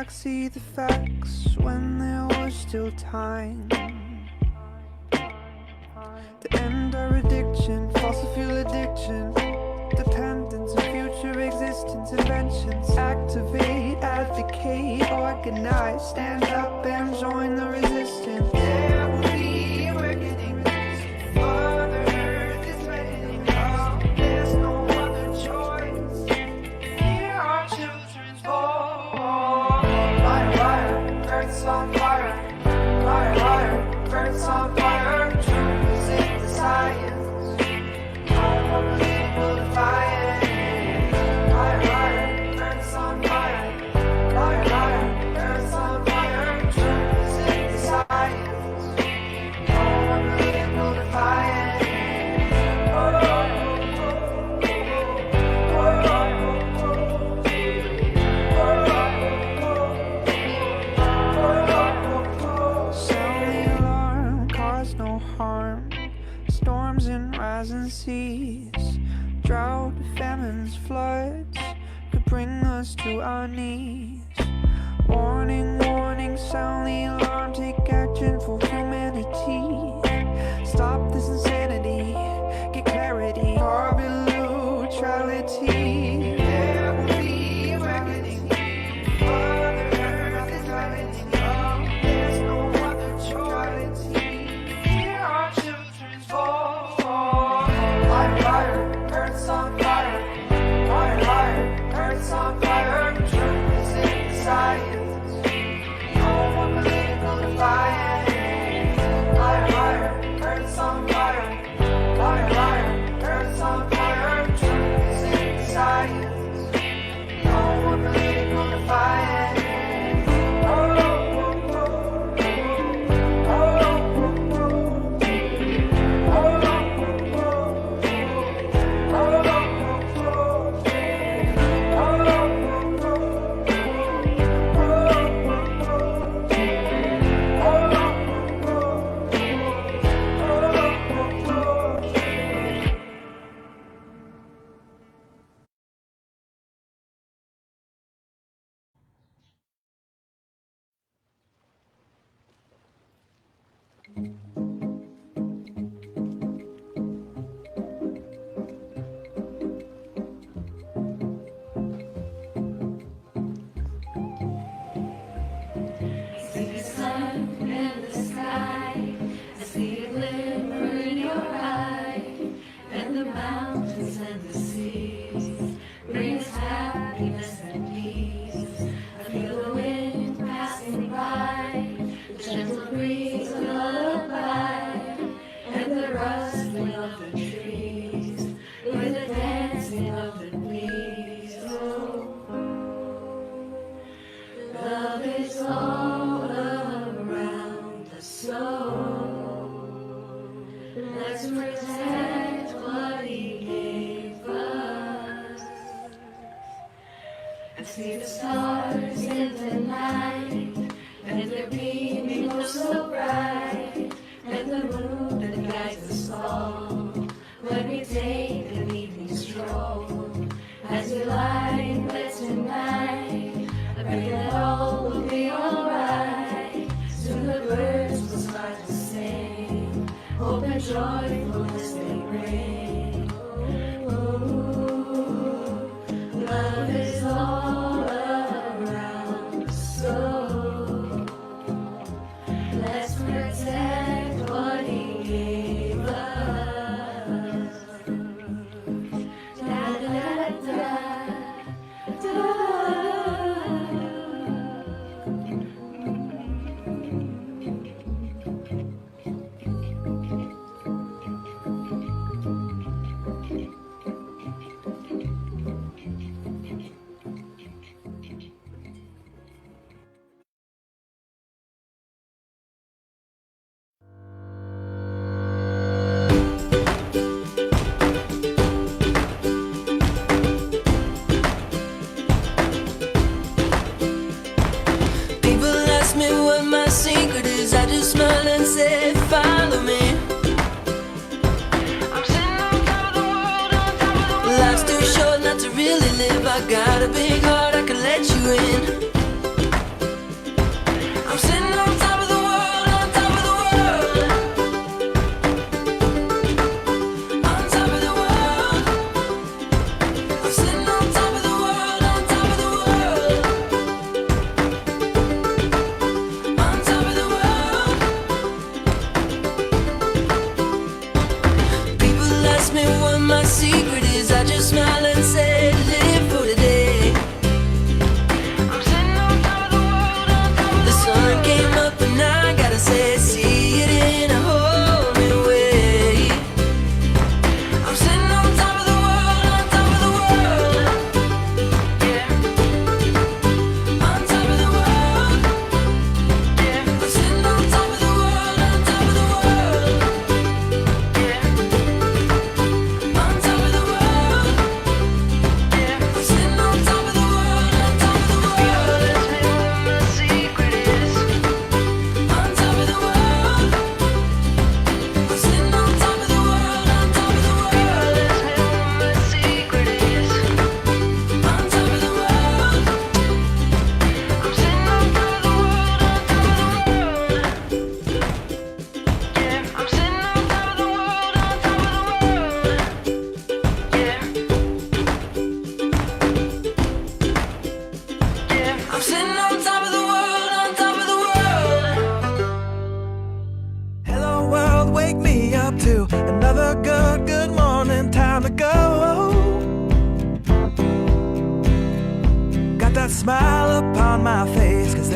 backseat the facts when there was still time. To end our addiction, fossil fuel addiction, dependence on future existence, inventions. Activate, advocate, organize, stand up and join the resistance. There will be a reckoning. Mother Earth is reckoning. Oh, there's no other choice. Hear our children's voice. Fire, fire, Earth's on fire. Fire, fire, Earth's on fire. Truth is in the science. No more political defiance. Fire, fire, Earth's on fire. Fire, fire, Earth's on fire. Truth is in the science. No more political defiance. Sound the alarm, cause no harm. Storms and rising seas, drought, famines, floods could bring us to our knees. Warning, warning, sound the alarm, take action for humanity. Stop this insanity, get clarity, carbon neutrality. There will be a reckoning. Mother Earth is reckoning. Oh, there's no other choice. Hear our children's voice. Fire, fire, Earth's on fire. Fire, fire, Earth's on fire. Truth is in the science. No more political defiance. Fire, fire, Earth's on fire. Fire, fire, Earth's on fire. Truth is in the science. No more political defiance. See the stars in the night, and they're beaming oh so bright, and the moon that guides us all when we take an evening stroll. As we lie in bed tonight, I pray that all will be alright. Soon the birds will start to sing, hope and joyfulness they bring. Ooh, love is all around us, so let's protect what He gave us. Da da da da. People ask me what my secret is, I just smile and say, follow me. I'm sitting on top of the world, on top of the world. Life's too short not to really live, I got a big heart, I can let you in.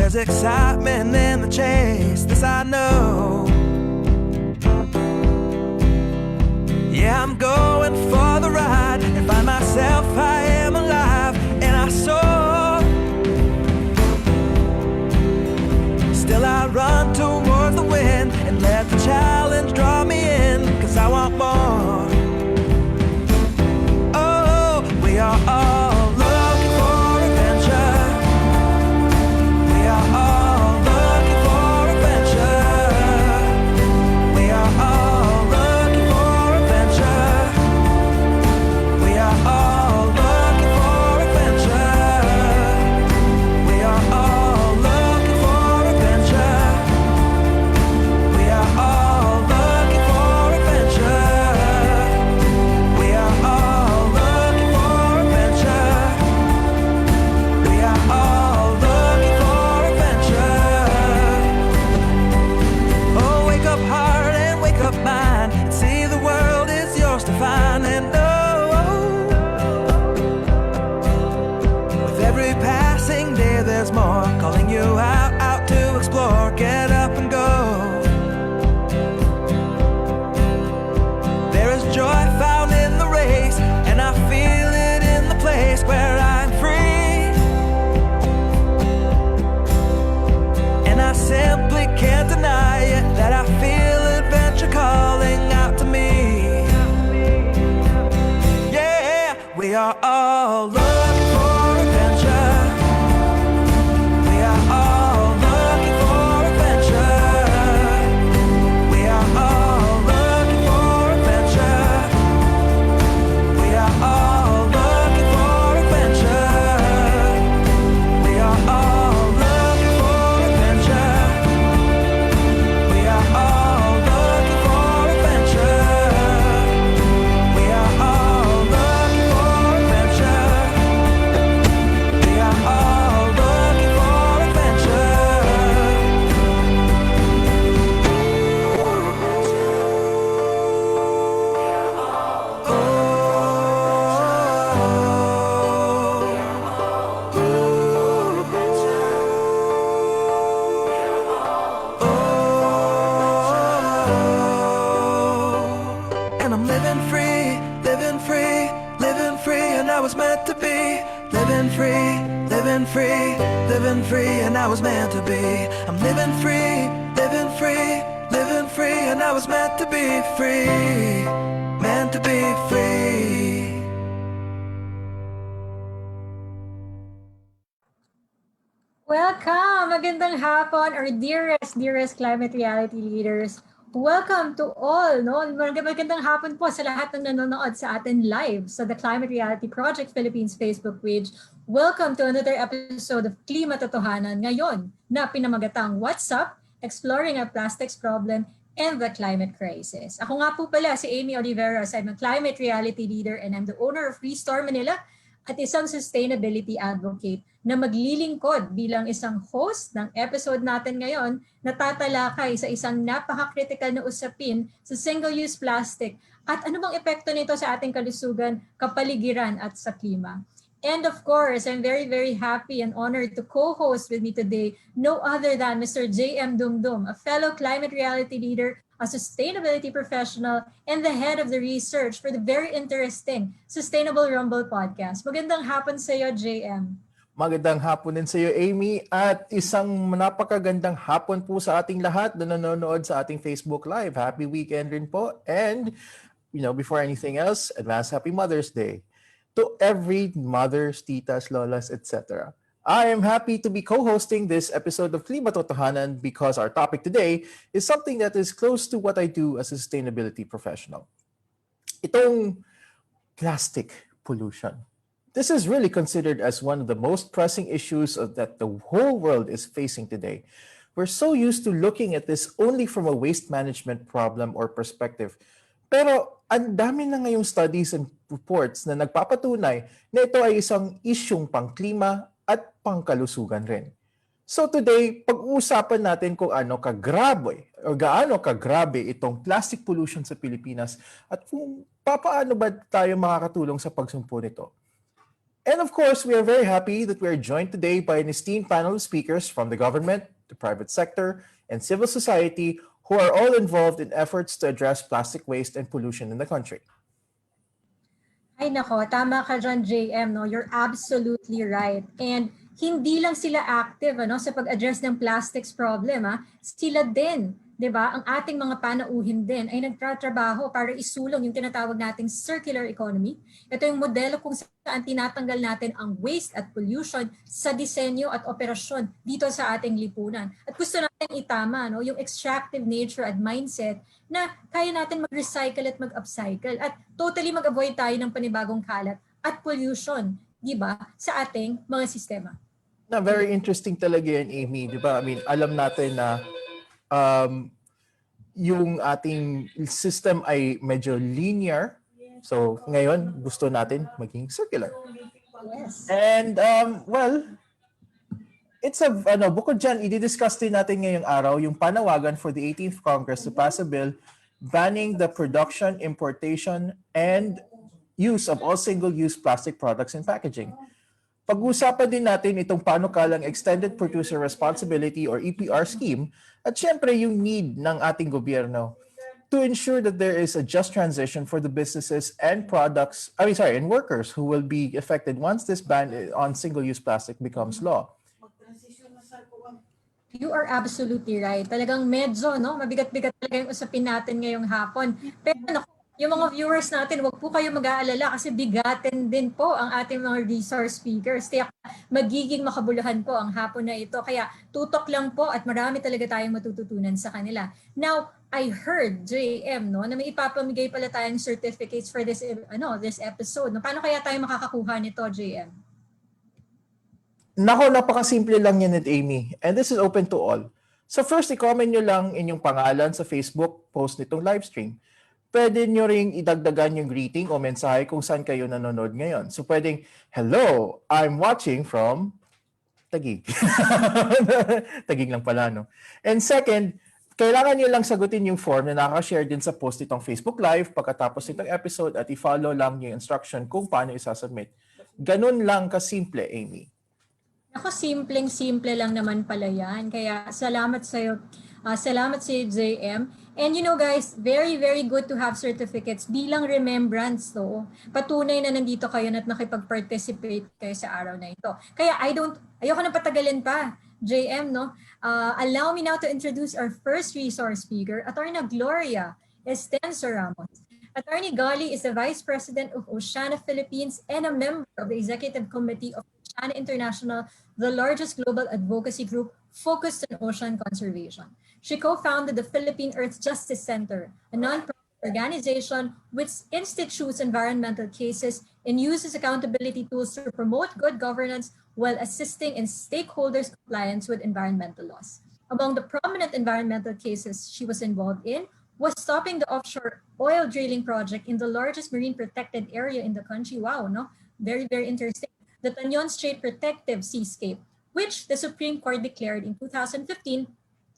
There's excitement in the chase, this I know. Yeah, I'm going for the ride and find myself, I am alive, and I soar. Still I run towards the wind and let the challenge draw me in, 'cause I want more. Oh, we are all looking for adventure. We are all looking for adventure. We are all looking for adventure. We are all looking for adventure. We are all looking for adventure. We are all looking for adventure. We are all looking for adventure. We are all looking for adventure. Oh, wake up heart and wake up mind, and see the world is yours to find. And with every passing day there's more, calling you out to explore. Get up and go. There is joy found in the race, and I feel it in the place where I'm free. And I simply can't deny it, that I feel adventure calling out to me. Yeah, we are all looking for adventure. We are all looking for adventure. We are all looking for adventure. We are all looking for adventure. We are all looking for adventure. We are all looking for adventure. We are all looking for adventure. We are all looking for And I'm living free, living free, living free, and I was meant to be. Living free, living free, living free, and I was meant to be. I'm living free, living free, living free, and I was meant to be free. Meant to be free. Welcome! Magandang hapon, our dearest climate reality leaders. Welcome to all, no? Magandang hapon po sa lahat ng nanonood sa atin live sa The Climate Reality Project Philippines Facebook page. Welcome to another episode of Klimatotohanan ngayon na pinamagatang What's Up? Exploring our Plastics Problem and the Climate Crisis. Ako nga po pala si Amy Oliveros. I'm a Climate Reality Leader and I'm the owner of Restore Manila at isang sustainability advocate na maglilingkod bilang isang host ng episode natin ngayon na tatalakay sa isang napaka-critical na usapin sa single-use plastic at ano bang epekto nito sa ating kalusugan, kapaligiran at sa klima. And of course, I'm very happy and honored to co-host with me today no other than Mr. J.M. Dumdum, a fellow climate reality leader, a sustainability professional, and the head of the research for the very interesting Sustainable Rumble podcast. Magandang hapon sa iyo, JM. Magandang hapon din sa iyo, Amy, at isang napakagandang hapon po sa ating lahat na nanonood sa ating Facebook Live. Happy weekend rin po. And, before anything else, advance Happy Mother's Day to every mothers, titas, lolas, etc. I am happy to be co-hosting this episode of Klimatotohanan because our topic today is something that is close to what I do as a sustainability professional. Itong plastic pollution. This is really considered as one of the most pressing issues that the whole world is facing today. We're so used to looking at this only from a waste management problem or perspective. Pero ang dami na ngayong studies and reports na nagpapatunay na ito ay isang isyung pangklima at pangkalusugan rin. So today, pag-uusapan natin kung gaano kagrabe itong plastic pollution sa Pilipinas at kung paano ba tayo makakatulong sa pagsumpo nito. And of course, we are very happy that we are joined today by an esteemed panel of speakers from the government, the private sector, and civil society who are all involved in efforts to address plastic waste and pollution in the country. Ay nako, tama ka dyan, JM, no? You're absolutely right. And hindi lang sila active sa pag-address ng plastics problem, sila din, 'di ba? Ang ating mga panauhin din ay nagtatrabaho para isulong yung tinatawag nating circular economy. Ito yung modelo kung saan tinatanggal natin ang waste at pollution sa disenyo at operasyon dito sa ating lipunan. At gusto natin itama yung extractive nature at mindset na kaya natin mag-recycle at mag-upcycle at totally mag-avoid tayo ng panibagong kalat at pollution, di ba, sa ating mga sistema. Na very interesting talaga yan, Amy, di ba? I mean, alam natin na yung ating system ay medyo linear. So, ngayon, gusto natin maging circular. Yes. And, well, it's a, bukod dyan, i-discuss din natin ngayong araw yung panawagan for the 18th Congress to pass a bill banning the production, importation, and use of all single-use plastic products and packaging. Pag-usapan din natin itong panukalang Extended Producer Responsibility or EPR scheme at syempre yung need ng ating gobyerno to ensure that there is a just transition for the businesses and and workers who will be affected once this ban on single-use plastic becomes law. You are absolutely right. Talagang medyo, mabigat-bigat talaga yung usapin natin ngayong hapon. Pero yung mga viewers natin, wag po kayo mag-aalala kasi bigatin din po ang ating mga resource speakers. Kaya magiging makabuluhan po ang hapon na ito. Kaya tutok lang po at marami talaga tayong matututunan sa kanila. Now, I heard, JM, na may ipapamigay pala tayong certificates for this episode. Paano kaya tayo makakakuha nito, JM? Nako, napakasimple lang yan at Amy. And this is open to all. So first, i-comment nyo lang inyong pangalan sa Facebook post nitong live stream. Pwede nyo ring idagdagan yung greeting o mensahe kung saan kayo nanonood ngayon. So pwedeng, hello, I'm watching from Taguig. Taguig lang pala, no? And second, kailangan nyo lang sagutin yung form na nakashare din sa post itong Facebook Live pagkatapos itong episode at i-follow lang yung instruction kung paano isasubmit. Ganun lang kasimple, Amy. Ako, simpleng-simple lang naman pala yan. Kaya salamat sa'yo. Salamat sa JM. And guys, very, very good to have certificates bilang remembrance. Patunay na nandito kayo at nakipag-participate kayo sa araw na ito. Kaya ayoko na patagalin pa, JM, allow me now to introduce our first resource speaker, Atty. Gloria, Estenzo Ramos. Atty. Gobi is the Vice President of Oceana, Philippines and a member of the Executive Committee of Oceana International, the largest global advocacy group focused on ocean conservation. She co-founded the Philippine Earth Justice Center, a non-profit organization which institutes environmental cases and uses accountability tools to promote good governance while assisting in stakeholders' compliance with environmental laws. Among the prominent environmental cases she was involved in was stopping the offshore oil drilling project in the largest marine protected area in the country. Wow, very, very interesting. The Tanyon Strait Protective Seascape, which the Supreme Court declared in 2015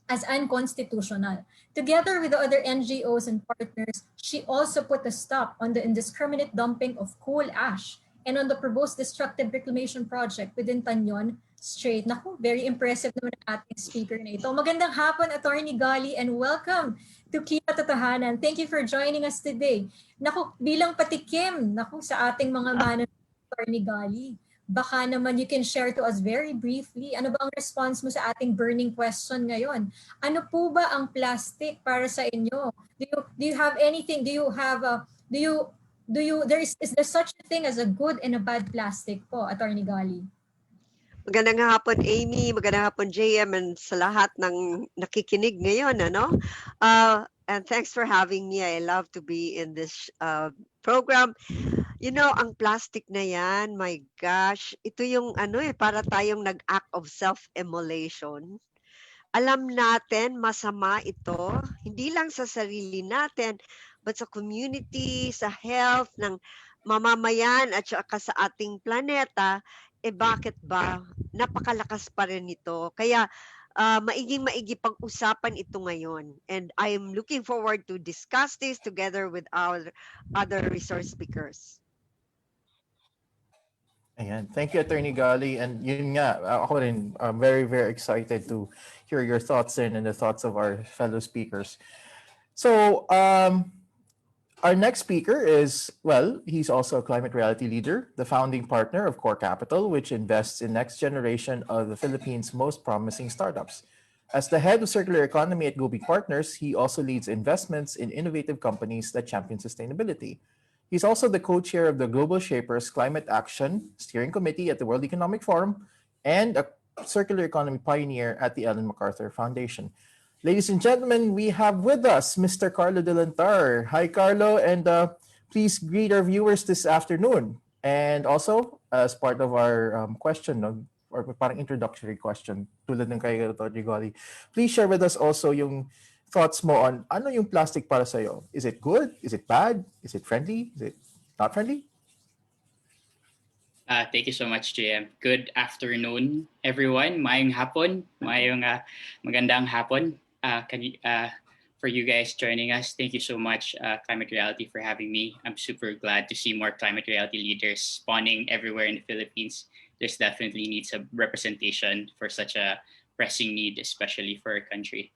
as unconstitutional. Together with the other NGOs and partners, she also put a stop on the indiscriminate dumping of coal ash and on the proposed destructive reclamation project within Tanyon Strait. Naku, very impressive naman ang ating speaker na ito. Magandang hapon, Atty. Gobi, and welcome to Klimatotohanan. Thank you for joining us today. Naku, bilang patikim, sa ating mga manonood, Atty. Gobi, baka naman you can share to us very briefly, ano ba ang response mo sa ating burning question ngayon? Ano po ba ang plastic para sa inyo? Do you have anything? Is there such a thing as a good and a bad plastic po, Atty. Gobi? Magandang hapon, Amy. Magandang hapon, JM, and sa lahat ng nakikinig ngayon, and thanks for having me. I love to be in this program. Ang plastic na yan, my gosh, ito yung para tayong nag-act of self-immolation. Alam natin, masama ito, hindi lang sa sarili natin, but sa community, sa health ng mamamayan at saka sa ating planeta. Bakit ba? Napakalakas pa rin ito. Kaya maigi pag-usapan ito ngayon. And I am looking forward to discuss this together with our other resource speakers. Ayan. Thank you, Attorney Gali. And yun nga, ako rin, I'm very, very excited to hear your thoughts and the thoughts of our fellow speakers. So, our next speaker is, well, he's also a climate reality leader, the founding partner of Core Capital, which invests in next generation of the Philippines' most promising startups. As the head of circular economy at Gobi Partners, he also leads investments in innovative companies that champion sustainability. He's also the co-chair of the Global Shapers Climate Action Steering Committee at the World Economic Forum and a circular economy pioneer at the Ellen MacArthur Foundation. Ladies and gentlemen, we have with us Mr. Carlo Delantar. Hi, Carlo, and please greet our viewers this afternoon. And also, as part of our question, or parang introductory question, tulad ng kay Dr. Goli, please share with us also yung thoughts mo on ano yung plastic para sa'yo. Is it good? Is it bad? Is it friendly? Is it not friendly? Thank you so much, JM. Good afternoon, everyone. Mayong hapon. Magandang hapon. For you guys joining us. Thank you so much, Climate Reality, for having me. I'm super glad to see more climate reality leaders spawning everywhere in the Philippines. There's definitely needs a representation for such a pressing need, especially for our country.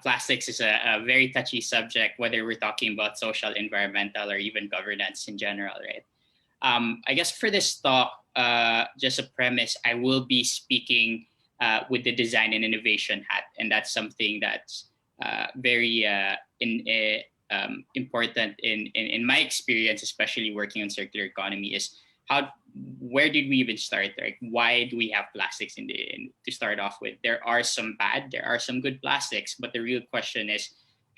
Plastics is a very touchy subject, whether we're talking about social, environmental, or even governance in general, right? I guess for this talk, just a premise, I will be speaking with the design and innovation hat, and that's something that's very important in my experience, especially working on circular economy. Is where did we even start? Like, why do we have plastics to start off with? There are some bad, there are some good plastics, but the real question is,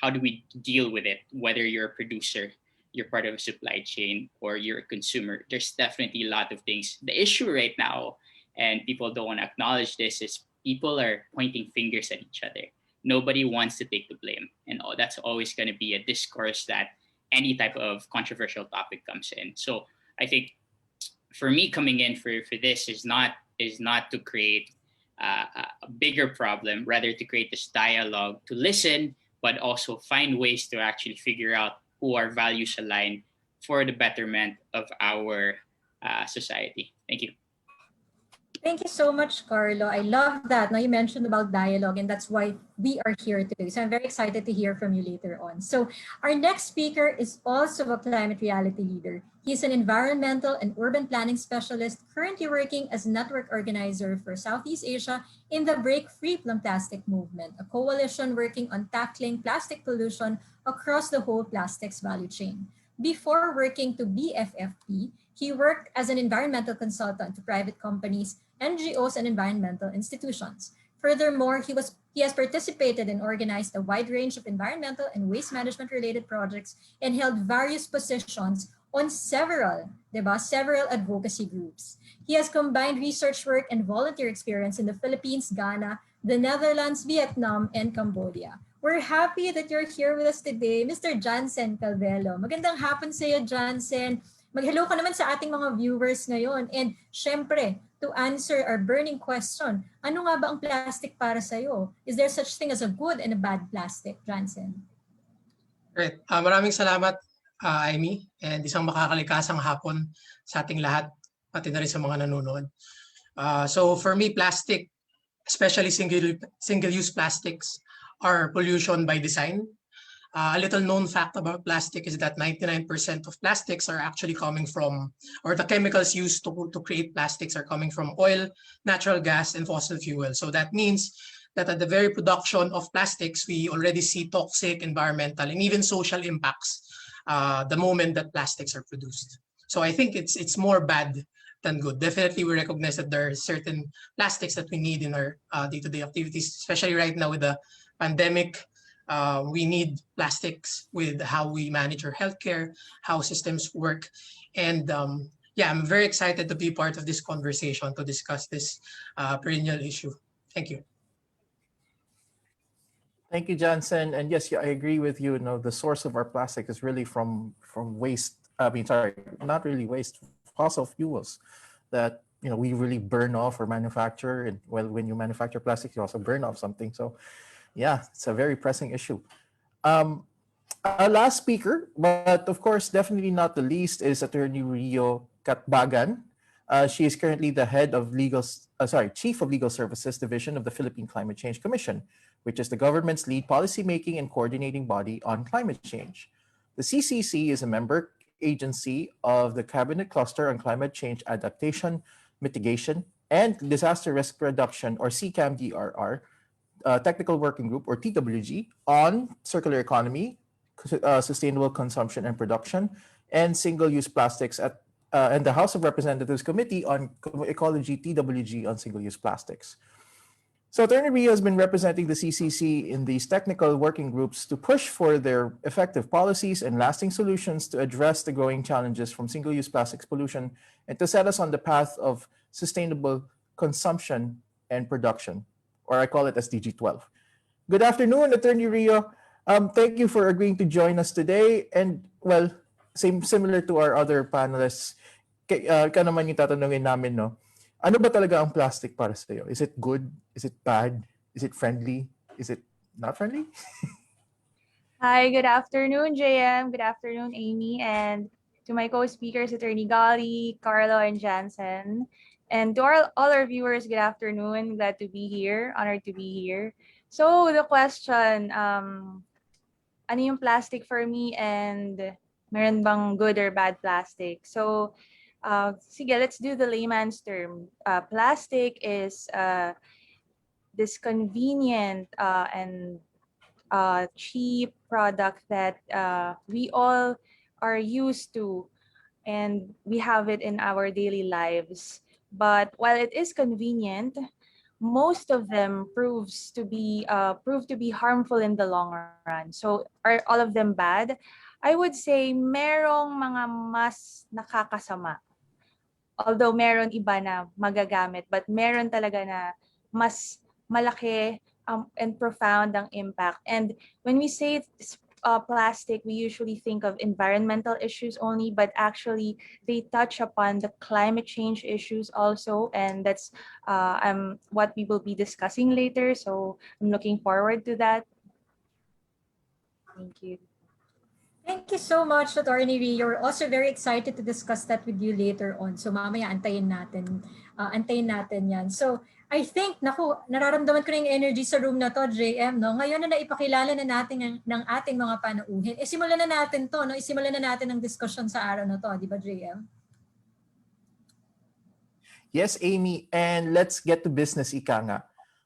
how do we deal with it? Whether you're a producer, you're part of a supply chain, or you're a consumer, there's definitely a lot of things. The issue right now, and people don't want to acknowledge this, is people are pointing fingers at each other. Nobody wants to take the blame. And that's always going to be a discourse that any type of controversial topic comes in. So I think for me, coming in for this is not to create a bigger problem, rather to create this dialogue, to listen, but also find ways to actually figure out who our values align for the betterment of our society. Thank you. Thank you so much, Carlo. I love that. Now you mentioned about dialogue, and that's why we are here today. So I'm very excited to hear from you later on. So our next speaker is also a climate reality leader. He's an environmental and urban planning specialist currently working as network organizer for Southeast Asia in the Break Free from Plastic movement, a coalition working on tackling plastic pollution across the whole plastics value chain. Before working to BFFP, he worked as an environmental consultant to private companies, NGOs, and environmental institutions. Furthermore, he has participated and organized a wide range of environmental and waste management related projects and held various positions on several advocacy groups. He has combined research work and volunteer experience in the Philippines, Ghana, the Netherlands, Vietnam, and Cambodia. We're happy that you're here with us today, Mr. Janssen Calvelo. Magandang hapon sa iyo, Janssen. Mag-hello ka naman sa ating mga viewers ngayon. And syempre, to answer our burning question, ano nga ba ang plastic para sa iyo? Is there such thing as a good and a bad plastic, Janssen? Right. Maraming salamat, Amy, and isang makakalikasang hapon sa ating lahat, pati na rin sa mga nanonood. So for me, plastic, especially single-use plastics, are pollution by design. A little known fact about plastic is that 99% of plastics are actually coming from, or the chemicals used to create plastics are coming from oil, natural gas, and fossil fuel. So that means that at the very production of plastics, we already see toxic, environmental, and even social impacts the moment that plastics are produced. So I think it's more bad than good. Definitely, we recognize that there are certain plastics that we need in our day-to-day activities, especially right now with the pandemic. We need plastics with how we manage our healthcare, how systems work. And I'm very excited to be part of this conversation to discuss this perennial issue. Thank you. Thank you, Janssen. And yes, I agree with you. The source of our plastic is really from waste. Not really waste, fossil fuels that we really burn off or manufacture. And well, when you manufacture plastic, you also burn off something. So yeah, it's a very pressing issue. Our last speaker, but of course, definitely not the least, is Attorney Rio Catbagan. She is currently the Chief of Legal Services Division of the Philippine Climate Change Commission, which is the government's lead policymaking and coordinating body on climate change. The CCC is a member agency of the Cabinet Cluster on Climate Change Adaptation, Mitigation, and Disaster Risk Reduction, or CCAM-DRR, Technical Working Group, or TWG, on circular economy, sustainable consumption and production, and single-use plastics and the House of Representatives Committee on Ecology, TWG, on single-use plastics. So Attorney Rio has been representing the CCC in these technical working groups to push for their effective policies and lasting solutions to address the growing challenges from single-use plastics pollution and to set us on the path of sustainable consumption and production, or I call it SDG 12. Good afternoon, Attorney Rio. Thank you for agreeing to join us today. And well, similar to our other panelists, ka naman yung tatanungin namin, no? Ano ba talaga ang plastic para sa iyo? Is it good? Is it bad? Is it friendly? Is it not friendly? Hi, good afternoon, JM. Good afternoon, Amy. And to my co-speakers, Attorney Gobi, Carlo, and Janssen. And to all our viewers, good afternoon. Glad to be here. Honored to be here. So the question, ano yung plastic for me, and meron bang good or bad plastic? So sige, let's do the layman's term. Plastic is this convenient and cheap product that we all are used to, and we have it in our daily lives. But while it is convenient, most of them prove to be harmful in the long run. So are all of them bad? I would say merong mga mas nakakasama. Although meron iba na magagamit, but meron talaga na mas malaki and profound ang impact. And when we say plastic, we usually think of environmental issues only, but actually they touch upon the climate change issues also, and that's what we will be discussing later. So I'm looking forward to that. Thank you. Thank you so much, Attorney Rio. We're also very excited to discuss that with you later on. So mamaya antayin natin yan. So I think, nararamdaman ko na yung energy sa room na to, JM, no? Ngayon na naipakilala na natin ng ating mga panauhin. Simulan na natin to, no? Isimulan na natin ang discussion sa araw na to, di ba, JM? Yes, Amy, and let's get to business, ika nga.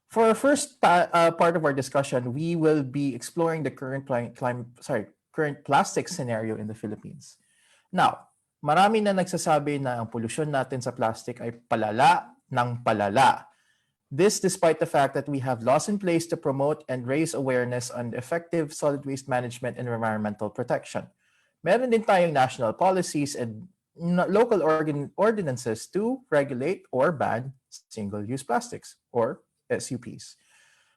For our first part of our discussion, we will be exploring the current plastic scenario in the Philippines. Now, marami na nagsasabi na ang pollution natin sa plastic ay palala ng palala. This despite the fact that we have laws in place to promote and raise awareness on effective solid waste management and environmental protection. Meron din tayong national policies and local ordinances to regulate or ban single-use plastics or SUPs.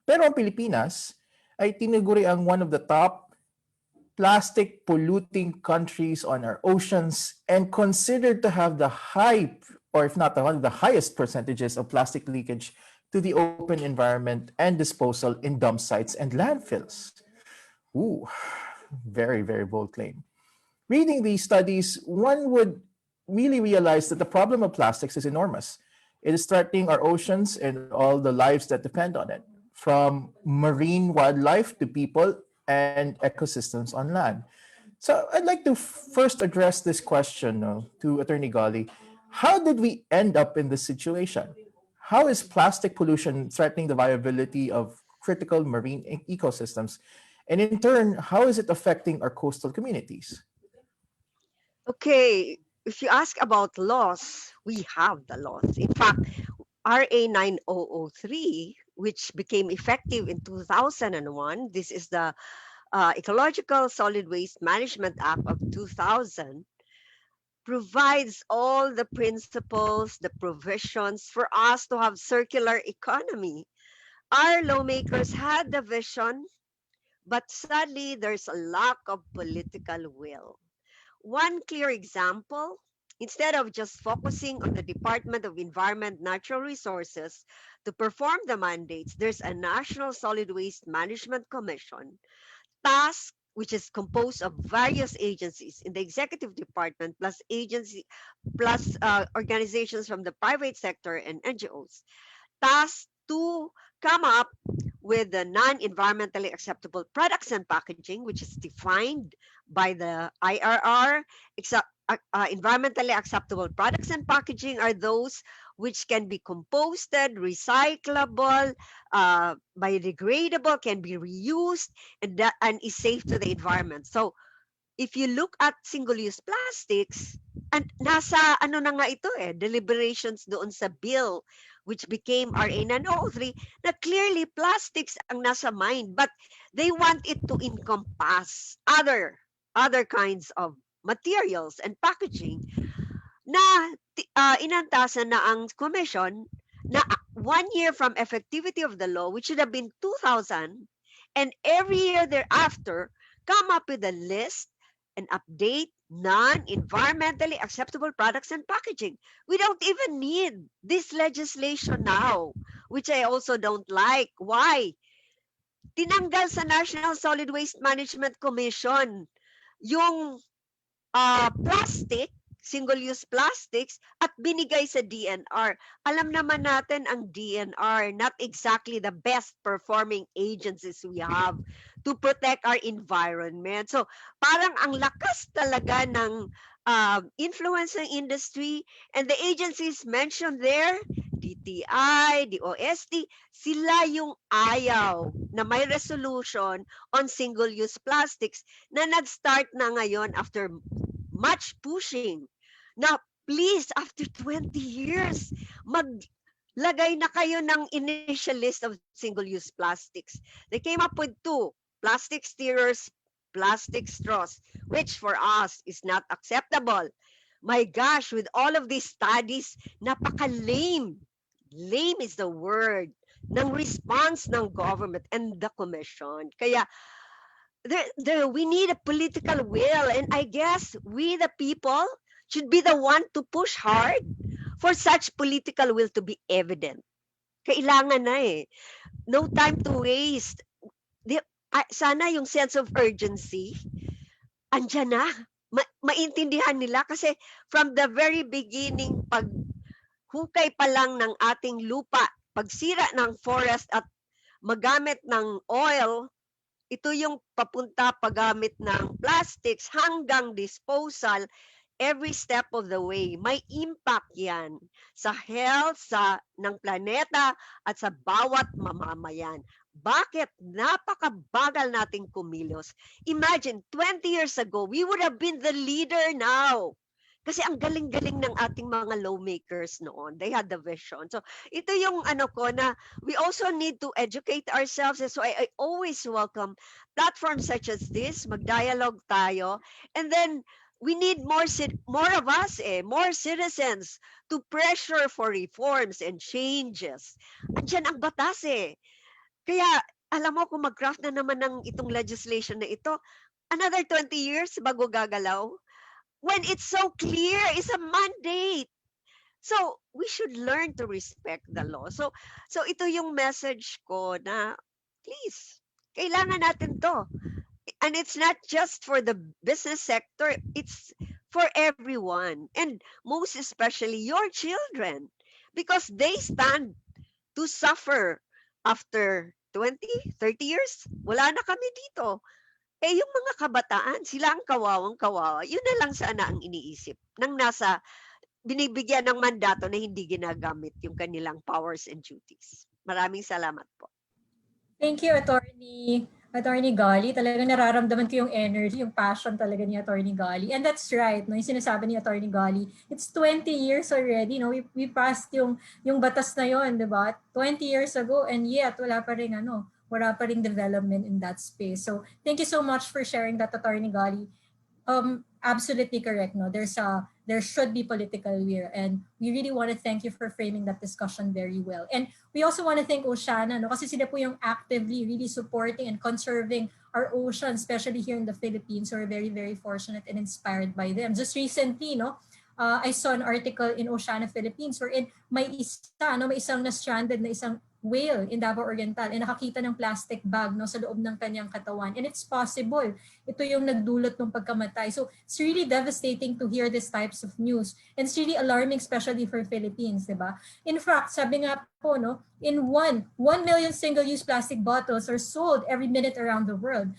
Pero ang Pilipinas ay tinuguri ang one of the top plastic polluting countries on our oceans and considered to have the high, or if not one of the highest percentages of plastic leakage to the open environment and disposal in dump sites and landfills. Ooh, very, very bold claim. Reading these studies, one would really realize that the problem of plastics is enormous. It is threatening our oceans and all the lives that depend on it, from marine wildlife to people and ecosystems on land. So I'd like to first address this question to Attorney Gobi. How did we end up in this situation? How is plastic pollution threatening the viability of critical marine ecosystems? And in turn, how is it affecting our coastal communities? Okay, if you ask about laws, we have the laws. In fact, RA 9003, which became effective in 2001, this is the Ecological Solid Waste Management Act of 2000, provides all the principles, the provisions for us to have circular economy. Our lawmakers had the vision, but sadly, there's a lack of political will. One clear example, instead of just focusing on the Department of Environment Natural Resources to perform the mandates, there's a National Solid Waste Management Commission tasked which is composed of various agencies in the executive department plus organizations from the private sector and NGOs, tasked to come up with the non-environmentally acceptable products and packaging, which is defined by the IRR. Environmentally acceptable products and packaging are those which can be composted, recyclable, biodegradable, can be reused, and is safe to the environment. So if you look at single-use plastics, and nasa ano na nga ito deliberations doon sa bill which became RA 903, na clearly plastics ang nasa mind, but they want it to encompass other kinds of materials and packaging na inantasan na ang commission na 1 year from effectivity of the law, which should have been 2000, and every year thereafter, come up with a list and update non-environmentally acceptable products and packaging. We don't even need this legislation now, which I also don't like. Why? Tinanggal sa National Solid Waste Management Commission yung plastic, single-use plastics, at binigay sa DNR. Alam naman natin ang DNR, not exactly the best performing agencies we have to protect our environment. So parang ang lakas talaga ng influence ng industry, and the agencies mentioned there, DTI, DOST, sila yung ayaw na may resolution on single-use plastics na nag-start na ngayon after much pushing. Now, please, after 20 years, maglagay na kayo ng initial list of single-use plastics. They came up with 2, plastic stirrers, plastic straws, which for us is not acceptable. My gosh, with all of these studies, napaka-lame. Lame is the word ng response ng government and the commission. Kaya, we need a political will, and I guess we the people should be the one to push hard for such political will to be evident. Kailangan na no time to waste. Sana yung sense of urgency andyan na, maintindihan nila, kasi from the very beginning, paghukay pa lang ng ating lupa, pagsira ng forest at magamit ng oil, ito yung papunta paggamit ng plastics hanggang disposal, every step of the way, may impact yan sa health ng planeta at sa bawat mamamayan. Bakit? Napakabagal nating kumilos. Imagine, 20 years ago, we would have been the leader now. Kasi ang galing-galing ng ating mga lawmakers noon. They had the vision. So ito yung na we also need to educate ourselves. So I always welcome platforms such as this, mag-dialogue tayo. And then we need more of us, more citizens to pressure for reforms and changes. Andiyan ang batas Kaya alam mo, kung mag-craft na naman ng itong legislation na ito, another 20 years bago gagalaw. When it's so clear, it's a mandate. So we should learn to respect the law. So ito yung message ko na please, kailangan natin to. And it's not just for the business sector, it's for everyone. And most especially your children, because they stand to suffer after 20, 30 years. Wala na kami dito. Yung mga kabataan, sila ang kawawang-kawawa. Yun na lang sana ang iniisip nang nasa binibigyan ng mandato na hindi ginagamit yung kanilang powers and duties. Maraming salamat po. Thank you, Attorney Gali. Talagang nararamdaman ko yung energy, yung passion talaga ni Attorney Gali. And that's right, no, yung sinasabi ni Attorney Gali. It's 20 years already. No? We passed yung batas na yon, di ba? 20 years ago, and yet wala pa ring development in that space. So thank you so much for sharing that, Attorney Gali. Absolutely correct. No, there should be political will, and we really want to thank you for framing that discussion very well. And we also want to thank Oceana, no, kasi sila po yung actively really supporting and conserving our ocean, especially here in the Philippines. So we're very, very fortunate and inspired by them. Just recently, I saw an article in Oceana Philippines wherein may isang na stranded na isang whale in Davao Oriental and nakakita ng plastic bag no, sa loob ng kanyang katawan. And it's possible. Ito yung nagdulot ng pagkamatay. So it's really devastating to hear these types of news. And it's really alarming, especially for Philippines, di ba? In fact, sabi nga po, no, in 1 million single-use plastic bottles are sold every minute around the world.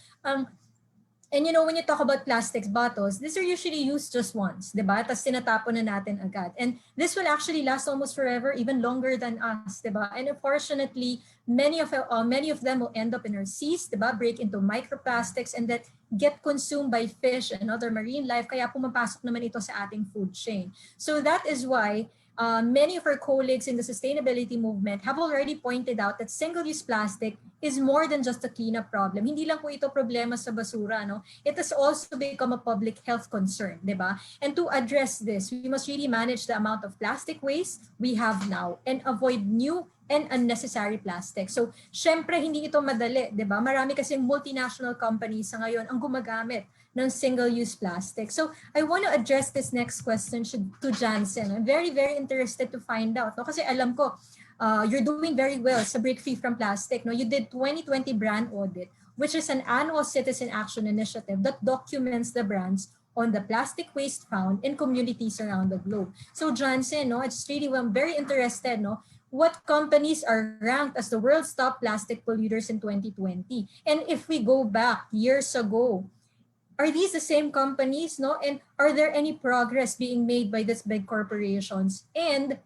And you know, when you talk about plastics bottles, these are usually used just once, di ba? Tapos tinatapon na natin agad. And this will actually last almost forever, even longer than us, di ba? And unfortunately, many of them will end up in our seas, di ba? Break into microplastics and that get consumed by fish and other marine life. Kaya pumapasok naman ito sa ating food chain. So that is why many of our colleagues in the sustainability movement have already pointed out that single-use plastic is more than just a cleanup problem. Hindi lang po ito problema sa basura, no? It has also become a public health concern, di ba? And to address this, we must really manage the amount of plastic waste we have now and avoid new and unnecessary plastic. So, syempre, hindi ito madali, di ba? Marami kasing multinational companies sa ngayon ang gumagamit ng single-use plastic. So, I want to address this next question to Janssen. I'm very, very interested to find out, no? Kasi alam ko, you're doing very well sa Break Free from Plastic. No? You did 2020 brand audit, which is an annual citizen action initiative that documents the brands on the plastic waste found in communities around the globe. So Janssen, no, it's really, I'm very interested, no, what companies are ranked as the world's top plastic polluters in 2020. And if we go back years ago, are these the same companies, no? And are there any progress being made by these big corporations? And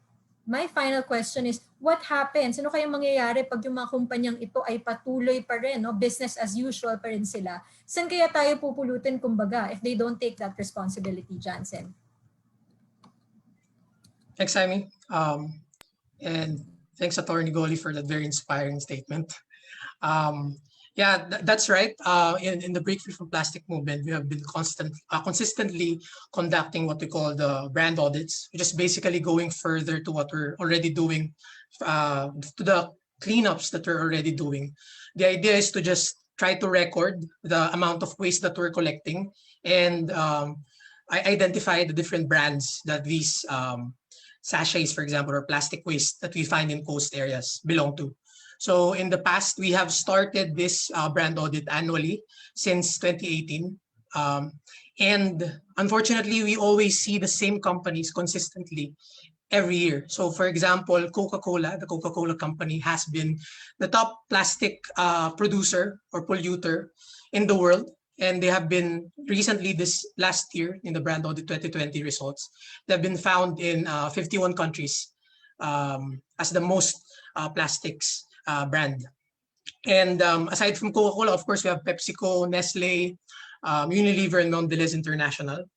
my final question is, what happens? Ano kayang mangyayari pag yung mga kumpanyang ito ay patuloy pa rin, no? Business as usual pa rin sila? Saan kaya tayo pupulutin, kumbaga, if they don't take that responsibility, Janssen? Thanks, Amy. And thanks, Atty. Gobi, for that very inspiring statement. Yeah, that's right. In the Break Free from Plastic movement, we have been consistently conducting what we call the brand audits, which is basically going further to what we're already doing, to the cleanups that we're already doing. The idea is to just try to record the amount of waste that we're collecting and identify the different brands that these sachets, for example, or plastic waste that we find in coast areas belong to. So in the past, we have started this brand audit annually since 2018. And unfortunately, we always see the same companies consistently every year. So for example, Coca-Cola, the Coca-Cola company has been the top plastic producer or polluter in the world. And they have been recently this last year in the brand audit 2020 results, they've been found in 51 countries as the most plastics brand. And aside from Coca-Cola, of course, we have PepsiCo, Nestle, Unilever, and Mondelez International.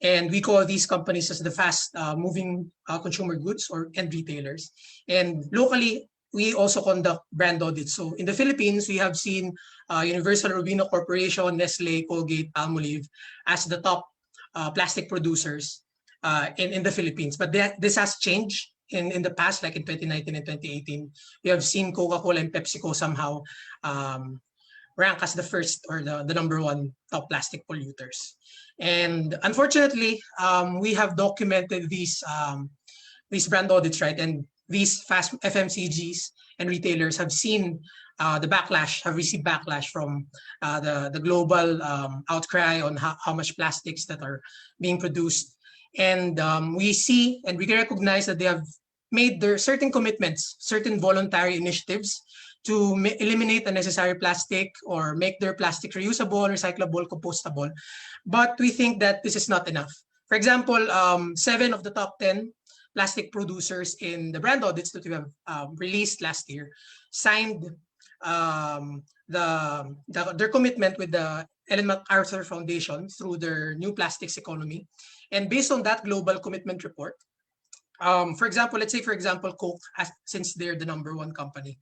And we call these companies as the fast moving consumer goods or end retailers. And locally, we also conduct brand audits. So in the Philippines, we have seen Universal Robina Corporation, Nestle, Colgate, Palmolive as the top plastic producers in the Philippines. But this has changed in the past, like in 2019 and 2018. We have seen Coca-Cola and PepsiCo somehow rank as the first or the number one top plastic polluters. And unfortunately, we have documented these brand audits, right? And these fast FMCGs and retailers have seen the backlash, have received backlash from the global outcry on how much plastics that are being produced. And we see and we recognize that they have made their certain commitments, certain voluntary initiatives to eliminate unnecessary plastic or make their plastic reusable, recyclable, compostable. But we think that this is not enough. For example, 7 of the top 10 plastic producers in the brand audits that we have released last year signed their commitment with the Ellen MacArthur Foundation through their new plastics economy. And based on that global commitment report, for example, let's say, for example, Coke, since they're the number one company,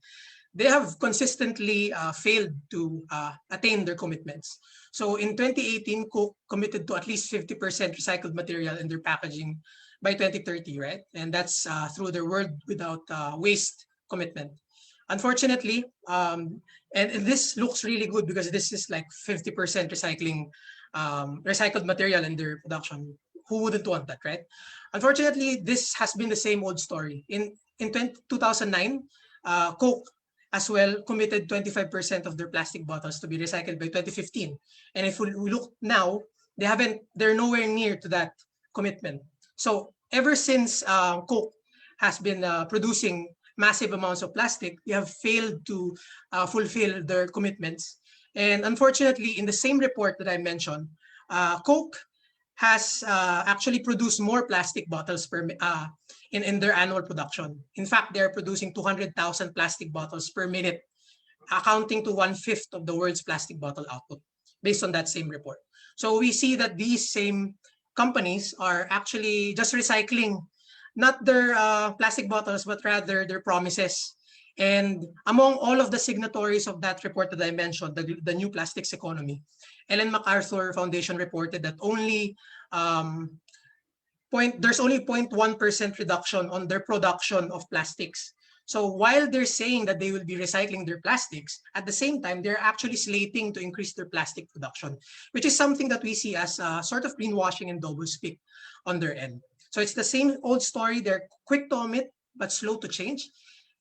they have consistently failed to attain their commitments. So in 2018, Coke committed to at least 50% recycled material in their packaging by 2030, right? And that's through their World Without Waste commitment. Unfortunately, and this looks really good because this is like 50% recycled material in their production. Who wouldn't want that, right? Unfortunately, this has been the same old story. In 2009, Coke as well committed 25% of their plastic bottles to be recycled by 2015. And if we look now, they're nowhere near to that commitment. So ever since Coke has been producing massive amounts of plastic, they have failed to fulfill their commitments. And unfortunately, in the same report that I mentioned, Coke has actually produced more plastic bottles in their annual production. In fact, they're producing 200,000 plastic bottles per minute, accounting to 1/5 of the world's plastic bottle output, based on that same report. So we see that these same companies are actually just recycling not their plastic bottles, but rather their promises. And among all of the signatories of that report that I mentioned, the New Plastics Economy, Ellen MacArthur Foundation reported that there's only 0.1% reduction on their production of plastics. So while they're saying that they will be recycling their plastics, at the same time, they're actually slating to increase their plastic production, which is something that we see as sort of greenwashing and doublespeak on their end. So it's the same old story. They're quick to omit, but slow to change.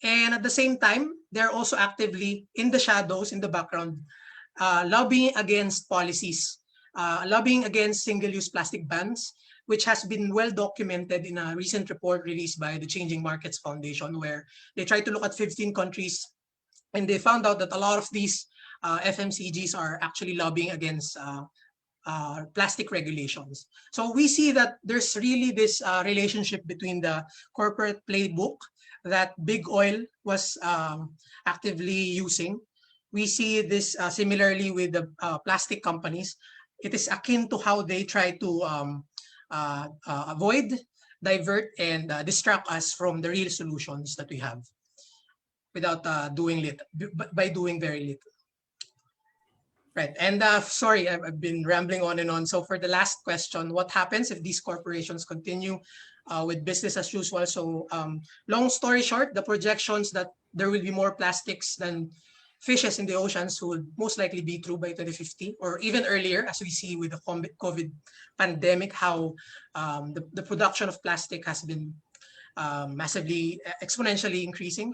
And at the same time, they're also actively in the shadows, in the background, lobbying against policies, lobbying against single-use plastic bans, which has been well documented in a recent report released by the Changing Markets Foundation, where they tried to look at 15 countries, and they found out that a lot of these FMCGs are actually lobbying against plastic regulations. So we see that there's really this relationship between the corporate playbook that Big Oil was actively using. We see this similarly with the plastic companies. It is akin to how they try to avoid, divert, and distract us from the real solutions that we have without doing very little. Right, and sorry, I've been rambling on and on. So for the last question, what happens if these corporations continue with business as usual? So long story short, the projections that there will be more plastics than fishes in the oceans would most likely be true by 2050 or even earlier, as we see with the COVID pandemic, how the production of plastic has been massively, exponentially increasing.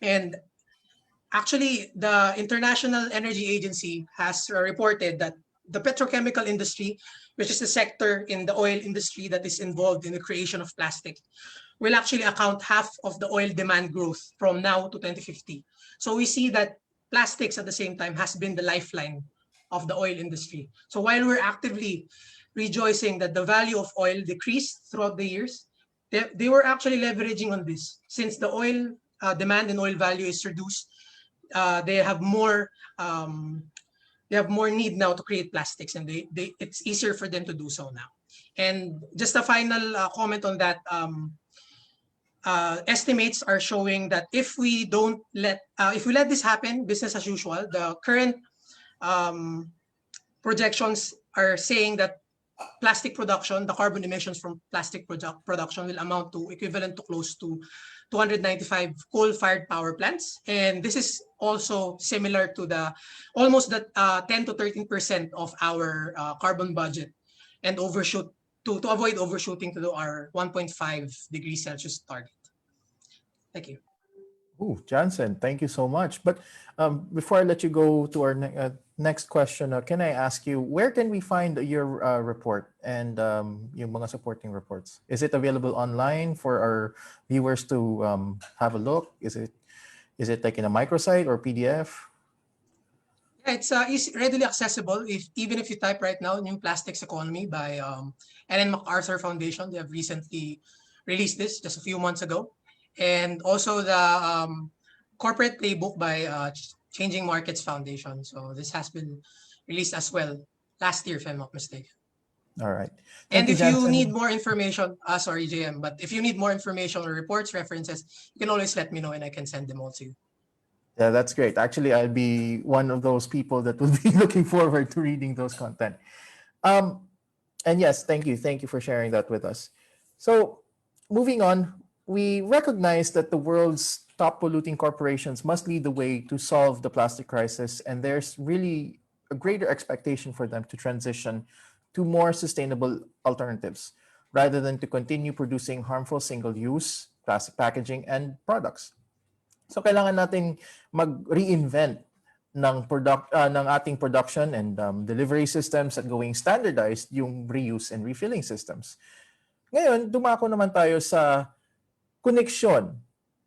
And actually, the International Energy Agency has reported that the petrochemical industry, which is the sector in the oil industry that is involved in the creation of plastic, will actually account half of the oil demand growth from now to 2050. So we see that plastics at the same time has been the lifeline of the oil industry. So while we're actively rejoicing that the value of oil decreased throughout the years, they were actually leveraging on this. Since the oil demand and oil value is reduced, they have more need now to create plastics, and it's easier for them to do so now. And just a final comment on that. Estimates are showing that if we let this happen, business as usual, the current projections are saying that plastic production, the carbon emissions from plastic production will amount to equivalent to close to 295 coal-fired power plants. And this is also similar to almost the 10 to 13% of our carbon budget, and overshoot to avoid overshooting to our 1.5 degrees Celsius target. Thank you. Ooh, Janssen, thank you so much. But before I let you go to our next question, can I ask you, where can we find your report and yung mga supporting reports? Is it available online for our viewers to have a look? Is it like in a microsite or PDF? Yeah, it's readily accessible. Even if you type right now, New Plastics Economy by Ellen MacArthur Foundation, they have recently released this just a few months ago. And also the corporate playbook by Changing Markets Foundation. So this has been released as well last year, if I'm not mistaken. All right. And if you need more information, sorry, JM, but if you need more information or reports, references, you can always let me know and I can send them all to you. Yeah, that's great. Actually, I'll be one of those people that will be looking forward to reading those content. And yes, thank you. Thank you for sharing that with us. So moving on, we recognize that the world's top polluting corporations must lead the way to solve the plastic crisis, and there's really a greater expectation for them to transition to more sustainable alternatives rather than to continue producing harmful single-use plastic packaging and products. So kailangan natin mag-reinvent ng ating production and delivery systems at going standardized yung reuse and refilling systems. Ngayon, dumako naman tayo sa koneksyon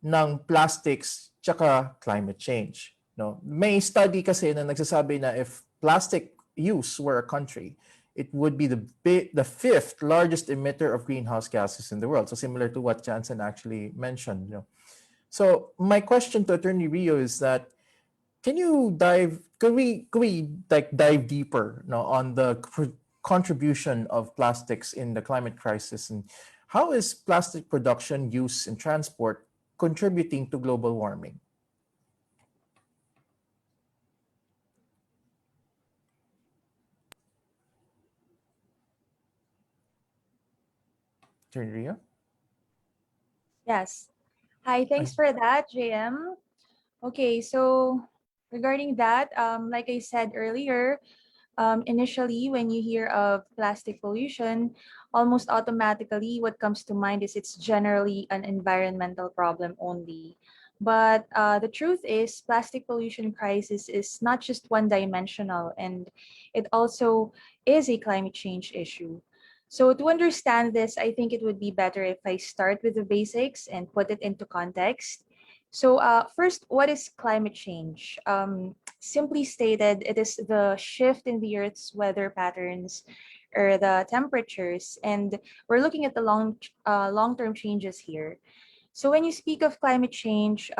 ng plastics tsaka climate change. No? May study kasi na nagsasabi na if plastic use were a country, it would be the fifth largest emitter of greenhouse gases in the world. So similar to what Janssen actually mentioned. You know? So my question to Attorney Rio is that could we like dive deeper, no, on the contribution of plastics in the climate crisis, and how is plastic production, use, and transport contributing to global warming? Attorney Rio? Yes. Hi, thanks for that, JM. Okay, so regarding that, like I said earlier, initially when you hear of plastic pollution, almost automatically what comes to mind is it's generally an environmental problem only. But the truth is plastic pollution crisis is not just one-dimensional, and it also is a climate change issue. So to understand this, I think it would be better if I start with the basics and put it into context. So first, what is climate change? Simply stated, it is the shift in the Earth's weather patterns or the temperatures, and we're looking at the long-term changes here. So when you speak of climate change,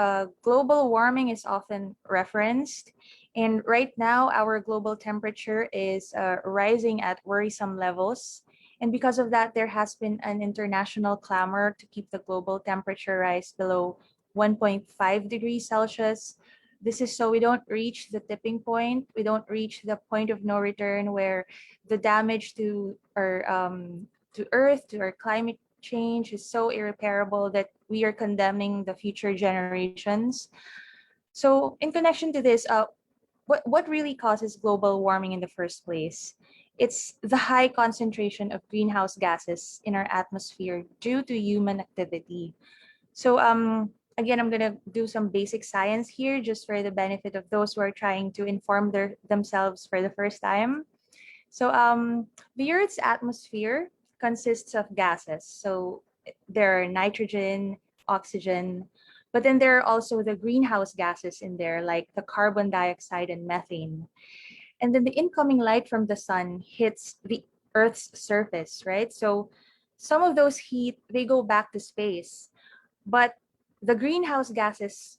global warming is often referenced. And right now, our global temperature is rising at worrisome levels. And because of that, there has been an international clamor to keep the global temperature rise below 1.5 degrees Celsius. This is so we don't reach the tipping point. We don't reach the point of no return where the damage to our to Earth, to our climate change is so irreparable that we are condemning the future generations. So in connection to this, what really causes global warming in the first place? It's the high concentration of greenhouse gases in our atmosphere due to human activity. So again, I'm gonna do some basic science here just for the benefit of those who are trying to inform themselves for the first time. So the Earth's atmosphere consists of gases. So there are nitrogen, oxygen, but then there are also the greenhouse gases in there, like the carbon dioxide and methane. And then the incoming light from the sun hits the Earth's surface, right? So some of those heat, they go back to space. But the greenhouse gases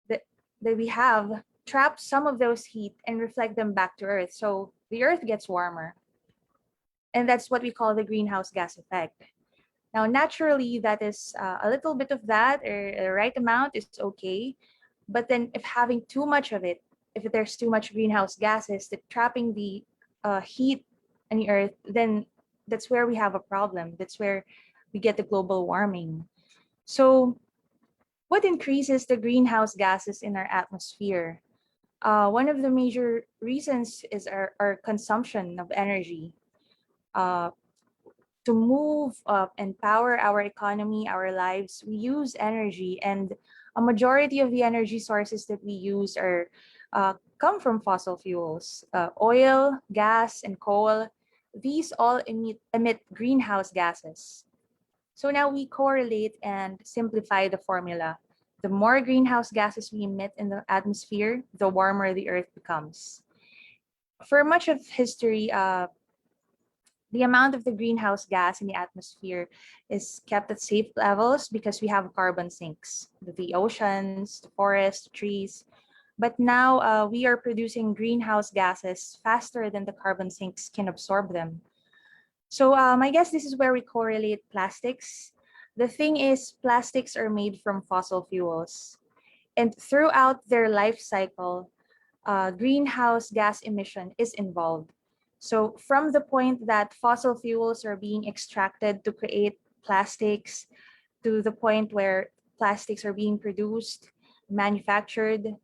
that we have trap some of those heat and reflect them back to Earth. So the Earth gets warmer. And that's what we call the greenhouse gas effect. Now, naturally, that is a little bit of that, or the right amount is okay. But then if having too much of it, if there's too much greenhouse gases that trapping the heat in the Earth, then that's where we have a problem. That's where we get the global warming. So what increases the greenhouse gases in our atmosphere? One of the major reasons is our consumption of energy. To move up and power our economy, our lives, we use energy, and a majority of the energy sources that we use come from fossil fuels. Oil, gas, and coal, these all emit greenhouse gases. So now we correlate and simplify the formula. The more greenhouse gases we emit in the atmosphere, the warmer the Earth becomes. For much of history, the amount of the greenhouse gas in the atmosphere is kept at safe levels because we have carbon sinks, the oceans, the forests, the trees. But now we are producing greenhouse gases faster than the carbon sinks can absorb them. So I guess this is where we correlate plastics. The thing is, plastics are made from fossil fuels. And throughout their life cycle, greenhouse gas emission is involved. So from the point that fossil fuels are being extracted to create plastics, to the point where plastics are being produced, manufactured,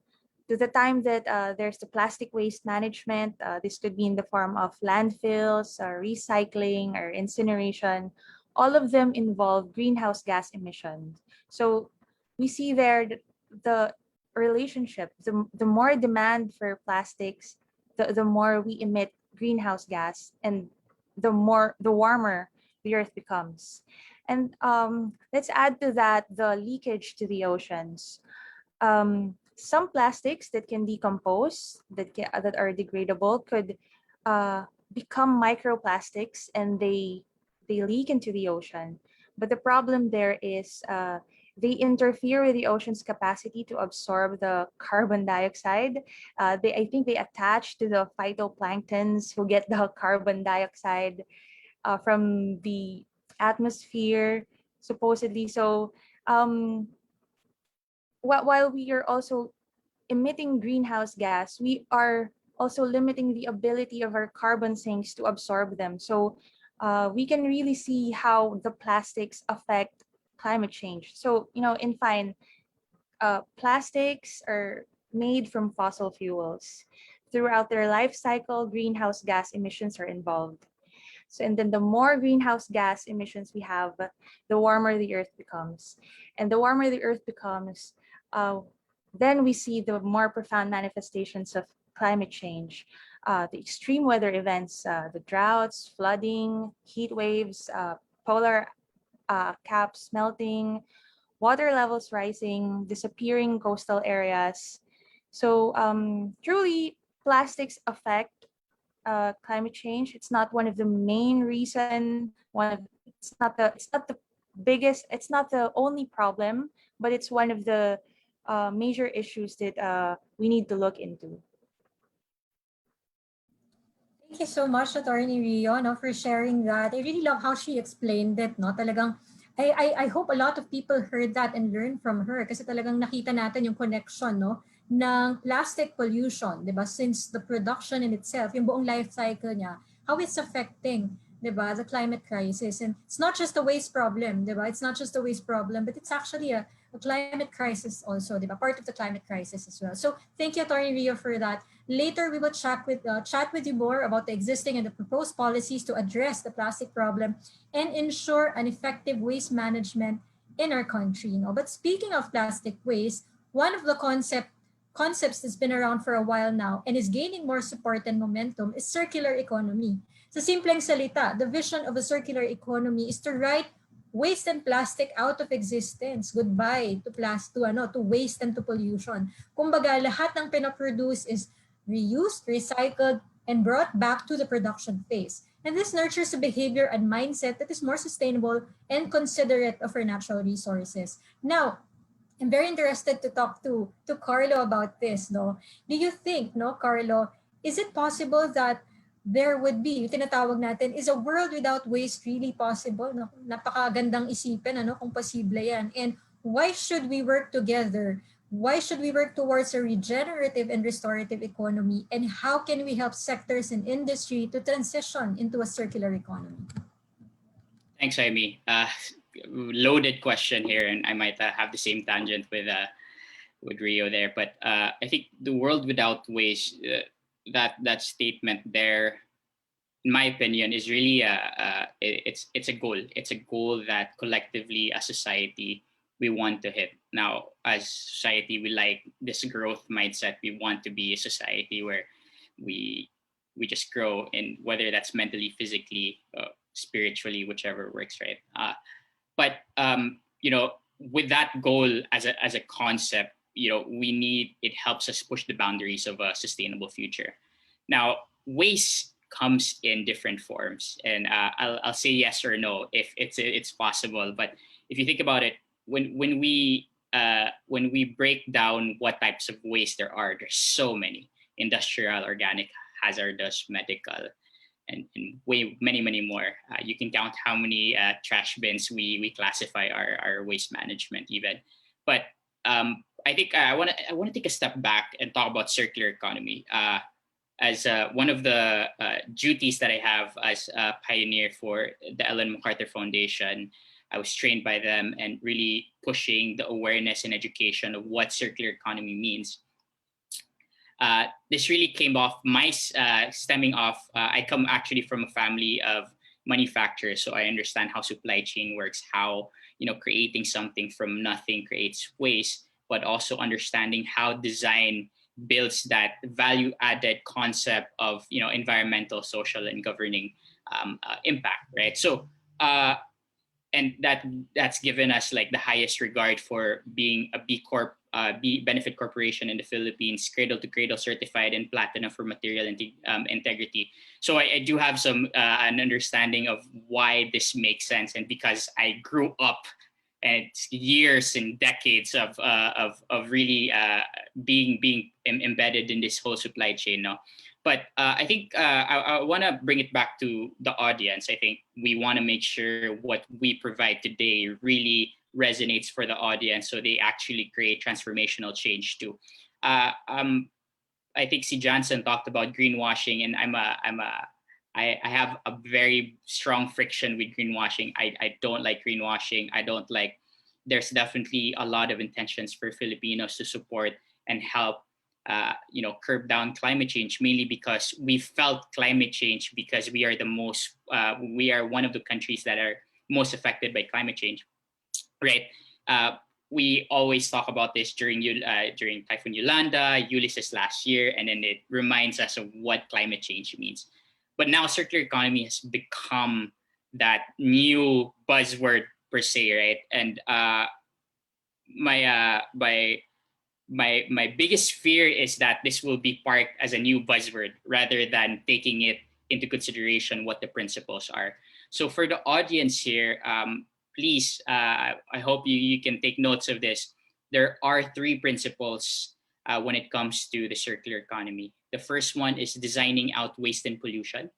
to the time that there's the plastic waste management, this could be in the form of landfills, or recycling, or incineration, all of them involve greenhouse gas emissions. So we see there the relationship, the more demand for plastics, the more we emit greenhouse gas, and the warmer the earth becomes. And let's add to that the leakage to the oceans. Some plastics that can decompose, that are degradable, could become microplastics, and they leak into the ocean. But the problem there is they interfere with the ocean's capacity to absorb the carbon dioxide. I think they attach to the phytoplanktons who get the carbon dioxide from the atmosphere, supposedly. So while we are also emitting greenhouse gas, we are also limiting the ability of our carbon sinks to absorb them. So we can really see how the plastics affect climate change. So, in fine, plastics are made from fossil fuels. Throughout their life cycle, greenhouse gas emissions are involved. So, and then the more greenhouse gas emissions we have, the warmer the earth becomes. And the warmer the earth becomes, then we see the more profound manifestations of climate change. The extreme weather events, the droughts, flooding, heat waves, polar caps melting, water levels rising, disappearing coastal areas. So truly, plastics affect climate change. It's not one of the main reason. It's not the biggest. It's not the only problem, but it's one of the major issues that we need to look into. Thank you so much, Attorney Rio, for sharing that. I really love how she explained it. Talagang, I hope a lot of people heard that and learned from her kasi talagang nakita natin yung connection ng plastic pollution, 'di ba? Since the production in itself, yung buong life cycle niya, how it's affecting, 'di ba, the climate crisis. And it's not just a waste problem, 'di ba? It's not just a waste problem, but it's actually a climate crisis also, 'di ba? Part of the climate crisis as well. So thank you, Attorney Rio, for that. Later, we will chat with you more about the existing and the proposed policies to address the plastic problem and ensure an effective waste management in our country. But speaking of plastic waste, one of the concepts that's been around for a while now and is gaining more support and momentum is circular economy. Sa simpleng salita, the vision of a circular economy is to write waste and plastic out of existence. Goodbye to waste and to pollution. Kumbaga, lahat ng pinaproduce is reused, recycled, and brought back to the production phase. And this nurtures a behavior and mindset that is more sustainable and considerate of our natural resources. Now, I'm very interested to talk to Carlo about this. Do you think, Carlo, is it possible that there would be, tinatawag natin, is a world without waste really possible? Napakagandang isipin, kung posible yan. And why should we work together? Why should we work towards a regenerative and restorative economy? And how can we help sectors and industry to transition into a circular economy? Thanks, Amy. Loaded question here, and I might have the same tangent with Rio there. But I think the world without waste, that statement there, in my opinion, is really it's a goal. It's a goal that collectively, as society, we want to hit. Now, as society, we like this growth mindset. We want to be a society where we just grow, and whether that's mentally, physically, spiritually, whichever works, right? But with that goal as a concept, it helps us push the boundaries of a sustainable future. Now, waste comes in different forms, and I'll say yes or no if it's possible. But if you think about it, when we break down what types of waste there's so many: industrial, organic, hazardous, medical, and way many more. You can count how many trash bins we classify our waste management even. But I think I want to take a step back and talk about circular economy as one of the duties that I have as a pioneer for the Ellen MacArthur Foundation. I was trained by them and really pushing the awareness and education of what circular economy means. This really came off stemming off. I come actually from a family of manufacturers, so I understand how supply chain works, how creating something from nothing creates waste. but also understanding how design builds that value-added concept of environmental, social, and governing impact, right? So and that's given us like the highest regard for being a B Corp, B benefit corporation in the Philippines, cradle to cradle certified and platinum for material integrity. So I do have some an understanding of why this makes sense, and because I grew up and years and decades of really being embedded in this whole supply chain now. But I think I want to bring it back to the audience. I think we want to make sure what we provide today really resonates for the audience, so they actually create transformational change too. I think si Janssen talked about greenwashing, and I have a very strong friction with greenwashing. I don't like greenwashing. I don't like. There's definitely a lot of intentions for Filipinos to support and help curb down climate change, mainly because we felt climate change because we are we are one of the countries that are most affected by climate change, right? We always talk about this during Typhoon Yolanda, Ulysses last year, and then it reminds us of what climate change means. But now circular economy has become that new buzzword per se, right? And my biggest fear is that this will be parked as a new buzzword rather than taking it into consideration what the principles are. So for the audience here, please, I hope you can take notes of this. There are 3 principles when it comes to the circular economy. The first one is designing out waste and pollution.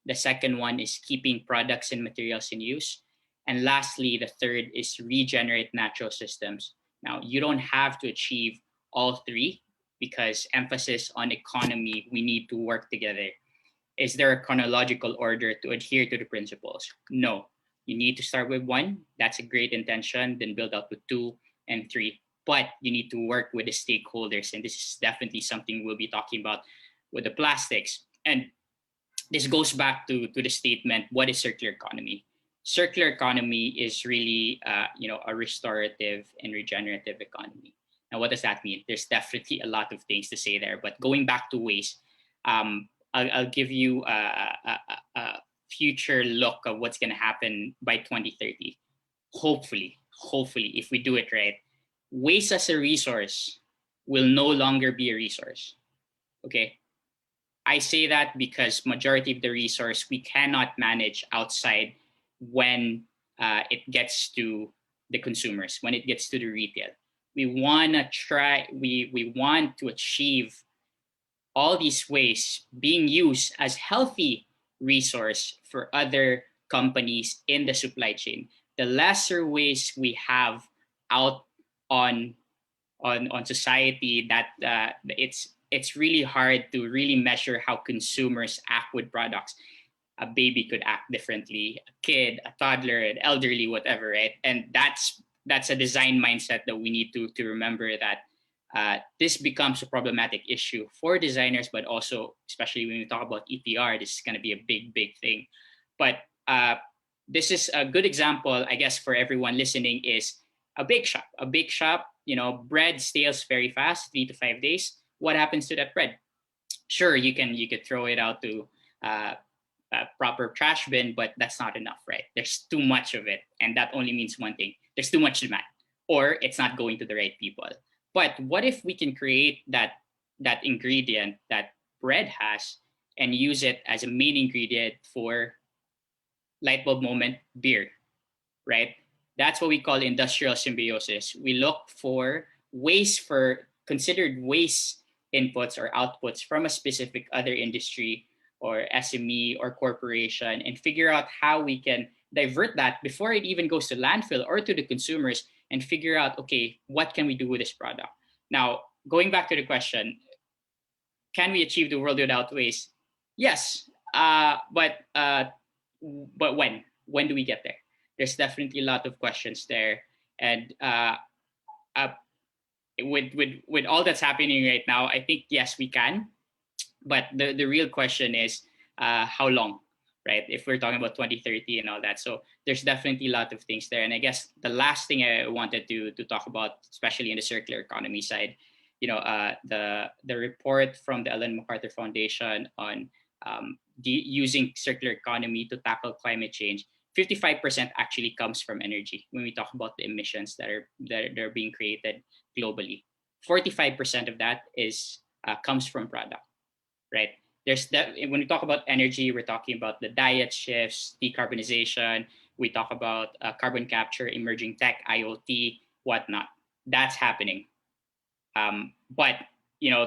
The second one is keeping products and materials in use. And lastly, the third is regenerate natural systems. Now, you don't have to achieve all 3 because emphasis on economy, we need to work together. Is there a chronological order to adhere to the principles? No. You need to start with 1. That's a great intention. Then build up to 2 and 3. But you need to work with the stakeholders. And this is definitely something we'll be talking about with the plastics. And this goes back to the statement, what is circular economy? Circular economy is really a restorative and regenerative economy. Now, what does that mean? There's definitely a lot of things to say there. But going back to waste, I'll give you a future look of what's going to happen by 2030. Hopefully, if we do it right, waste as a resource will no longer be a resource. Okay? I say that because majority of the resource we cannot manage outside when it gets to the consumers, when it gets to the retail. We want to achieve all these waste being used as healthy resource for other companies in the supply chain. The lesser waste we have out on society, that it's really hard to really measure how consumers act with products. A baby could act differently, a kid, a toddler, an elderly, whatever, right? And that's a design mindset that we need to remember, that this becomes a problematic issue for designers, but also, especially when we talk about EPR, this is going to be a big thing. But this is a good example, I guess, for everyone listening, is a bake shop. A bake shop, bread stales very fast, 3 to 5 days. What happens to that bread? Sure, you could throw it out to a proper trash bin, but that's not enough, right? There's too much of it, and that only means one thing: there's too much demand, or it's not going to the right people. But what if we can create that ingredient that bread has and use it as a main ingredient for light bulb moment beer, right? That's what we call industrial symbiosis. We look for considered waste inputs or outputs from a specific other industry or SME or corporation, and figure out how we can divert that before it even goes to landfill or to the consumers, and figure out, okay, what can we do with this product? Now, going back to the question, can we achieve the world without waste? Yes, but when? When do we get there? There's definitely a lot of questions there, and with all that's happening right now, I think yes, we can. But the real question is, how long? right? If we're talking about 2030 and all that. So there's definitely a lot of things there. And I guess the last thing I wanted to talk about, especially in the circular economy side, the report from the Ellen MacArthur Foundation on using circular economy to tackle climate change, 55% actually comes from energy when we talk about the emissions that are being created globally. 45% of that is comes from product, right? There's that when we talk about energy, we're talking about the diet shifts, decarbonization. We talk about carbon capture, emerging tech, IoT, whatnot. That's happening. But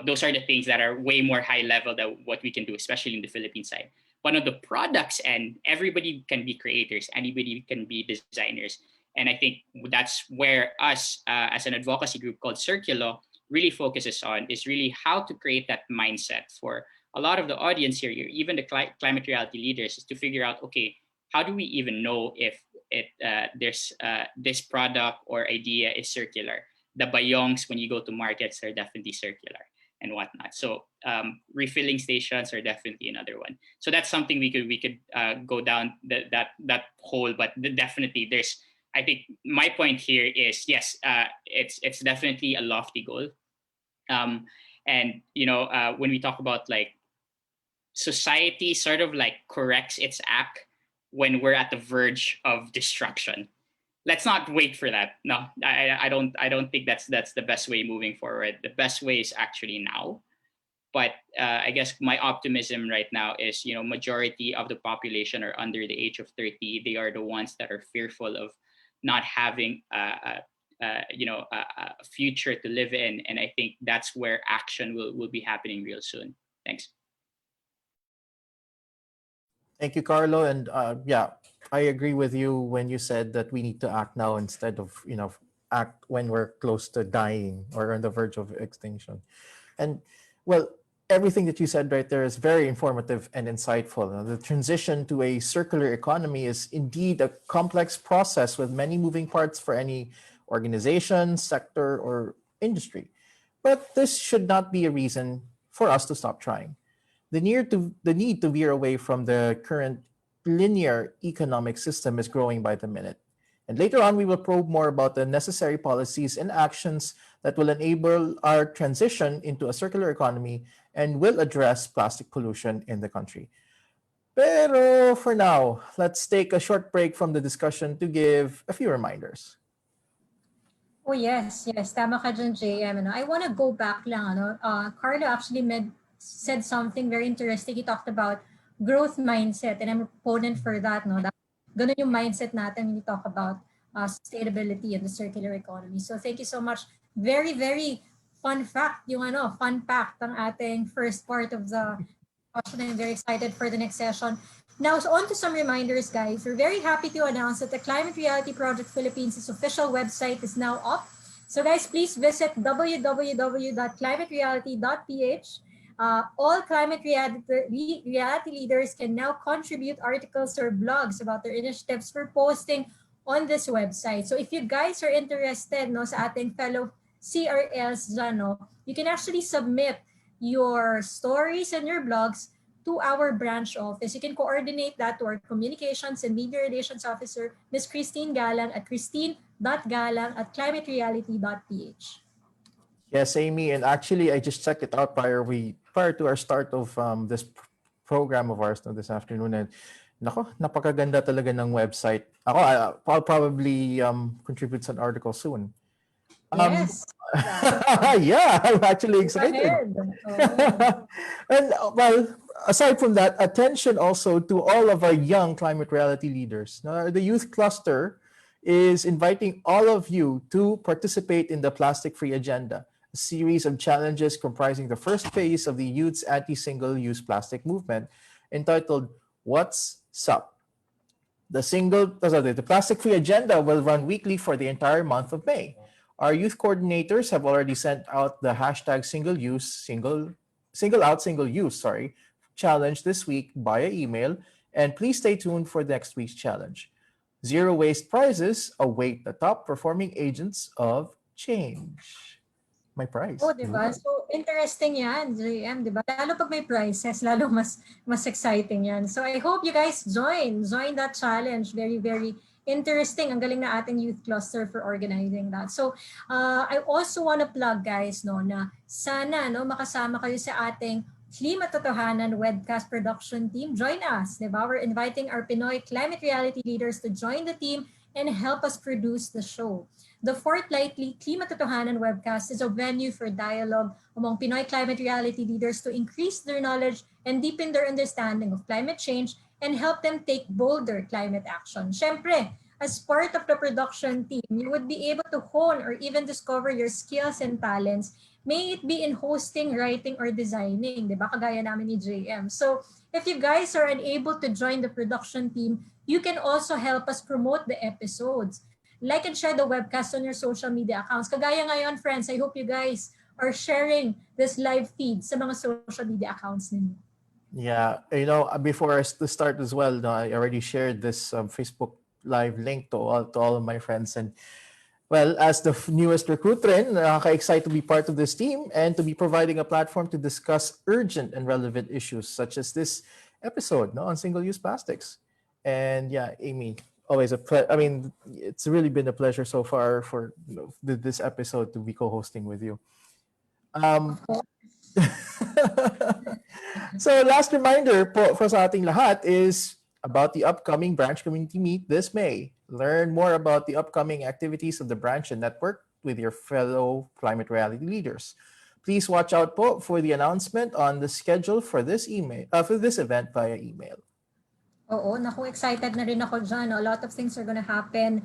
those are the things that are way more high level than what we can do, especially in the Philippine side. But on the products end, everybody can be creators, anybody can be designers. And I think that's where us as an advocacy group called Circulo really focuses on, is really how to create that mindset for a lot of the audience here, even the climate reality leaders, is to figure out, okay, how do we even know if there's this product or idea is circular? The bayongs when you go to markets are definitely circular and whatnot. So refilling stations are definitely another one. So that's something we could go down that hole, but definitely there's. I think my point here is yes, it's definitely a lofty goal, and when we talk about like society sort of like corrects its act when we're at the verge of destruction. Let's not wait for that. No, I don't think that's the best way moving forward. The best way is actually now. But I guess my optimism right now is, majority of the population are under the age of 30. They are the ones that are fearful of not having a future to live in. And I think that's where action will be happening real soon. Thanks. Thank you, Carlo. And I agree with you when you said that we need to act now instead of, act when we're close to dying or on the verge of extinction. And well, everything that you said right there is very informative and insightful. The transition to a circular economy is indeed a complex process with many moving parts for any organization, sector, or industry. But this should not be a reason for us to stop trying. The need to veer away from the current linear economic system is growing by the minute. And later on, we will probe more about the necessary policies and actions that will enable our transition into a circular economy and will address plastic pollution in the country. Pero for now, let's take a short break from the discussion to give a few reminders. Oh yes, tama ka dyan, JM. I want to go back lang. Carlo actually said something very interesting. He talked about growth mindset, and I'm a proponent for that. Ganun yung mindset natin when we talk about sustainability and the circular economy. So thank you so much. Very, very fun fact, fun fact ang ating first part of the discussion. I'm very excited for the next session. Now, so on to some reminders, guys. We're very happy to announce that the Climate Reality Project Philippines' official website is now up. So guys, please visit www.climatereality.ph. All climate reality leaders can now contribute articles or blogs about their initiatives for posting on this website. So if you guys are interested sa ating fellow CRLs dyan, you can actually submit your stories and your blogs to our branch office. You can coordinate that to our Communications and Media Relations Officer, Ms. Christine Galang at christine.galang@climatereality.ph. Yes, Amy, and actually I just checked it out prior to our start of this program of ours this afternoon, and napakaganda talaga ng website. I'll probably contribute an article soon. Yes. Yeah, I'm actually excited. And well, aside from that, attention also to all of our young climate reality leaders. Now, the youth cluster is inviting all of you to participate in the plastic-free agenda, a series of challenges comprising the first phase of the youth's anti-single-use plastic movement, entitled "What's SUP?" The plastic-free agenda will run weekly for the entire month of May. Our youth coordinators have already sent out the hashtag single out single use challenge this week via email, and please stay tuned for next week's challenge. Zero waste prizes await the top performing agents of change. my prize. Oh, di ba? So, interesting yan, JM, di ba? Lalo pag may prizes, lalo mas exciting yan. So, I hope you guys join that challenge. Very, very interesting. Ang galing na ating youth cluster for organizing that. So, I also want to plug, guys, no, na sana, no, makasama kayo sa ating Klimatotohanan webcast production team. Join us, di ba? We're inviting our Pinoy climate reality leaders to join the team and help us produce the show. The fortnightly Klimatotohanan webcast is a venue for dialogue among Pinoy climate reality leaders to increase their knowledge and deepen their understanding of climate change and help them take bolder climate action. Syempre, as part of the production team, you would be able to hone or even discover your skills and talents, may it be in hosting, writing, or designing, di ba? Kagaya namin ni JM. So, if you guys are unable to join the production team, you can also help us promote the episodes. Like and share the webcast on your social media accounts. Kagaya ngayon, friends, I hope you guys are sharing this live feed sa mga social media accounts ninyo. Yeah, before us to start as well, no, I already shared this Facebook live link to all of my friends. And well, as the newest recruit rin, nakaka-excite to be part of this team and to be providing a platform to discuss urgent and relevant issues such as this episode, no, on single-use plastics. And yeah, Amy, always it's really been a pleasure so far for this episode to be co-hosting with you. So last reminder po for sa ating lahat is about the upcoming branch community meet this May. Learn more about the upcoming activities of the branch and network with your fellow climate reality leaders. Please watch out po for the announcement on the schedule for this event via email. Oo, naku, excited na rin ako dyan. A lot of things are gonna happen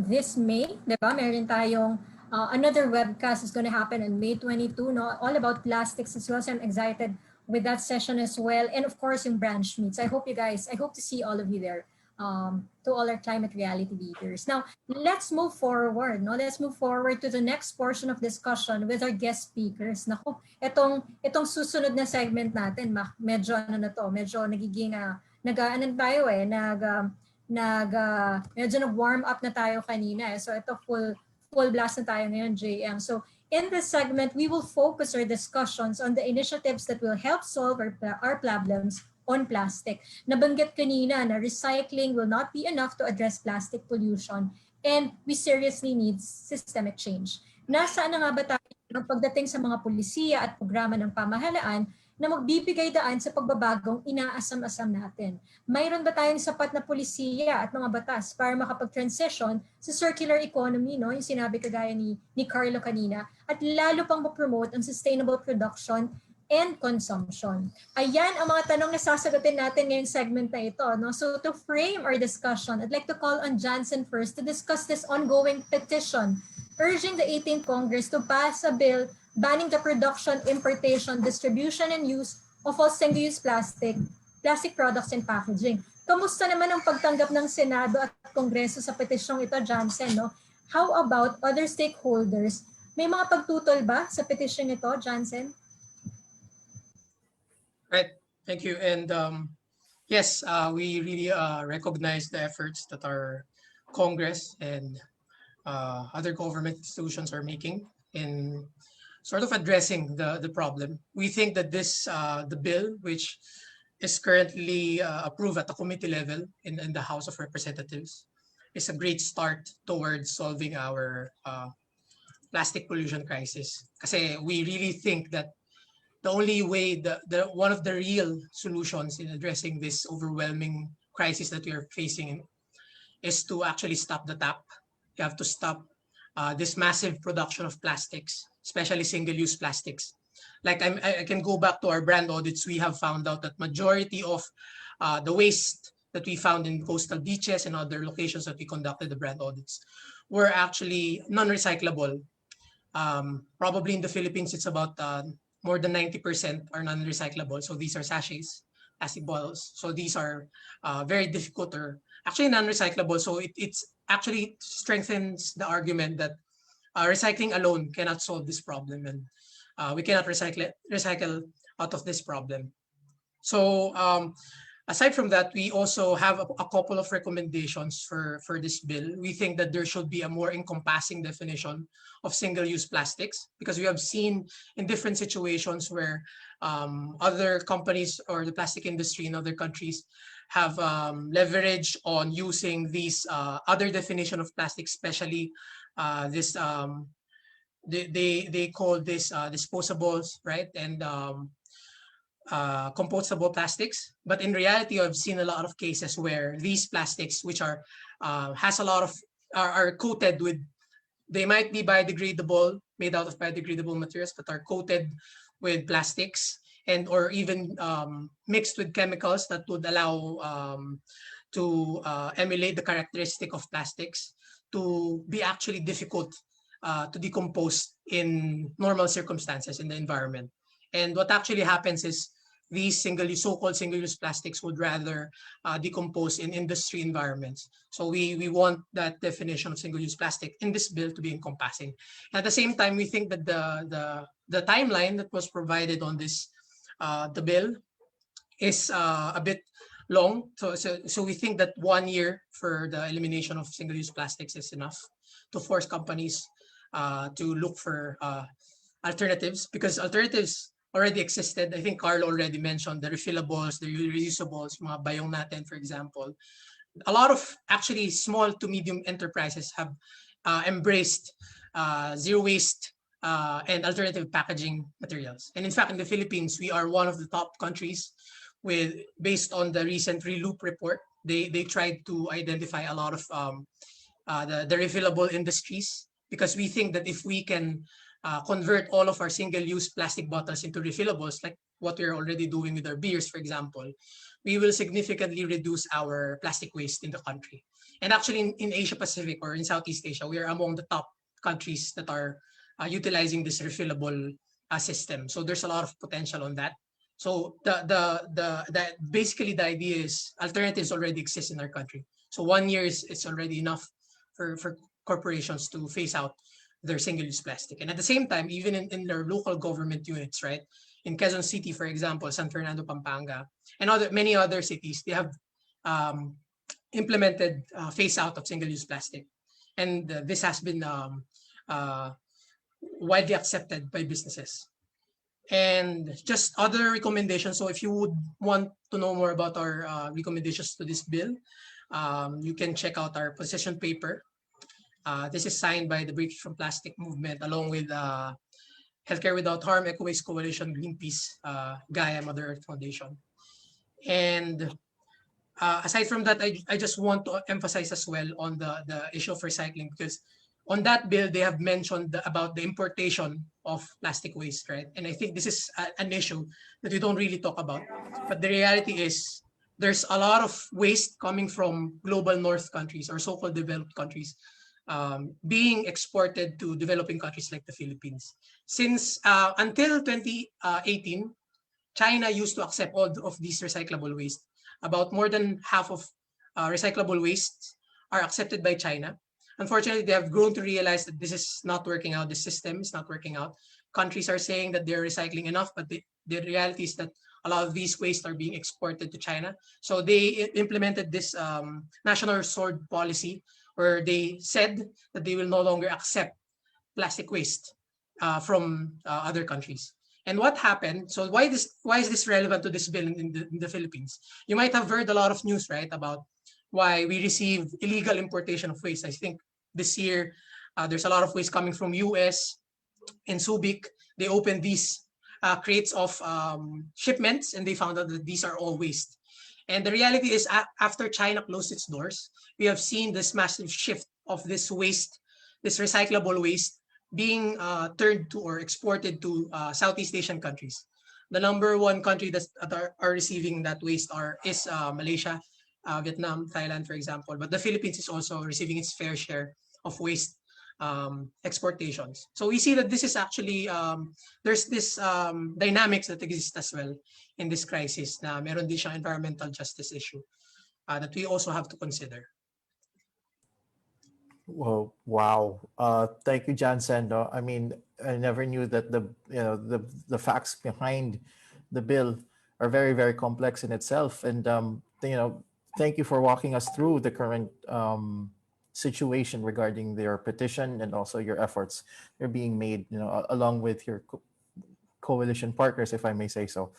this May, di ba? Meron tayong another webcast is gonna happen on May 22, no? All about plastics as well. So I'm excited with that session as well. And of course, yung branch meets. I hope to see all of you there. To all our climate reality leaders. Now, let's move forward. No? Let's move forward to the next portion of discussion with our guest speakers. Naku, itong susunod na segment natin, medyo nagiging medyo nag-warm up na tayo kanina. So ito full blast na tayo ngayon, JM. So in this segment, we will focus our discussions on the initiatives that will help solve our problems on plastic. Nabanggit kanina na recycling will not be enough to address plastic pollution and we seriously need systemic change. Nasaan na nga ba tayo pagdating sa mga pulisiya at programa ng pamahalaan na magbibigay daan sa pagbabagong inaasam-asam natin? Mayroon ba tayong sapat na pulisiya at mga batas para makapag-transition sa circular economy, no? Yung sinabi kagaya ni Carlo kanina, at lalo pang ma-promote ang sustainable production and consumption. Ayan ang mga tanong na sasagutin natin ngayong segment na ito. No? So to frame our discussion, I'd like to call on Janssen first to discuss this ongoing petition urging the 18th Congress to pass a bill banning the production, importation, distribution, and use of all single-use plastic products and packaging. Kamusta naman ang pagtanggap ng Senado at Kongreso sa petisyong ito, Janssen? No? How about other stakeholders? May mga pagtutol ba sa petisyong ito, Janssen? Right, thank you. And yes, we really recognize the efforts that our Congress and other government institutions are making in sort of addressing the problem. We think that the bill, which is currently approved at the committee level in the House of Representatives, is a great start towards solving our plastic pollution crisis. Kasi we really think that the only way, one of the real solutions in addressing this overwhelming crisis that we are facing is to actually stop the tap. You have to stop this massive production of plastics, especially single-use plastics. Like I can go back to our brand audits. We have found out that majority of the waste that we found in coastal beaches and other locations that we conducted the brand audits were actually non-recyclable. Probably in the Philippines, it's about more than 90% are non-recyclable. So these are sachets, plastic bottles. So these are very difficult or actually non-recyclable. So it's actually strengthens the argument that recycling alone cannot solve this problem, and we cannot recycle out of this problem. So Aside from that, we also have a couple of recommendations for this bill. We think that there should be a more encompassing definition of single-use plastics, because we have seen in different situations where other companies or the plastic industry in other countries have leveraged on using these other definition of plastic, especially this they call this disposables, right? And compostable plastics. But in reality, I've seen a lot of cases where these plastics, which are has a lot of are coated with, they might be biodegradable, made out of biodegradable materials, but are coated with plastics and or even mixed with chemicals that would allow to emulate the characteristic of plastics to be actually difficult to decompose in normal circumstances in the environment. And what actually happens is these so-called single-use plastics would rather decompose in industry environments. So we want that definition of single-use plastic in this bill to be encompassing. At the same time, we think that the timeline that was provided on this the bill is a bit long. So we think that 1 year for the elimination of single-use plastics is enough to force companies to look for alternatives, because alternatives already existed. I think Carlo already mentioned the refillables, the reusables, mga bayong natin, for example. A lot of actually small to medium enterprises have embraced zero waste and alternative packaging materials. And in fact, in the Philippines, we are one of the top countries with, based on the recent ReLoop report, they tried to identify a lot of the refillable industries, because we think that if we can convert all of our single-use plastic bottles into refillables, like what we're already doing with our beers, for example, we will significantly reduce our plastic waste in the country. And actually in Asia Pacific or in Southeast Asia, we are among the top countries that are utilizing this refillable system. So there's a lot of potential on that. So basically the idea is alternatives already exist in our country. So 1 year is already enough for corporations to phase out their single-use plastic. And at the same time, even in their local government units, right? In Quezon City, for example, San Fernando, Pampanga, and many other cities, they have implemented phase out of single-use plastic. And this has been widely accepted by businesses. And just other recommendations. So if you would want to know more about our recommendations to this bill, you can check out our position paper. This is signed by the Break from Plastic movement, along with Healthcare Without Harm, Eco-Waste Coalition, Greenpeace, Gaia, Mother Earth Foundation. And aside from that, I just want to emphasize as well on the issue of recycling, because on that bill, they have mentioned about the importation of plastic waste, right? And I think this is an issue that we don't really talk about. But the reality is there's a lot of waste coming from global north countries or so-called developed countries being exported to developing countries like the Philippines. Since until 2018, China used to accept all of these recyclable waste. About more than half of recyclable wastes are accepted by China. Unfortunately, they have grown to realize that this is not working out. The system is not working out. Countries are saying that they're recycling enough, but the reality is that a lot of these waste are being exported to China. So they implemented this national sword policy, where they said that they will no longer accept plastic waste from other countries. And what happened? So why is this relevant to this bill in the Philippines? You might have heard a lot of news, right, about why we receive illegal importation of waste. I think this year there's a lot of waste coming from US. In Subic, they opened these crates of shipments, and they found out that these are all waste. And the reality is, after China closed its doors, we have seen this massive shift of this waste, this recyclable waste, being turned to or exported to Southeast Asian countries. The number one country that are receiving that waste is Malaysia, Vietnam, Thailand, for example. But the Philippines is also receiving its fair share of waste exportations. So we see that this is actually, there's this dynamics that exist as well in this crisis, na meron din siyang environmental justice issue that we also have to consider. Well, wow. Thank you, Janssen. No, I mean, I never knew that the facts behind the bill are very, very complex in itself. And thank you for walking us through the current situation regarding your petition and also your efforts that are being made, along with your coalition partners, if I may say so.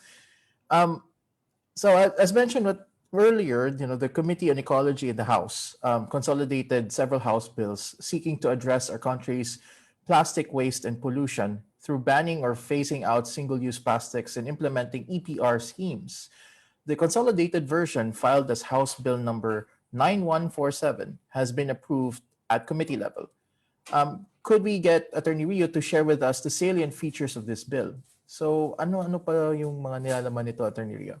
As mentioned earlier, the Committee on Ecology in the House consolidated several House bills seeking to address our country's plastic waste and pollution through banning or phasing out single-use plastics and implementing EPR schemes. The consolidated version, filed as House Bill number 9147, has been approved at committee level. Could we get Attorney Rio to share with us the salient features of this bill? So ano pa yung mga nilalaman nito, Attorney Rio?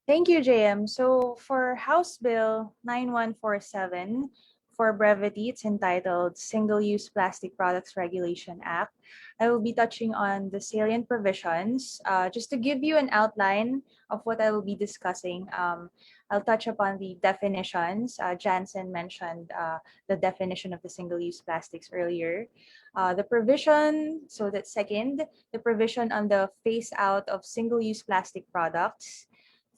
Thank you, JM. So for House Bill 9147, for brevity, it's entitled Single-Use Plastic Products Regulation Act. I will be touching on the salient provisions. Just to give you an outline of what I will be discussing, I'll touch upon the definitions. Janssen mentioned the definition of the single-use plastics earlier. The provision, so that's second, the provision on the phase out of single-use plastic products.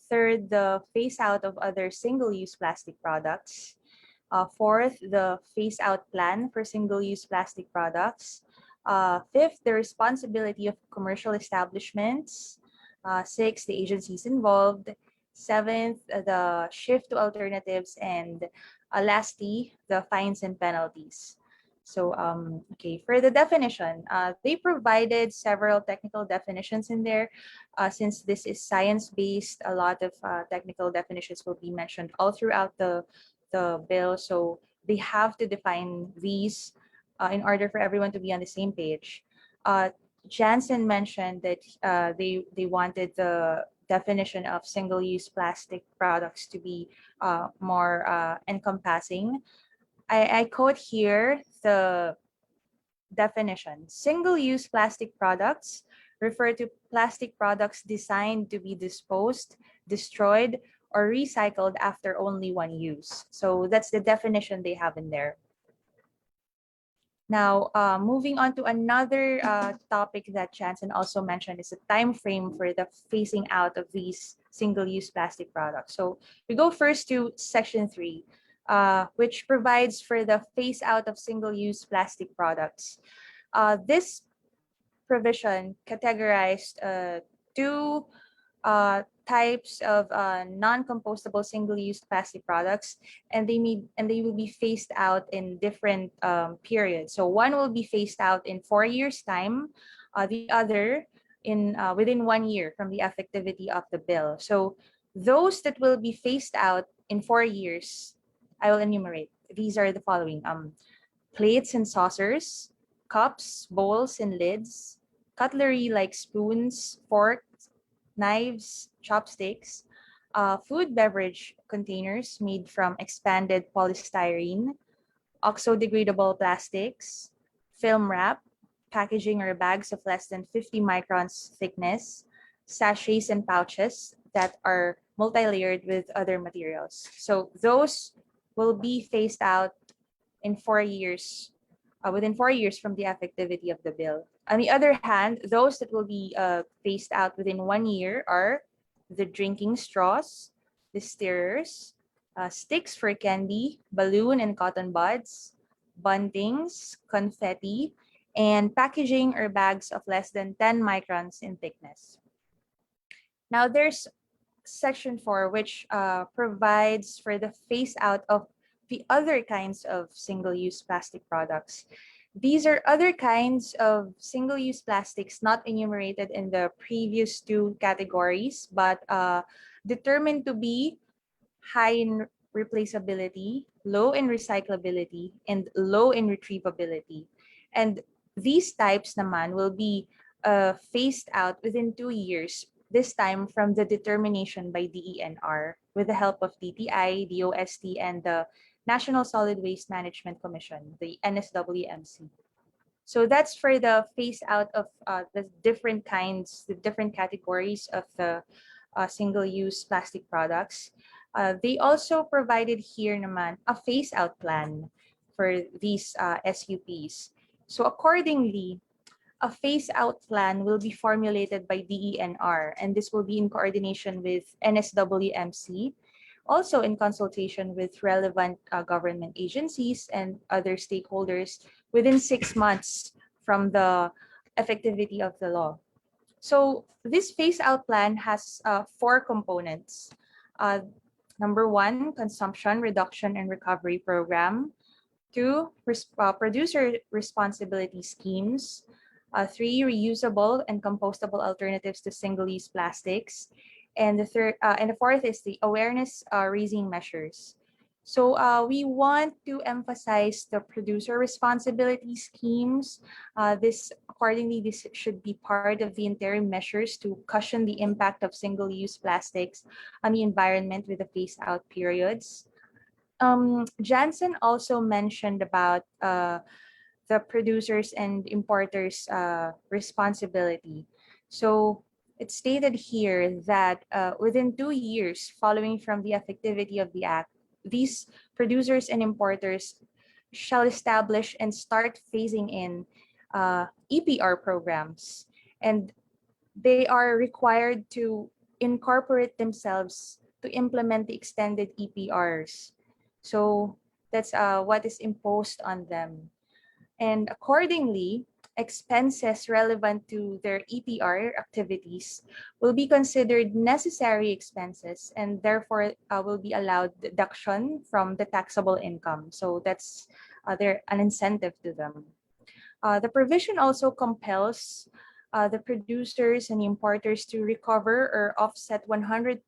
Third, the phase out of other single-use plastic products. Fourth, the phase out plan for single-use plastic products. Fifth, the responsibility of commercial establishments. Sixth, the agencies involved. Seventh, the shift to alternatives. And lastly, the fines and penalties. So, okay, for the definition, they provided several technical definitions in there. Since this is science-based, a lot of technical definitions will be mentioned all throughout the bill. So they have to define these in order for everyone to be on the same page. Janssen mentioned that they wanted the definition of single-use plastic products to be more encompassing. I quote here the definition. Single-use plastic products refer to plastic products designed to be disposed, destroyed, or recycled after only one use. So that's the definition they have in there. Now, moving on to another topic that Janssen also mentioned is the time frame for the phasing out of these single-use plastic products. So we go first to Section 3. Which provides for the phase out of single-use plastic products. This provision categorized two types of non-compostable single-use plastic products, and they will be phased out in different periods. So one will be phased out in 4 years' time, the other in within 1 year from the effectivity of the bill. So those that will be phased out in 4 years, I will enumerate. These are the following: plates and saucers, cups, bowls, and lids, cutlery like spoons, forks, knives, chopsticks, food beverage containers made from expanded polystyrene, oxo-degradable plastics, film wrap, packaging or bags of less than 50 microns thickness, sachets and pouches that are multi-layered with other materials. So those will be phased out in 4 years, within 4 years from the effectivity of the bill. On the other hand, those that will be phased out within 1 year are the drinking straws, the stirrers, sticks for candy, balloon and cotton buds, buntings, confetti, and packaging or bags of less than 10 microns in thickness. Now there's Section 4, which provides for the phase out of the other kinds of single-use plastic products. These are other kinds of single-use plastics not enumerated in the previous two categories, but determined to be high in replaceability, low in recyclability, and low in retrievability. And these types naman will be phased out within 2 years, this time from the determination by DENR with the help of DTI, DOST, and the National Solid Waste Management Commission, the NSWMC. So that's for the phase out of the different kinds, the different categories of the single-use plastic products. They also provided here naman a phase-out plan for these SUPs. So accordingly, a phase-out plan will be formulated by DENR, and this will be in coordination with NSWMC, also in consultation with relevant government agencies and other stakeholders within 6 months from the effectivity of the law. So this phase-out plan has 4 components. Number 1, consumption reduction and recovery program. 2, producer responsibility schemes. 3, reusable and compostable alternatives to single-use plastics. And the fourth is the awareness raising measures. So we want to emphasize the producer responsibility schemes. Accordingly, this should be part of the interim measures to cushion the impact of single-use plastics on the environment with the phase-out periods. Janssen also mentioned about the producers and importers' responsibility. So it's stated here that within 2 years following from the effectivity of the Act, these producers and importers shall establish and start phasing in EPR programs. And they are required to incorporate themselves to implement the extended EPRs. So that's what is imposed on them. And accordingly, expenses relevant to their EPR activities will be considered necessary expenses and therefore will be allowed deduction from the taxable income. So that's an incentive to them. The provision also compels the producers and importers to recover or offset 100%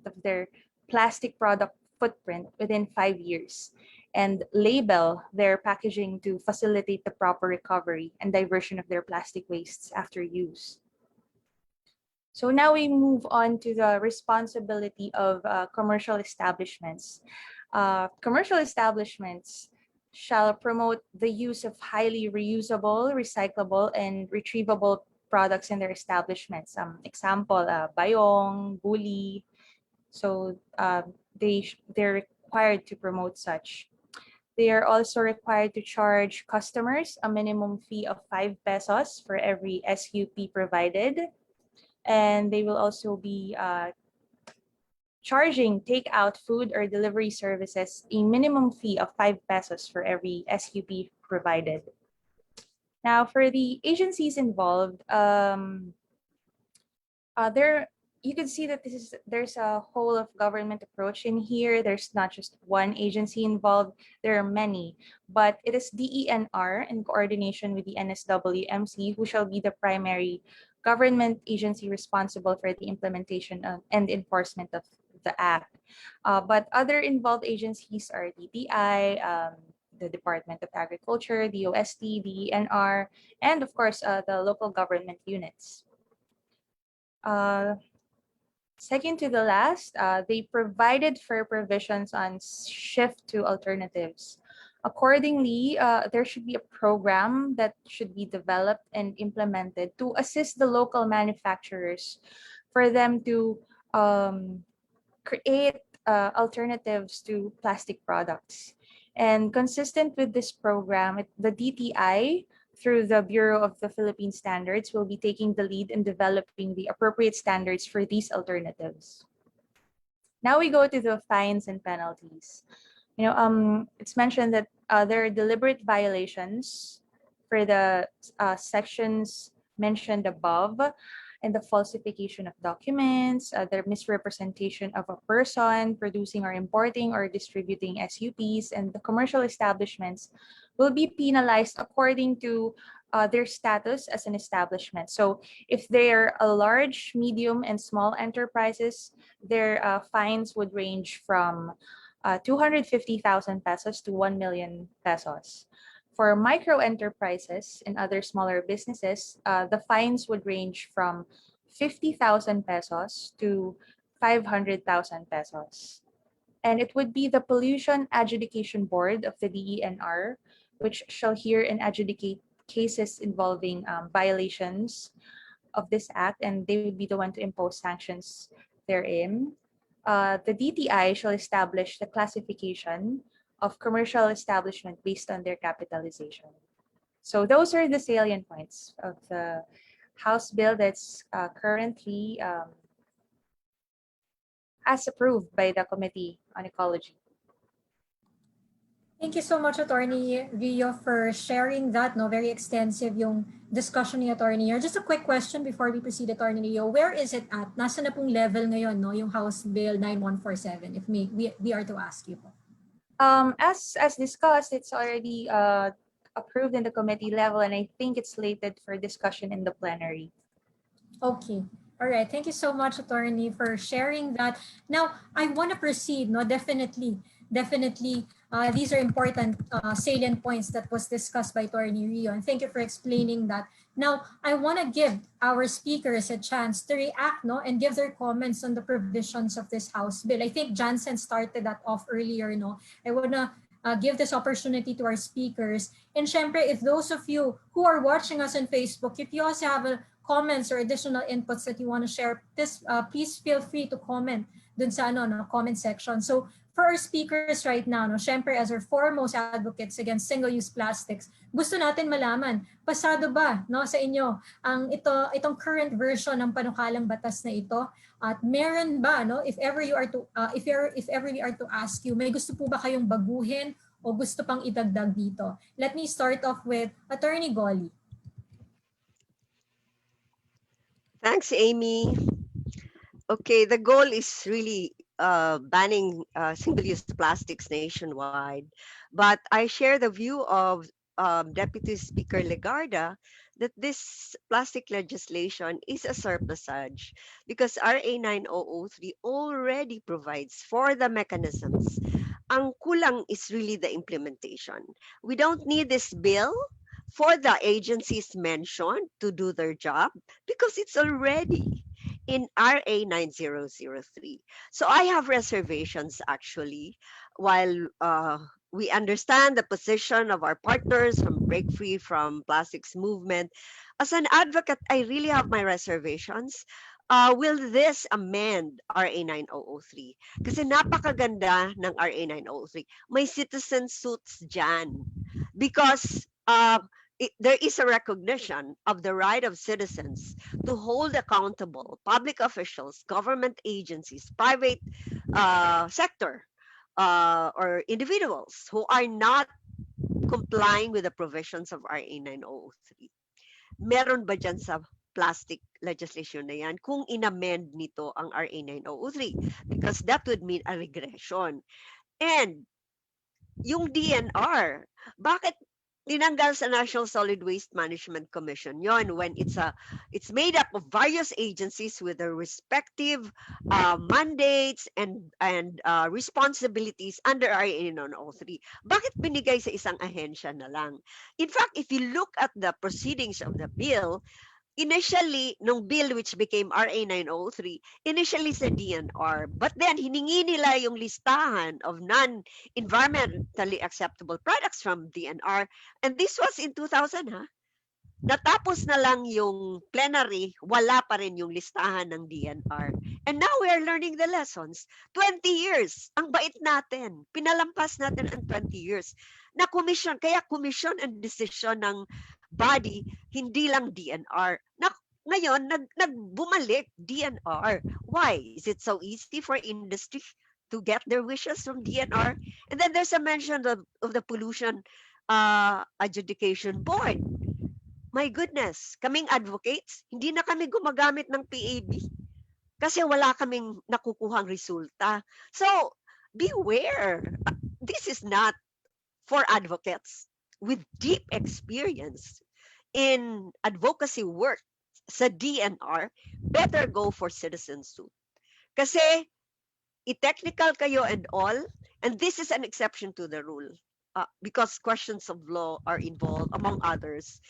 of their plastic product footprint within 5 years and label their packaging to facilitate the proper recovery and diversion of their plastic wastes after use. So now we move on to the responsibility of commercial establishments. Commercial establishments shall promote the use of highly reusable, recyclable, and retrievable products in their establishments. Example, bayong, buli. So they're required to promote such. They are also required to charge customers a minimum fee of 5 pesos for every SUP provided. And they will also be charging takeout food or delivery services a minimum fee of 5 pesos for every SUP provided. Now, for the agencies involved, you can see that there's a whole of government approach in here. There's not just one agency involved, there are many, but it is DENR in coordination with the NSWMC who shall be the primary government agency responsible for the implementation and enforcement of the Act. But other involved agencies are DTI, the Department of Agriculture, the OST, DENR, and of course, the local government units. Second to the last, they provided fair provisions on shift to alternatives. Accordingly, there should be a program that should be developed and implemented to assist the local manufacturers for them to create alternatives to plastic products. And consistent with this program, the DTI, through the Bureau of the Philippine Standards, will be taking the lead in developing the appropriate standards for these alternatives. Now we go to the fines and penalties. It's mentioned that there are deliberate violations for the sections mentioned above, and the falsification of documents, the misrepresentation of a person producing or importing or distributing SUPs, and the commercial establishments will be penalized according to their status as an establishment. So if they are a large, medium, and small enterprises, their fines would range from 250,000 pesos to 1 million pesos. For micro enterprises and other smaller businesses, the fines would range from 50,000 pesos to 500,000 pesos. And it would be the Pollution Adjudication Board of the DENR, which shall hear and adjudicate cases involving violations of this act, and they would be the one to impose sanctions therein. the DTI shall establish the classification of commercial establishment based on their capitalization. So those are the salient points of the House bill that's currently as approved by the Committee on Ecology. Thank you so much, Attorney Rio, for sharing that. No, very extensive yung discussion ni Attorney Rio. Just a quick question before we proceed, Attorney Rio. Where is it at? Nasa na pong level ngayon, no, yung House Bill 9147, if we are to ask you po? As discussed, it's already approved in the committee level, and I think it's slated for discussion in the plenary. Okay. All right. Thank you so much, Attorney, for sharing that. Now, I want to proceed. No, definitely. These are important salient points that was discussed by Attorney Rio, and thank you for explaining that. Now, I want to give our speakers a chance to react, no, and give their comments on the provisions of this House bill. I think Janssen started that off earlier, no. I want to give this opportunity to our speakers. And syempre, if those of you who are watching us on Facebook, if you also have comments or additional inputs that you want to share, please feel free to comment dun sa comment section. So for our speakers right now, no, syempre as our foremost advocates against single-use plastics, gusto natin malaman, pasado ba, no, sa inyo ang itong current version ng panukalang batas na ito? At meron ba, no, if ever we are to ask you, may gusto po ba kayong baguhin o gusto pang idagdag dito? Let me start off with Attorney Gobi. Thanks, Amy. Okay, the goal is really banning single-use plastics nationwide, but I share the view of Deputy Speaker Legarda that this plastic legislation is a surplusage because RA 9003 already provides for the mechanisms. Ang kulang is really the implementation. We don't need this bill for the agencies mentioned to do their job because it's already in RA 9003. So I have reservations actually, while we understand the position of our partners from Break Free from Plastics movement. As an advocate, I really have my reservations. Will this amend RA 9003? Kasi napakaganda ng RA 9003. May citizen suits dyan. Because there is a recognition of the right of citizens to hold accountable public officials, government agencies, private sector, or individuals who are not complying with the provisions of RA 9003. Meron ba dyan sa plastic legislation na yan kung inamend nito ang RA 9003? Because that would mean a regression. And yung DNR, bakit tinanggal sa National Solid Waste Management Commission yon when it's made up of various agencies with their respective mandates and responsibilities under RA 9003. Bakit binigay sa isang ahensya na lang? In fact, if you look at the proceedings of the bill, initially, nung bill which became RA 903, initially sa DNR. But then, hiningi nila yung listahan of non-environmentally acceptable products from DNR. And this was in 2000, ha? Natapos na lang yung plenary, wala pa rin yung listahan ng DNR. And now we are learning the lessons. 20 years, ang bait natin. Pinalampas natin ang 20 years. Na commission, kaya commission and decision ng body, hindi lang DNR. Ngayon, nagbumalik DNR. Why? Is it so easy for industry to get their wishes from DNR? And then there's a mention of the Pollution Adjudication Board. My goodness, kaming advocates, hindi na kami gumagamit ng PAB kasi wala kaming nakukuhang resulta. So, beware. This is not for advocates with deep experience in advocacy work sa DNR, better go for citizen suit. Kasi i-technical kayo and all, and this is an exception to the rule because questions of law are involved, among others.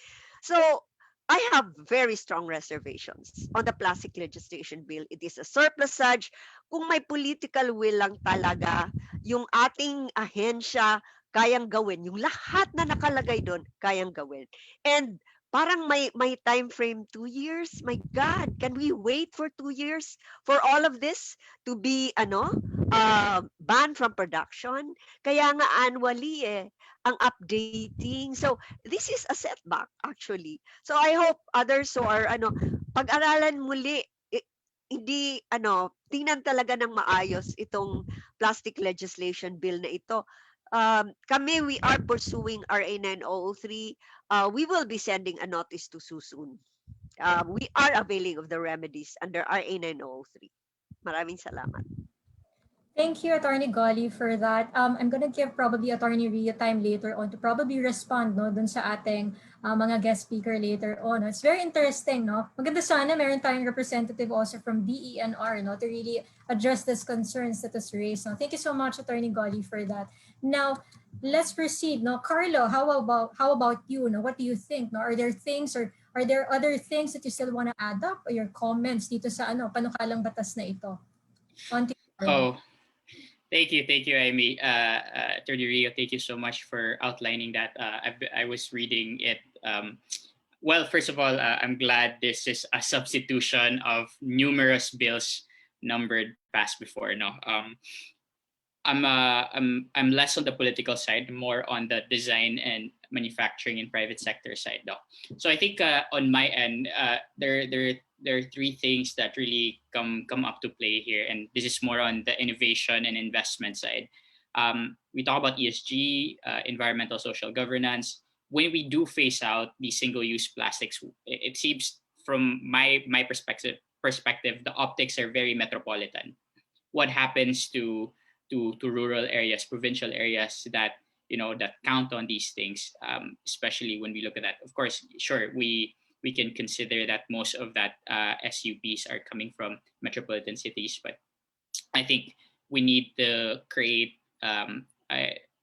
So I have very strong reservations on the plastic legislation bill. It is a surplusage. Kung may political will lang talaga, yung ating ahensya kayang gawin. Yung lahat na nakalagay doon, kayang gawin. And parang may time frame 2 years. My God, can we wait for 2 years for all of this to be banned from production? Kaya nga annually ang updating. So this is a setback actually. So I hope others who are pag-aralan muli, hindi tingnan talaga ng maayos itong plastic legislation bill na ito. Kami, we are pursuing RA 9003. We will be sending a notice to Susun. We are availing of the remedies under RA 9003. Maraming salamat. Thank you, Attorney Golly, for that. I'm gonna give probably Attorney Ria time later on to probably respond dun sa ating mga guest speaker later on. It's very interesting, no? Maganda sana meron tayong representative also from DENR, no, to really address these concerns that was raised. No? Thank you so much, Attorney Golly, for that. Now, let's proceed. No, Carlo, how about you? No, what do you think? No, are there things or are there other things that you still want to add up or your comments dito sa panukalang batas na ito? On to you, Carlo. Oh, thank you, Amy. Attorney Rio, thank you so much for outlining that. I was reading it. Well, first of all, I'm glad this is a substitution of numerous bills numbered past before. No, I'm less on the political side, more on the design and manufacturing and private sector side, though. So I think on my end, there are three things that really come up to play here, and this is more on the innovation and investment side. We talk about ESG, environmental social governance. When we do phase out the single-use plastics, it seems from my perspective, the optics are very metropolitan. What happens to rural areas, provincial areas that that count on these things, especially when we look at that. Of course, sure, we can consider that most of that SUPs are coming from metropolitan cities, but I think we need to create.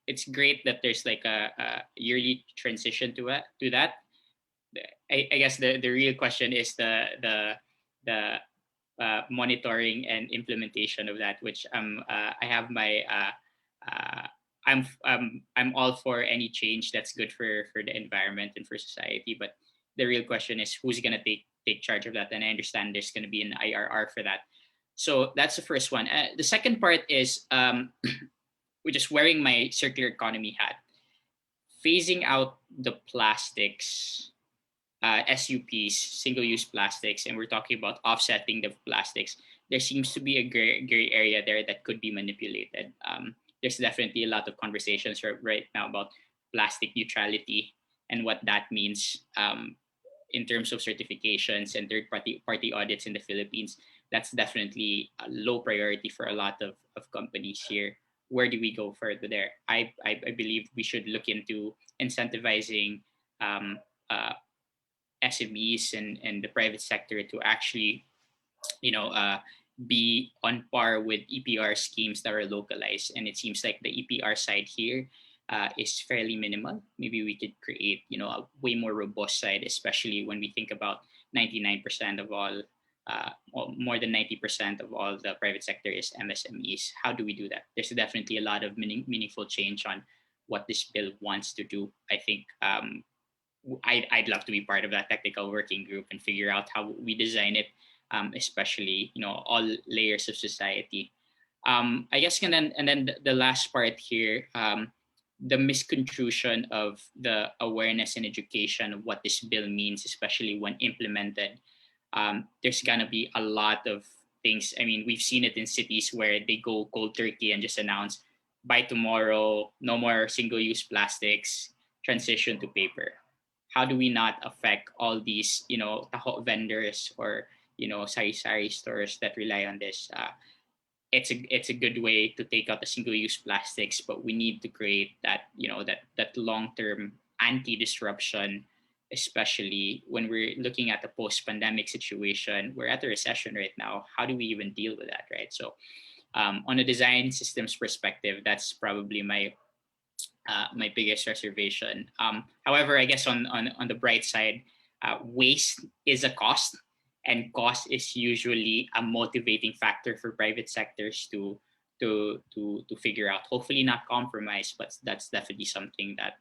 It's great that there's like a yearly transition to that. I guess the real question is the monitoring and implementation of that, which I have my I'm all for any change that's good for the environment and for society, but the real question is who's gonna take charge of that, and I understand there's gonna be an IRR for that. So that's the first one. The second part is we're just wearing my circular economy hat, phasing out the plastics. SUPs, single-use plastics, and we're talking about offsetting the plastics. There seems to be a gray area there that could be manipulated. There's definitely a lot of conversations right now about plastic neutrality and what that means in terms of certifications and third-party audits in the Philippines. That's definitely a low priority for a lot of companies here. Where do we go further there? I believe we should look into incentivizing SMEs and the private sector to actually, be on par with EPR schemes that are localized. And it seems like the EPR side here is fairly minimal. Maybe we could create, a way more robust side, especially when we think about 99% of all, or more than 90% of all the private sector is MSMEs. How do we do that? There's definitely a lot of meaningful change on what this bill wants to do. I think I'd love to be part of that technical working group and figure out how we design it, especially all layers of society. I guess and then the last part here, the misconstruction of the awareness and education of what this bill means, especially when implemented. There's gonna be a lot of things. I mean, we've seen it in cities where they go cold turkey and just announce by tomorrow, no more single-use plastics, transition to paper. How do we not affect all these, taho vendors or, sari-sari stores that rely on this? It's a good way to take out the single-use plastics, but we need to create that, that long-term anti-disruption, especially when we're looking at the post-pandemic situation. We're at a recession right now. How do we even deal with that, right? So on a design systems perspective, that's probably my biggest reservation. However, I guess on the bright side, waste is a cost, and cost is usually a motivating factor for private sectors to figure out. Hopefully not compromise, but that's definitely something that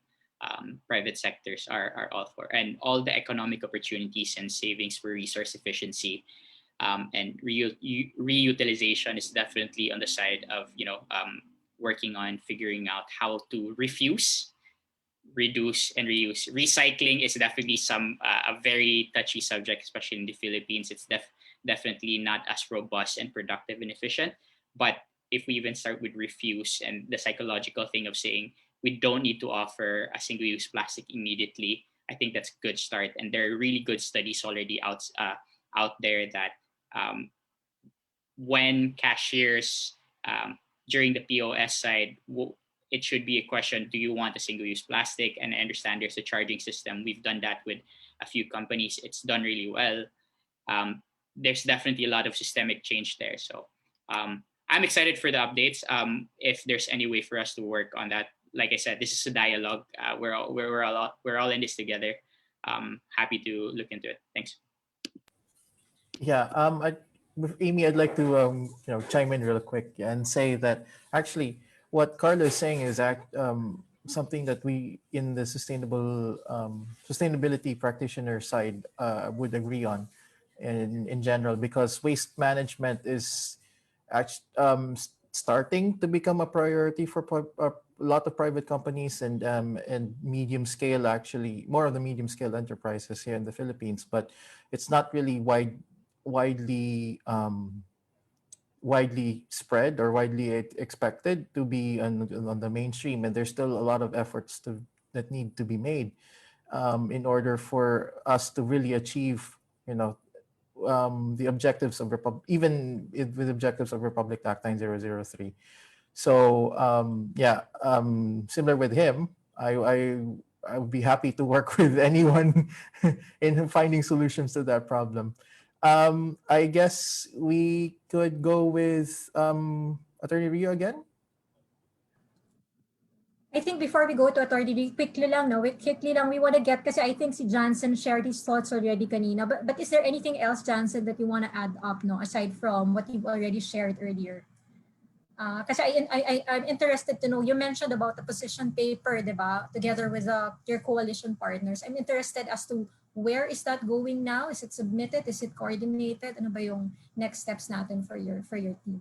private sectors are all for, and all the economic opportunities and savings for resource efficiency and reutilization is definitely on the side of working on figuring out how to refuse, reduce, and reuse. Recycling is definitely a very touchy subject, especially in the Philippines. It's definitely not as robust and productive and efficient. But if we even start with refuse and the psychological thing of saying we don't need to offer a single-use plastic immediately, I think that's a good start. And there are really good studies already out there that when cashiers during the POS side, it should be a question: do you want a single-use plastic? And I understand there's a charging system. We've done that with a few companies. It's done really well. There's definitely a lot of systemic change there. So I'm excited for the updates. If there's any way for us to work on that, like I said, this is a dialogue. We're all in this together. Happy to look into it. Thanks. Yeah, with Amy, I'd like to chime in real quick and say that actually what Carlo is saying is something that we in the sustainability practitioner side would agree on in general, because waste management is starting to become a priority for a lot of private companies and medium scale, actually more of the medium scale enterprises here in the Philippines, but it's not really widely spread or widely expected to be on the mainstream, and there's still a lot of efforts that need to be made in order for us to really achieve the objectives of even with objectives of Republic Act 9003. So similar with him, I would be happy to work with anyone in finding solutions to that problem. I guess we could go with Attorney Rio again. I think before we go to Attorney, quickly lang, we want to get, kasi I think si Janssen shared his thoughts already kanina, but is there anything else, Janssen, that you want to add up, aside from what you've already shared earlier? Kasi I'm interested to know, you mentioned about the position paper, diba, together with your coalition partners. I'm interested as to where is that going now? Is it submitted? Is it coordinated? Ano ba yung next steps natin for your team?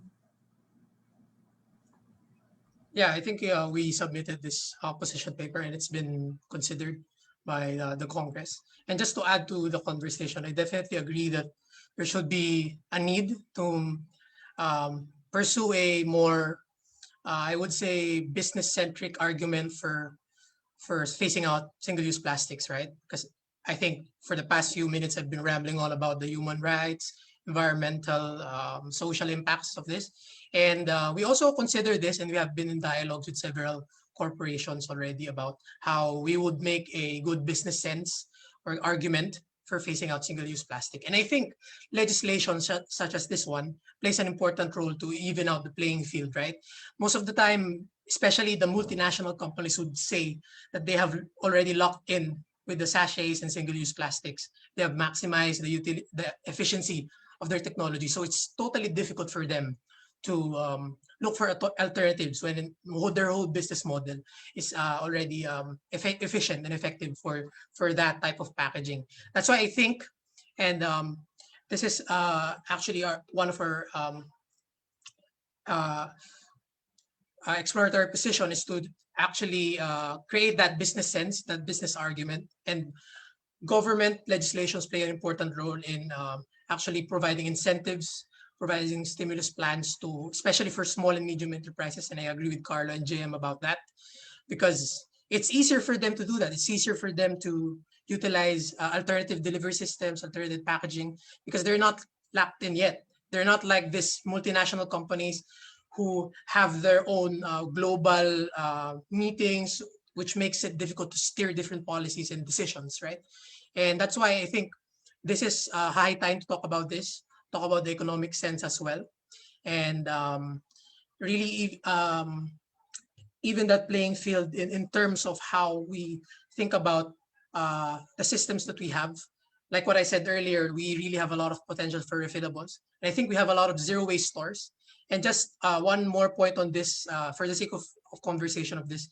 Yeah, I think we submitted this position paper and it's been considered by the Congress. And just to add to the conversation, I definitely agree that there should be a need to pursue a more, I would say, business-centric argument for phasing out single-use plastics, right? Because I think for the past few minutes, I've been rambling all about the human rights, environmental, social impacts of this. And we also consider this, and we have been in dialogues with several corporations already about how we would make a good business sense or argument for phasing out single-use plastic. And I think legislation such as this one plays an important role to even out the playing field, right? Most of the time, especially the multinational companies would say that they have already locked in with the sachets and single-use plastics. They have maximized the efficiency of their technology. So it's totally difficult for them to look for alternatives when their whole business model is already efficient and effective for that type of packaging. That's why I think, and this is actually one of our exploratory position is to actually create that business sense, that business argument, and government legislations play an important role in actually providing incentives, providing stimulus plans to, especially for small and medium enterprises. And I agree with Carlo and JM about that, because it's easier for them to do that. It's easier for them to utilize alternative delivery systems, alternative packaging, because they're not locked in yet. They're not like these multinational companies who have their own global meetings, which makes it difficult to steer different policies and decisions, right? And that's why I think this is a high time to talk about this, talk about the economic sense as well. And really even that playing field in terms of how we think about the systems that we have. Like what I said earlier, we really have a lot of potential for refillables. And I think we have a lot of zero waste stores. And just one more point on this, for the sake of conversation of this,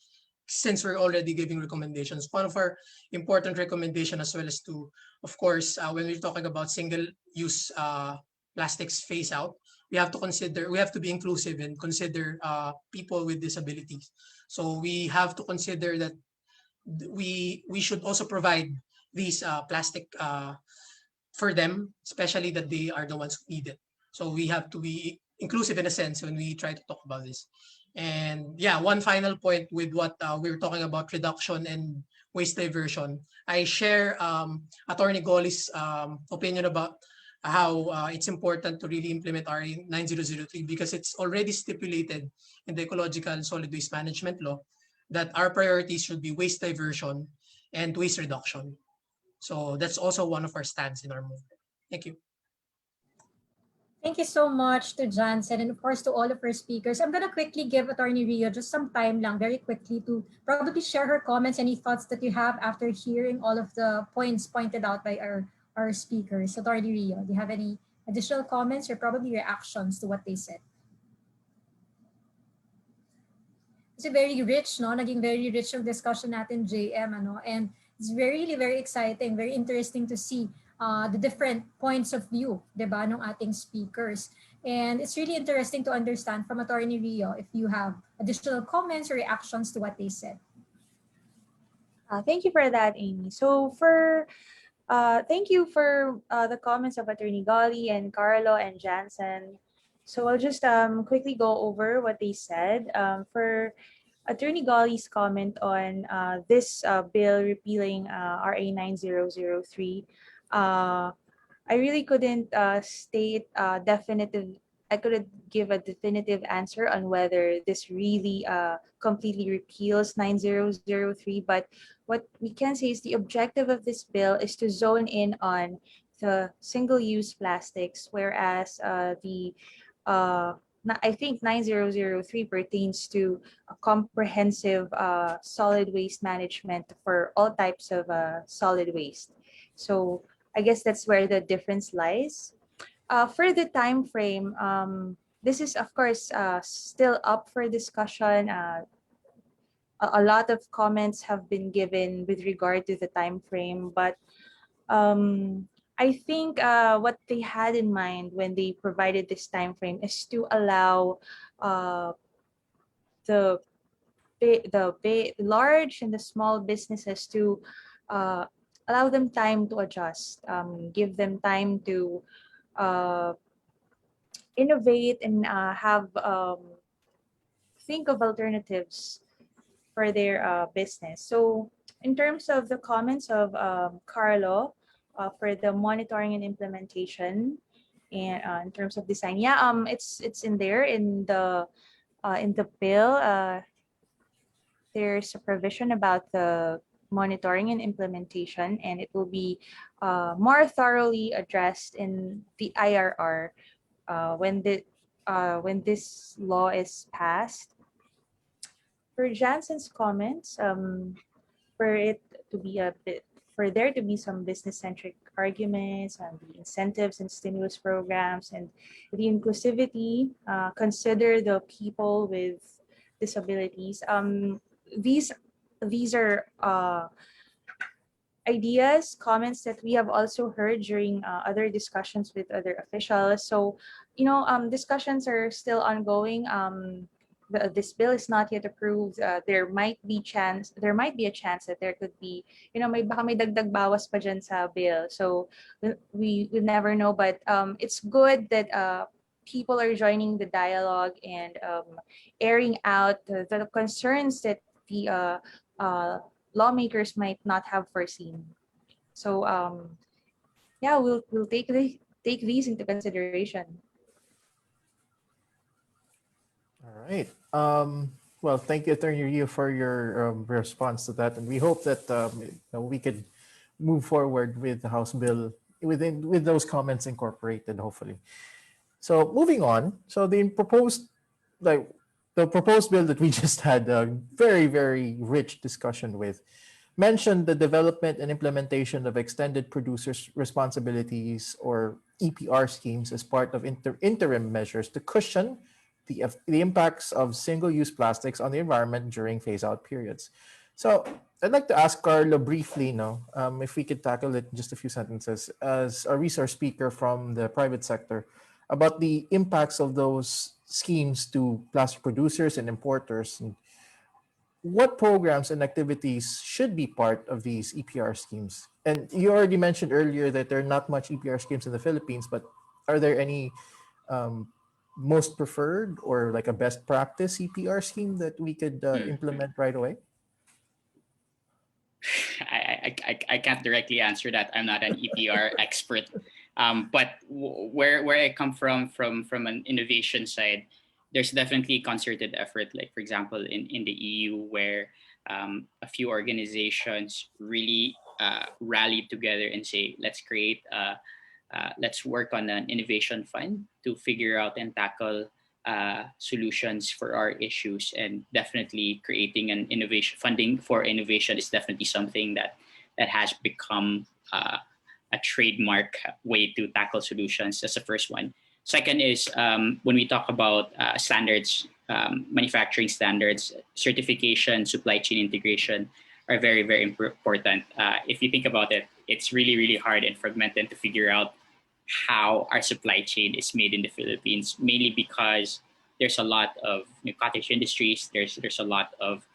since we're already giving recommendations, one of our important recommendation as well is to, of course, when we're talking about single-use plastics phase out, we have to be inclusive and consider people with disabilities. So we have to consider that we should also provide these plastic for them, especially that they are the ones who need it. So we have to be inclusive in a sense when we try to talk about this. And yeah, one final point with what we were talking about, reduction and waste diversion. I share Attorney Goli's opinion about how it's important to really implement RA 9003 because it's already stipulated in the Ecological Solid Waste Management Law that our priorities should be waste diversion and waste reduction. So that's also one of our stands in our movement. Thank you. Thank you so much to Janssen and of course to all of our speakers. I'm going to quickly give Attorney Rio just some time lang, very quickly, to probably share her comments, any thoughts that you have after hearing all of the points pointed out by our speakers. Attorney Rio, do you have any additional comments or probably reactions to what they said? It's very rich, no? Naging very rich yung discussion natin, JM, ano? And it's really very exciting, very interesting to see the different points of view, diba, ng ating speakers. And it's really interesting to understand from Attorney Rio if you have additional comments or reactions to what they said. Thank you for that, Amy. So thank you for the comments of Attorney Gobi and Carlo and Janssen. So I'll just quickly go over what they said. For Attorney Gobi's comment on this bill repealing RA 9003, I really couldn't state definitive. I couldn't give a definitive answer on whether this really completely repeals 9003. But what we can say is the objective of this bill is to zone in on the single-use plastics, whereas I think 9003 pertains to a comprehensive solid waste management for all types of solid waste. So I guess that's where the difference lies. For the time frame, this is of course still up for discussion. A lot of comments have been given with regard to the time frame, but I think what they had in mind when they provided this time frame is to allow the large and the small businesses to allow them time to adjust, give them time to innovate and have think of alternatives for their business. So in terms of the comments of Carlo for the monitoring and implementation, and in terms of design, yeah, it's in there in the bill. There's a provision about the monitoring and implementation, and it will be more thoroughly addressed in the IRR when this law is passed. For Janssen's comments, for there to be some business-centric arguments on the incentives and stimulus programs and the inclusivity, consider the people with disabilities. These are ideas, comments that we have also heard during other discussions with other officials. So, discussions are still ongoing. This bill is not yet approved. There might be a chance that there could be, baka may dagdag bawas pa dyan sa bill. So we never know, but it's good that people are joining the dialogue and airing out the concerns that the lawmakers might not have foreseen. So yeah, we'll take these into consideration. All right. Well, thank you, Attorney Rio, for your response to that, and we hope that we could move forward with the House bill with those comments incorporated, hopefully. So moving on. So the proposed bill that we just had a very, very rich discussion with mentioned the development and implementation of extended producers' responsibilities or EPR schemes as part of interim measures to cushion the impacts of single-use plastics on the environment during phase-out periods. So I'd like to ask Carlo briefly, if we could tackle it in just a few sentences, as a resource speaker from the private sector, about the impacts of those schemes to plastic producers and importers, and what programs and activities should be part of these EPR schemes? And you already mentioned earlier that there are not much EPR schemes in the Philippines, but are there any most preferred or like a best practice EPR scheme that we could implement right away? I can't directly answer that. I'm not an EPR expert. But where I come from an innovation side, there's definitely concerted effort. Like for example, in the EU, where a few organizations really rallied together and say, let's work on an innovation fund to figure out and tackle solutions for our issues. And definitely creating an innovation funding for innovation is definitely something that has become a trademark way to tackle solutions. That's the first one. Second is when we talk about standards, manufacturing standards, certification, supply chain integration are very, very important. If you think about it, it's really, really hard and fragmented to figure out how our supply chain is made in the Philippines, mainly because there's a lot of cottage industries, there's a lot of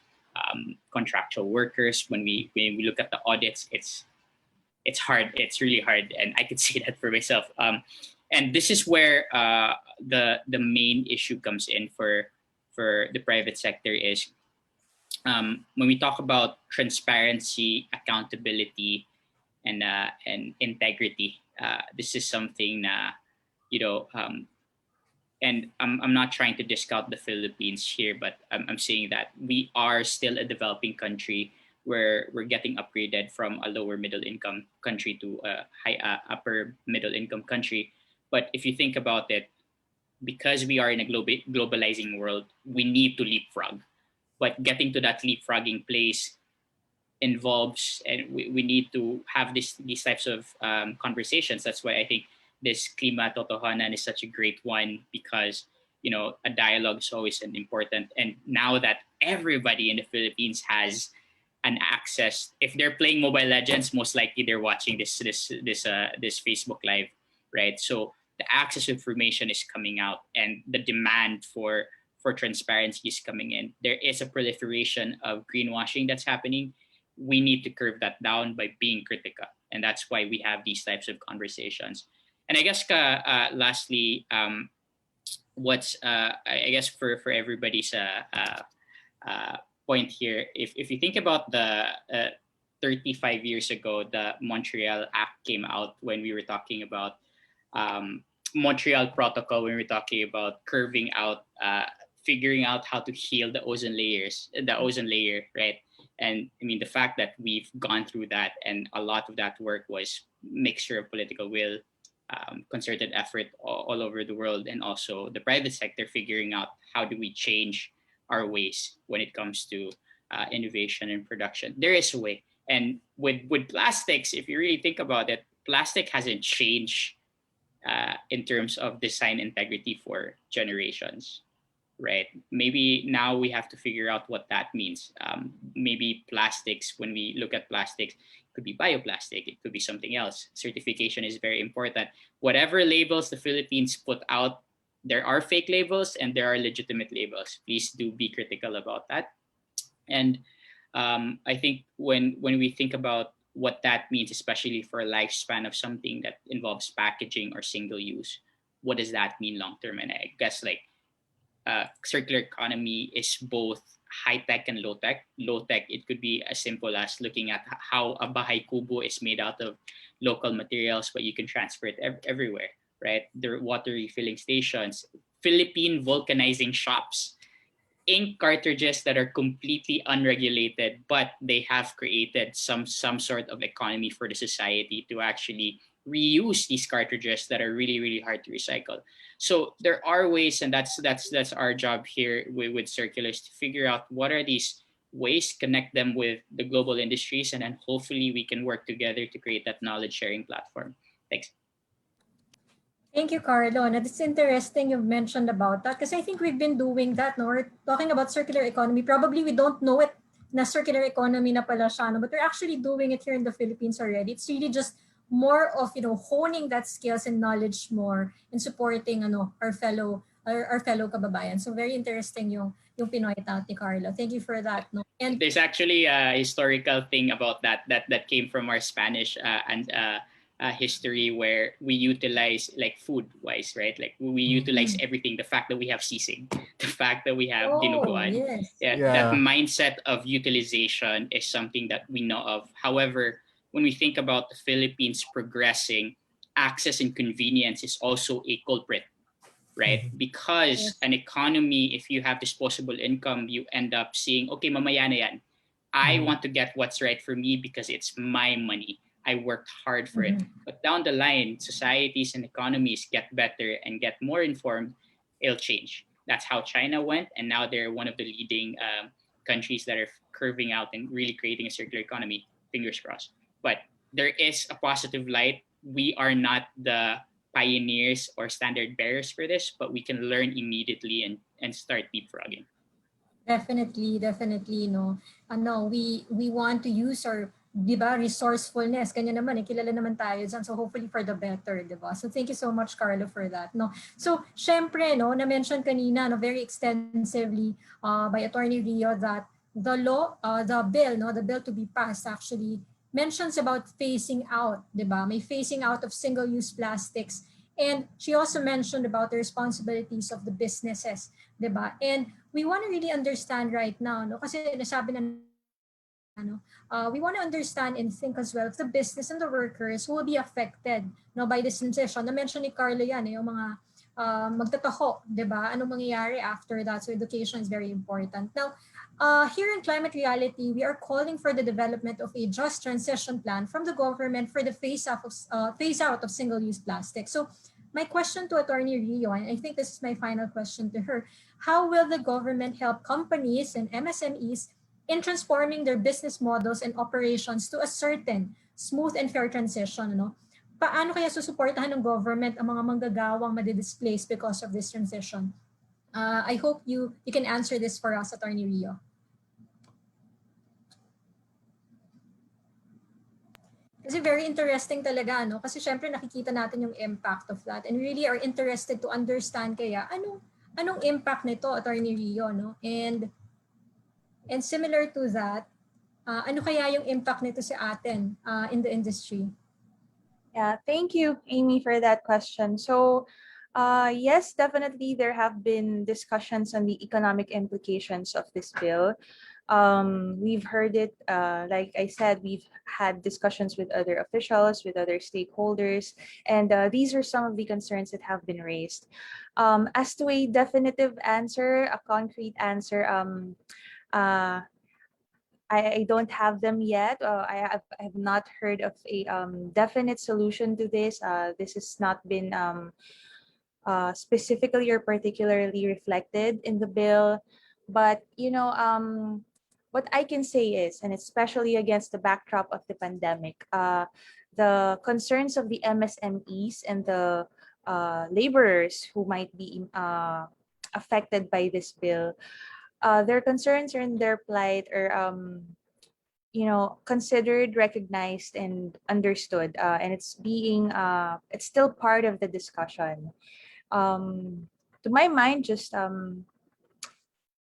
contractual workers. When we look at the audits, it's hard. It's really hard, and I can see that for myself. And this is where the main issue comes in for the private sector is when we talk about transparency, accountability, and integrity. This is something and I'm not trying to discount the Philippines here, but I'm saying that we are still a developing country where we're getting upgraded from a lower middle income country to a upper middle income country. But if you think about it, because we are in a globalizing world, we need to leapfrog. But getting to that leapfrogging place involves, and we need to have these types of conversations. That's why I think this Klimatotohanan is such a great one, because a dialogue is always an important. And now that everybody in the Philippines has an access, if they're playing Mobile Legends, most likely they're watching this Facebook Live, right? So the access to information is coming out, and the demand for transparency is coming in. There is a proliferation of greenwashing that's happening. We need to curb that down by being critical, and that's why we have these types of conversations. And I guess lastly, what's I guess for everybody's point here, if you think about the 35 years ago, the Montreal Act came out when we were talking about Montreal Protocol, when we were talking about curving out, figuring out how to heal the ozone layer, right? And I mean, the fact that we've gone through that, and a lot of that work was mixture of political will, concerted effort all over the world, and also the private sector figuring out how do we change our ways when it comes to innovation and production. There is a way. And with plastics, if you really think about it, plastic hasn't changed in terms of design integrity for generations, right? Maybe now we have to figure out what that means. Maybe plastics, when we look at plastics, it could be bioplastic, it could be something else. Certification is very important. Whatever labels the Philippines put out, there are fake labels and there are legitimate labels. Please do be critical about that. And I think when we think about what that means, especially for a lifespan of something that involves packaging or single use, what does that mean long term? And I guess circular economy is both high tech and low tech. Low tech, it could be as simple as looking at how a bahay kubo is made out of local materials, but you can transfer it everywhere, right? There are water refilling stations, Philippine vulcanizing shops, ink cartridges that are completely unregulated, but they have created some sort of economy for the society to actually reuse these cartridges that are really, really hard to recycle. So there are ways, and that's our job here with Circulars, to figure out what are these ways, connect them with the global industries, and then hopefully we can work together to create that knowledge sharing platform. Thanks. Thank you, Carlo. And it's interesting you've mentioned about that because I think we've been doing that. No? We're talking about circular economy. Probably we don't know it na circular economy na pala siya, no? But we're actually doing it here in the Philippines already. It's really just more of honing that skills and knowledge more and supporting our fellow kababayan. So very interesting yung pinoy out ni Carlo. Thank you for that. No? And There's actually a historical thing about that came from our Spanish and history where we utilize like food wise, right? Like we utilize everything. The fact that we have sisig, the fact that we have dinuguan. yes. That mindset of utilization is something that we know of. However, when we think about the Philippines progressing, access and convenience is also a culprit, right? Because an economy, if you have disposable income, you end up seeing, okay, mamaya na yan. I want to get what's right for me because it's my money. I worked hard for it. But down the line, societies and economies get better and get more informed, it'll change. That's how China went, and now they're one of the leading countries that are curving out and really creating a circular economy. Fingers crossed. But there is a positive light. We are not the pioneers or standard bearers for this, but we can learn immediately and start leapfrogging. Definitely, no. We want to use our, di ba, resourcefulness. Kanya naman, kilala naman tayo dyan. So hopefully for the better, di ba? So thank you so much, Carlo, for that. No. So syempre, no, na-mention kanina, no, very extensively by Attorney Rio that the bill to be passed actually mentions about phasing out, di ba? May phasing out of single-use plastics. And she also mentioned about the responsibilities of the businesses, di ba? And we want to really understand right now, no? Kasi nasabi na, we want to understand and think as well of the business and the workers who will be affected, no, by this transition. Na-mention ni Carlo yan, yung mga magtataho, di ba? Anong mangyayari after that? So education is very important. Now, here in Climate Reality, we are calling for the development of a just transition plan from the government for the phase out of single-use plastic. So my question to Attorney Rio, and I think this is my final question to her, how will the government help companies and MSMEs in transforming their business models and operations to a certain smooth and fair transition? No? Paano kaya susuportahan ng government ang mga manggagawang madi-displace because of this transition? I hope you can answer this for us, Attorney Rio. Kasi very interesting talaga, no? Kasi syempre nakikita natin yung impact of that and really are interested to understand kaya anong impact nito, Attorney Rio, no? And similar to that, ano kaya yung impact nito sa atin in the industry? Yeah, thank you, Amy, for that question. So, yes, definitely there have been discussions on the economic implications of this bill. We've heard it, like I said, we've had discussions with other officials, with other stakeholders, and these are some of the concerns that have been raised. As to a definitive answer, a concrete answer, I don't have them yet. I have not heard of a definite solution to this. This has not been specifically or particularly reflected in the bill. But, what I can say is, and especially against the backdrop of the pandemic, the concerns of the MSMEs and the laborers who might be affected by this bill, their concerns and their plight are, considered, recognized, and understood, and it's still part of the discussion. To my mind, just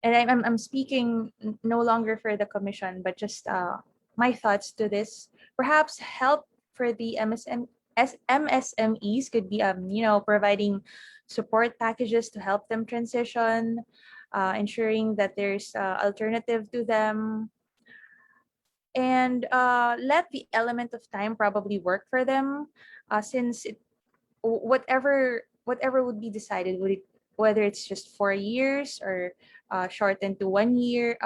and I'm speaking no longer for the commission, but just my thoughts to this. Perhaps help for the MSMEs could be providing support packages to help them transition, ensuring that there's alternative to them, and let the element of time probably work for them, since whatever would be decided, whether it's just 4 years or shortened to 1 year,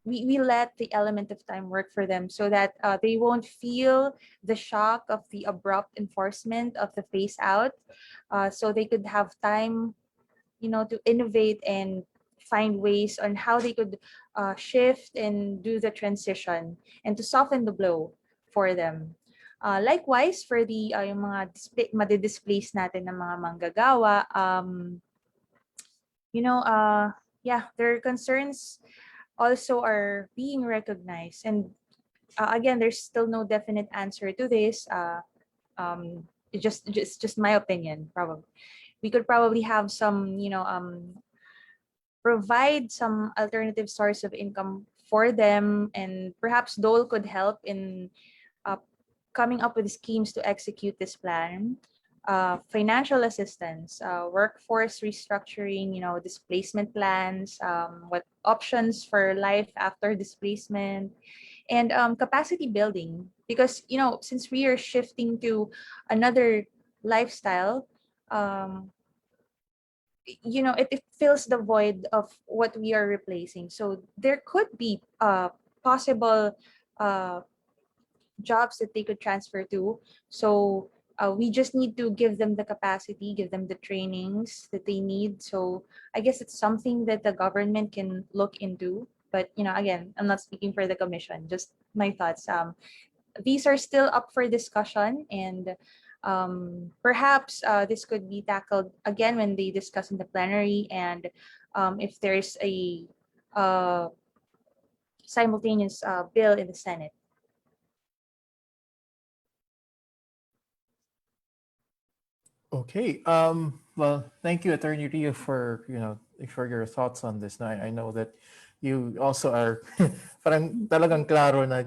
we let the element of time work for them so that they won't feel the shock of the abrupt enforcement of the phase out, so they could have time, to innovate and find ways on how they could shift and do the transition and to soften the blow for them. Likewise, for the yung mga madidisplace natin ng mga manggagawa, yeah, their concerns also are being recognized. And again, there's still no definite answer to this. It's just my opinion, probably. We could probably have some, provide some alternative source of income for them, and perhaps Dole could help in coming up with schemes to execute this plan. Financial assistance, workforce restructuring, displacement plans, what options for life after displacement, and capacity building. Because, since we are shifting to another lifestyle, it fills the void of what we are replacing. So there could be possible jobs that they could transfer to. So we just need to give them the capacity, give them the trainings that they need. So I guess it's something that the government can look into. But again, I'm not speaking for the commission, just my thoughts. These are still up for discussion, and perhaps this could be tackled again when they discuss in the plenary, and if there's a simultaneous bill in the Senate. Okay. Well, thank you, Attorney Rio, for for your thoughts on this. Now, I know that you also are parang talagang klaro na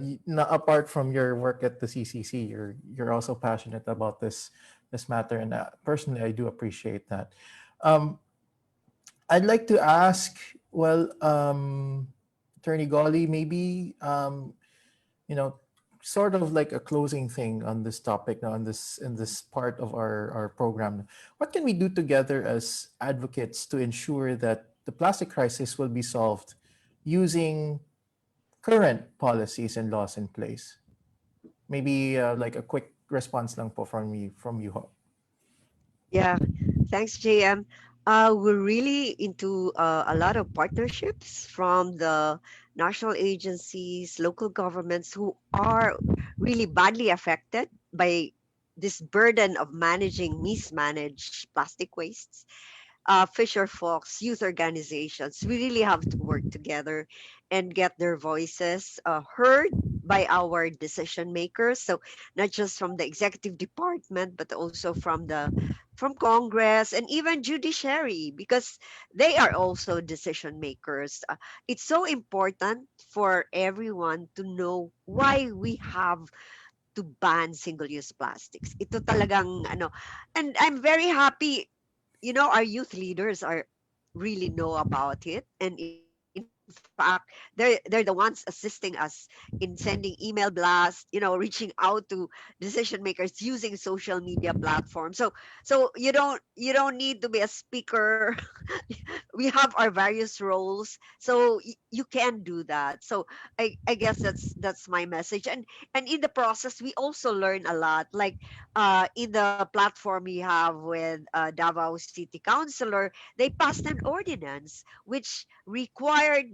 apart from your work at the CCC, you're also passionate about this matter, and personally, I do appreciate that. I'd like to ask, well, Attorney Golly, maybe sort of like a closing thing on this topic now, in this part of our program. What can we do together as advocates to ensure that the plastic crisis will be solved using current policies and laws in place? Maybe like a quick response lang po from you ho. Yeah, thanks, JM. We're really into a lot of partnerships from the national agencies, local governments who are really badly affected by this burden of managing mismanaged plastic wastes. Fisher folks, youth organizations, we really have to work together and get their voices heard by our decision makers. So not just from the executive department, but also from Congress and even judiciary, because they are also decision makers. It's so important for everyone to know why we have to ban single-use plastics. Ito talagang and I'm very happy, our youth leaders are really know about it, and in fact they're the ones assisting us in sending email blasts, reaching out to decision makers using social media platforms. So you don't need to be a speaker. We have our various roles, so you can do that. So I guess that's my message. And in the process we also learn a lot, like in the platform we have with Davao City Councilor. They passed an ordinance which required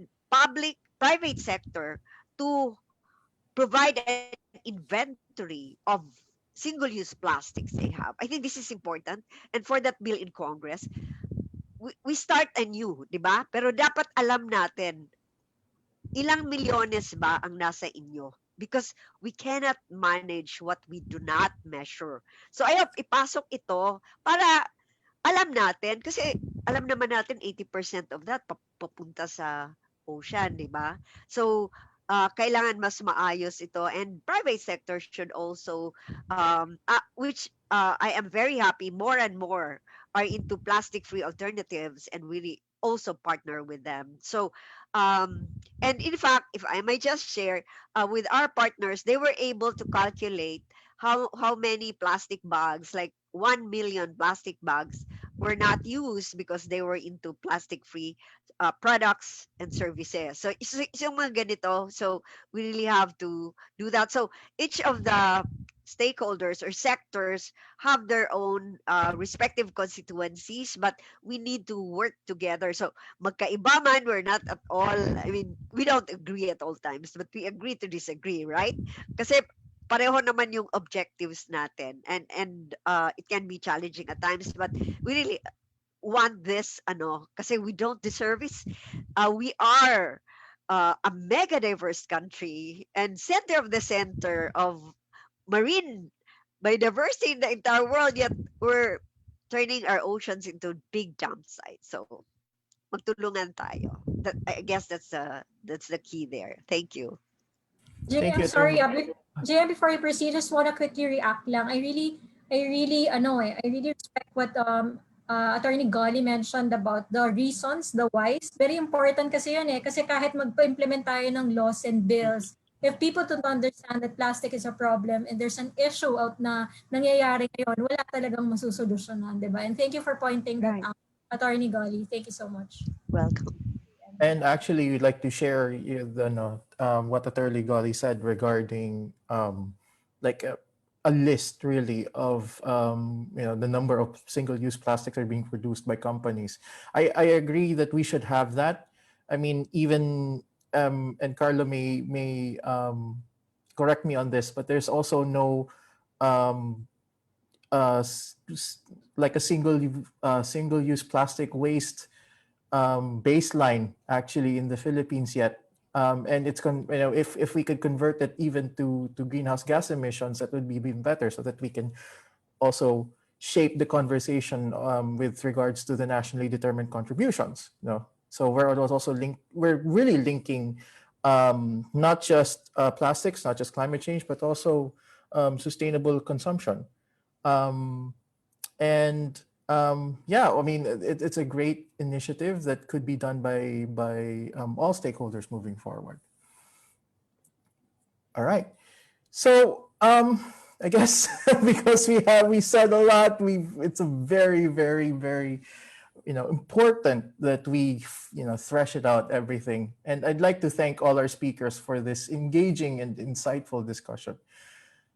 private sector to provide an inventory of single-use plastics they have. I think this is important. And for that bill in Congress, we start anew, di ba? Pero dapat alam natin, ilang milyones ba ang nasa inyo? Because we cannot manage what we do not measure. So I hope ipasok ito para alam natin, kasi alam naman natin 80% of that papunta sa ocean, di ba? So kailangan mas maayos ito, and private sector should also which I am very happy more and more are into plastic free alternatives, and really also partner with them. So and in fact, if I may just share, with our partners, they were able to calculate how many plastic bags, like 1 million plastic bags, were not used because they were into plastic free products and services. So it's yung mga ganito. So we really have to do that. So each of the stakeholders or sectors have their own respective constituencies, but we need to work together. So magkaiba man, we're not at all, I mean, we don't agree at all times, but we agree to disagree, right? Kasi pareho naman yung objectives natin, and it can be challenging at times, but we really want this kasi we don't deserve it. We are a mega diverse country and center of the center of marine biodiversity in the entire world, yet we're turning our oceans into big dump sites. So magtulungan tayo. I guess that's the key there. Thank you. Jay, Thank I'm you, sorry. Attorney. Jay, before you proceed, just want to quickly react lang. I really respect what Attorney Golly mentioned about the reasons, the whys. Very important kasi yun eh. Kasi kahit magpa-implement tayo ng laws and bills, if people don't understand that plastic is a problem and there's an issue out na nangyayari ngayon, wala talagang masusolusyonan, di ba? And thank you for pointing that out, Attorney Golly. Thank you so much. Welcome. And actually, we'd like to share what Attorney Golly said regarding like a list really of the number of single-use plastics are being produced by companies. I agree that we should have that. I mean, even and Carlo may correct me on this, but there's also no like a single-use plastic waste baseline actually in the Philippines yet. And if we could convert it even to greenhouse gas emissions, that would be even better, so that we can also shape the conversation with regards to the nationally determined contributions. So we're really linking not just plastics, not just climate change, but also sustainable consumption. It's a great initiative that could be done by all stakeholders moving forward. All right. So I guess because we said a lot, it's a very, very, very important that we thresh it out, everything. And I'd like to thank all our speakers for this engaging and insightful discussion.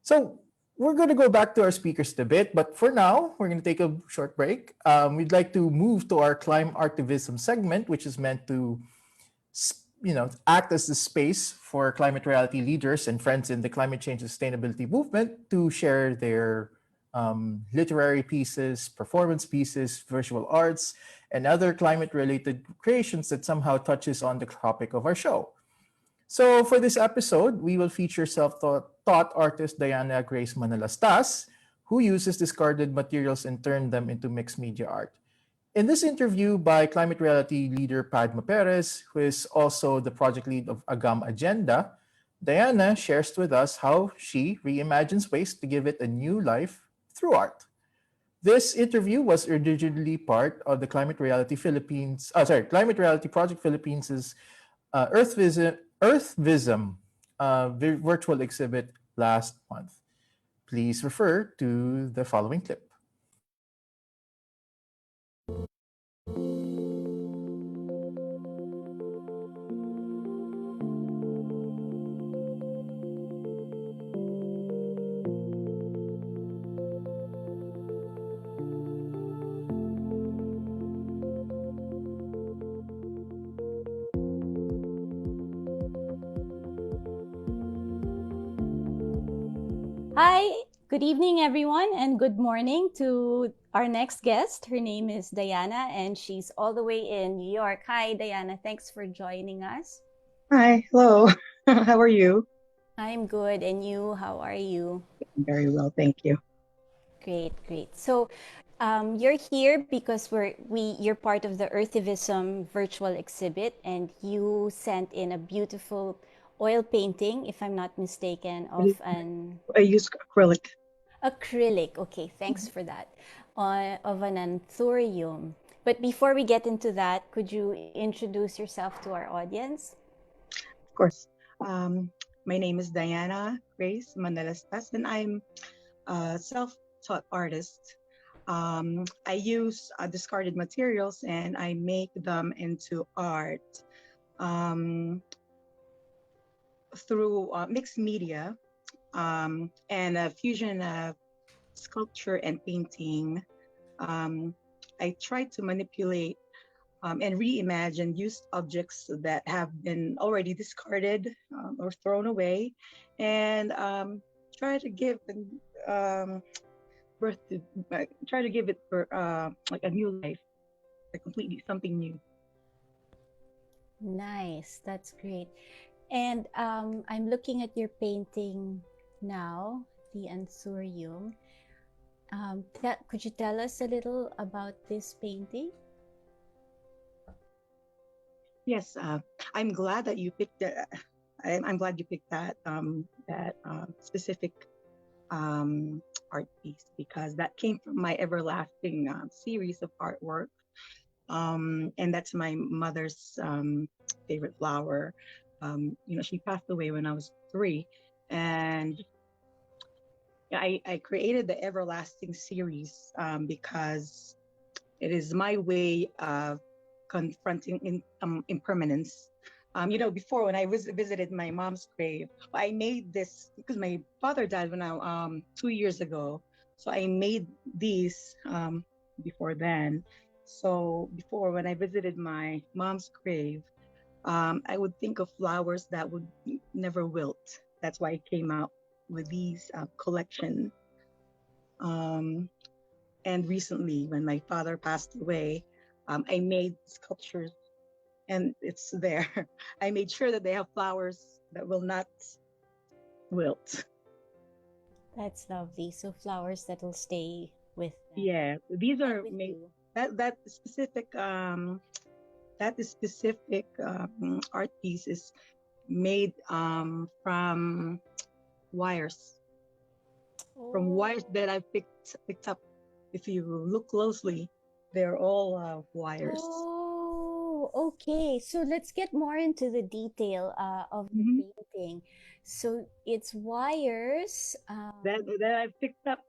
So we're going to go back to our speakers a bit, but for now, we're going to take a short break. We'd like to move to our climate activism segment, which is meant to, act as the space for climate reality leaders and friends in the climate change sustainability movement to share their literary pieces, performance pieces, visual arts, and other climate-related creations that somehow touches on the topic of our show. So for this episode, we will feature self-taught artist Diana Grace Manalastas, who uses discarded materials and turned them into mixed media art. In this interview by climate reality leader Padma Perez, who is also the project lead of Agam Agenda, Diana shares with us how she reimagines waste to give it a new life through art. This interview was originally part of the Climate Reality Project Philippines' Earthvism virtual exhibit last month. Please refer to the following clip. Hi, good evening, everyone, and good morning to our next guest. Her name is Diana, and she's all the way in New York. Hi, Diana. Thanks for joining us. Hi, hello. How are you? I'm good. And you, how are you? Very well, thank you. Great, great. So you're here because you're part of the Earthivism virtual exhibit, and you sent in a beautiful oil painting, if I'm not mistaken, of I use acrylic. Acrylic, okay, thanks for that. Of an anthurium. But before we get into that, could you introduce yourself to our audience? Of course. My name is Diana Grace Manalastas, and I'm a self-taught artist. I use discarded materials and I make them into art through mixed media and a fusion of sculpture and painting. I try to manipulate and reimagine used objects that have been already discarded or thrown away, and try to give birth to, try to give it for like a new life, like completely something new. Nice. That's great. And I'm looking at your painting now, the Ansurium. Could you tell us a little about this painting? Yes, I'm glad that you picked that. I'm glad you picked that specific art piece, because that came from my everlasting series of artwork, and that's my mother's favorite flower. She passed away when I was 3, and I created the everlasting series because it is my way of confronting impermanence. Before, when I visited my mom's grave, I made this because my father died when I 2 years ago. So I made these before then. So before, when I visited my mom's grave, I would think of flowers that would never wilt. That's why I came out with these collection. And recently, when my father passed away, I made sculptures, and it's there. I made sure that they have flowers that will not wilt. That's lovely. So flowers that will stay with them. Yeah, these And are with made. you. That specific art piece is made from wires. From wires that I picked up. If you look closely, they're all wires. Oh, okay. So let's get more into the detail of the Mhm. painting. So it's wires. That I picked up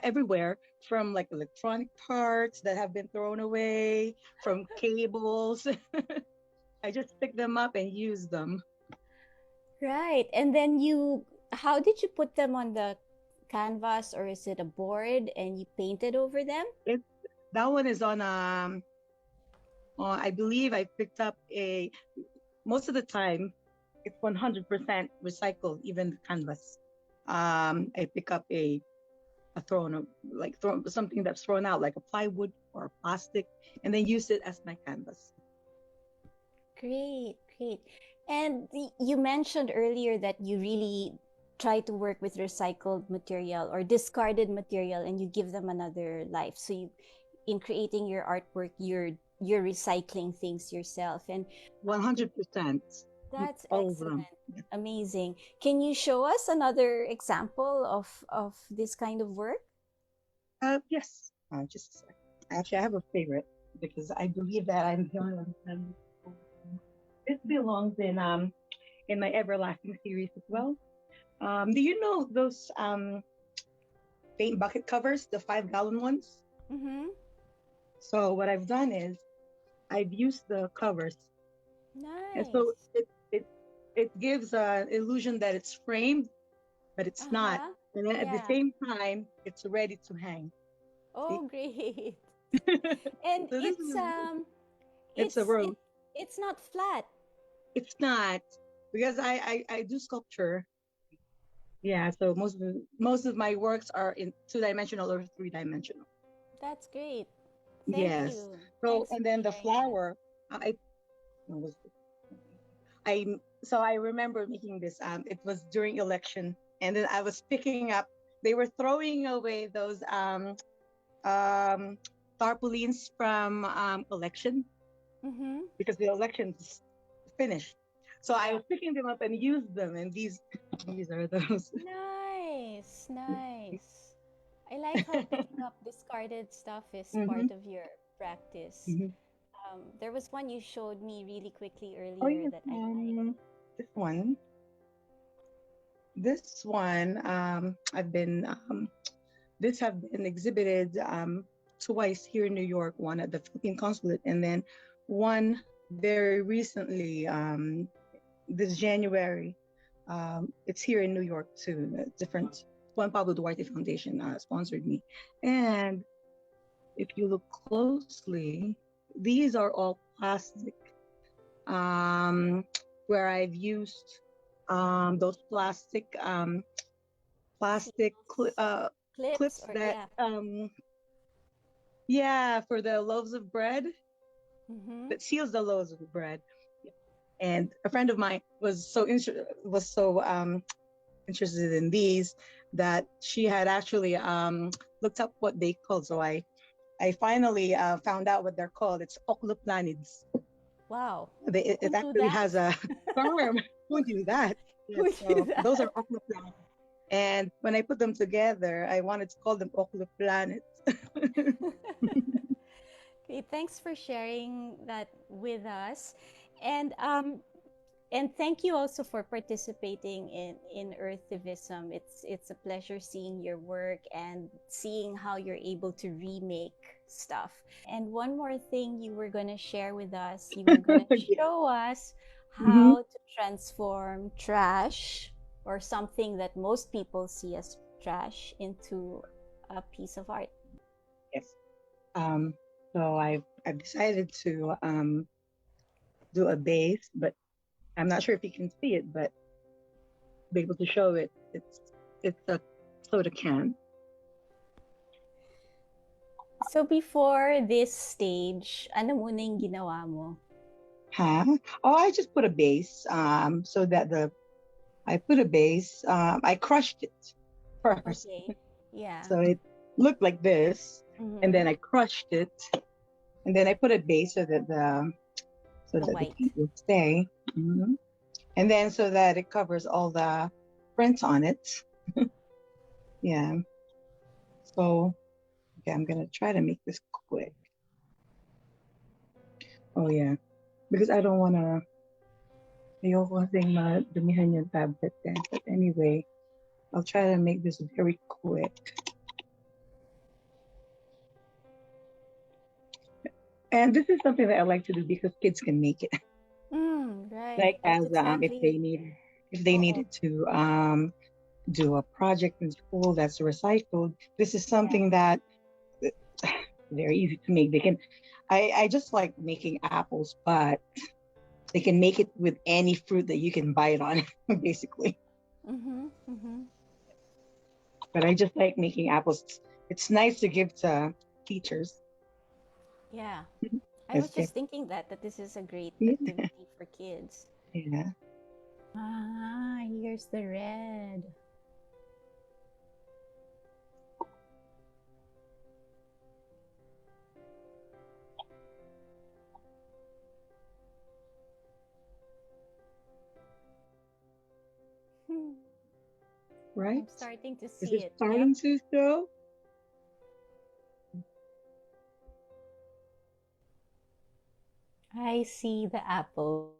everywhere, from like electronic parts that have been thrown away, from cables. I just picked them up and used them. Right. And then how did you put them on the canvas, or is it a board and you painted over them? That one is on I believe I picked up most of the time it's 100% recycled, even the canvas. I pick up a something that's thrown out, like a plywood or plastic, and then use it as my canvas. Great, great. And you mentioned earlier that you really try to work with recycled material or discarded material, and you give them another life. So in creating your artwork, you're recycling things yourself. And 100%. that's All of them. excellent. Amazing. Can you show us another example of this kind of work? Yes. Just a sec. Actually, I have a favorite because I believe that I'm the only one. This belongs in my everlasting series as well. Do you know those paint bucket covers, the 5-gallon ones? Mm-hmm. So what I've done is I've used the covers, and Nice. so it gives an illusion that it's framed, but it's not. Uh-huh. And then at the Yeah. same time, it's ready to hang. Oh, great. And So it's a row. it's not flat. It's not, because I do sculpture. Yeah, so most of my works are in 2-dimensional or 3-dimensional. That's great. Thank Yes. you. So Thanks and for then the sharing that. flower, I remember making this. It was during election, and then I was picking up. They were throwing away those tarpaulins from election, Mm-hmm. because the election's finished. So I was picking them up and used them, and these are those. Nice, nice. I like how picking up discarded stuff is Mhm. part of your practice. Mhm. There was one you showed me really quickly Oh earlier yes, that I like. this one, I've been this have been exhibited twice here in New York. One at the Philippine Consulate, and then one very recently, this January. It's here in New York too. Different Juan Pablo Duarte Foundation sponsored me, and if you look closely, these are all plastic. Where I've used those plastic plastic clips or that yeah, for the loaves of bread that seals the loaves of bread. And a friend of mine was so interested in these that she had actually looked up what they called. So I finally found out what they're called. It's ocloplanids. Wow. It actually has a farm. Who knew that? Yes, so those are ocloplanids. And when I put them together, I wanted to call them ocloplanets. Okay, thanks for sharing that with us. And thank you also for participating in Earthivism. It's a pleasure seeing your work and seeing how you're able to remake stuff. And one more thing you were going to share with us, you were going to show us how to transform trash or something that most people see as trash into a piece of art. Yes. So I've decided to do a base, but I'm not sure if you can see it, but be able to show it. It's a soda can. So before this stage, ano muna yung ginawa mo? Oh, I just put a base. So that I put a base. I crushed it first. Okay. Yeah. So it looked like this, and then I crushed it, and then I put a base so that the paint will stay, and then so that it covers all the prints on it. Yeah. So, okay, I'm gonna try to make this quick. Oh yeah, because I don't wanna. Ayoko kasing madumihan yung tablet then. But anyway, I'll try to make this very quick. And this is something that I like to do because kids can make it. Right. Like That's as if they needed to do a project in school that's recycled, this is something that very easy to make. They can. I just like making apples, but they can make it with any fruit that you can bite on, basically. But I just like making apples. It's nice to give to teachers. Yeah. I was just thinking that this is a great activity for kids. Yeah. Ah, here's the red. Right? I'm starting to see Is it it. starting to show? I see the apple.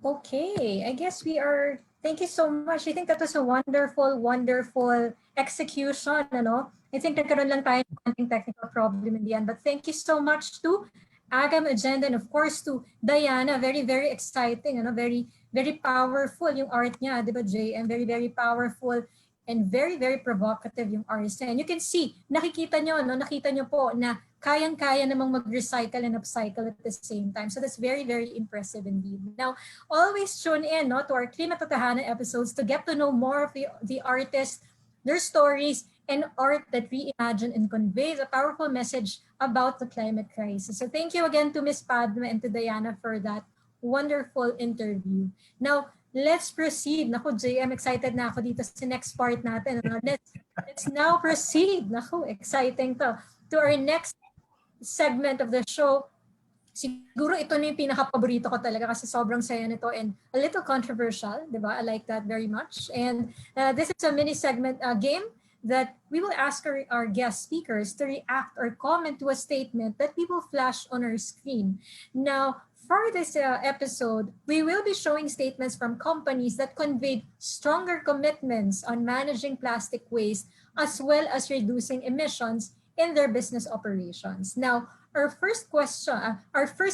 Okay, I guess we are. Thank you so much. I think that was a wonderful, wonderful execution. Ano? I think nagkaroon lang tayo ng konting technical problem in the end. But thank you so much to Agam Agenda and of course to Diana. Very, very exciting. Ano? Very, very powerful yung art niya, di ba, Jay? And very, very powerful and very, very provocative yung artist. And you can see, nakita nyo po na kayang-kaya namang mag-recycle and upcycle at the same time. So that's very, very impressive indeed. Now, always tune in to our Klimatotohanan episodes to get to know more of the artists, their stories, and art that reimagine and conveys a powerful message about the climate crisis. So thank you again to Ms. Padma and to Diana for that wonderful interview. Now, let's proceed. Naku, Jay, I'm excited na ako dito sa next part natin. Let's now proceed. Naku, exciting to our next segment of the show. Siguro ito na yung pinaka-paborito ko talaga kasi sobrang saya nito and a little controversial, di ba? I like that very much. And this is a mini segment game that we will ask our guest speakers to react or comment to a statement that we will flash on our screen. Now, for this episode, we will be showing statements from companies that conveyed stronger commitments on managing plastic waste as well as reducing emissions in their business operations. Now, our first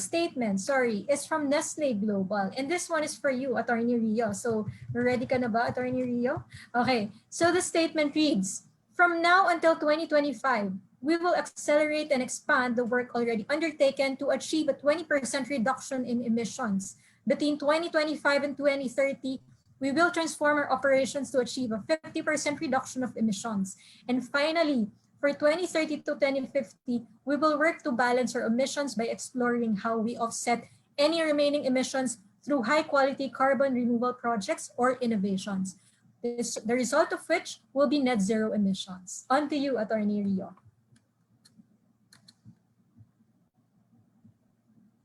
statement, is from Nestle Global. And this one is for you, Attorney Rio. So, ready ka na ba, Attorney Rio? Okay, so the statement reads, from now until 2025, we will accelerate and expand the work already undertaken to achieve a 20% reduction in emissions. Between 2025 and 2030, we will transform our operations to achieve a 50% reduction of emissions. And finally, for 2030 to 2050, we will work to balance our emissions by exploring how we offset any remaining emissions through high-quality carbon removal projects or innovations. The result of which will be net zero emissions. On to you, Attorney Rio.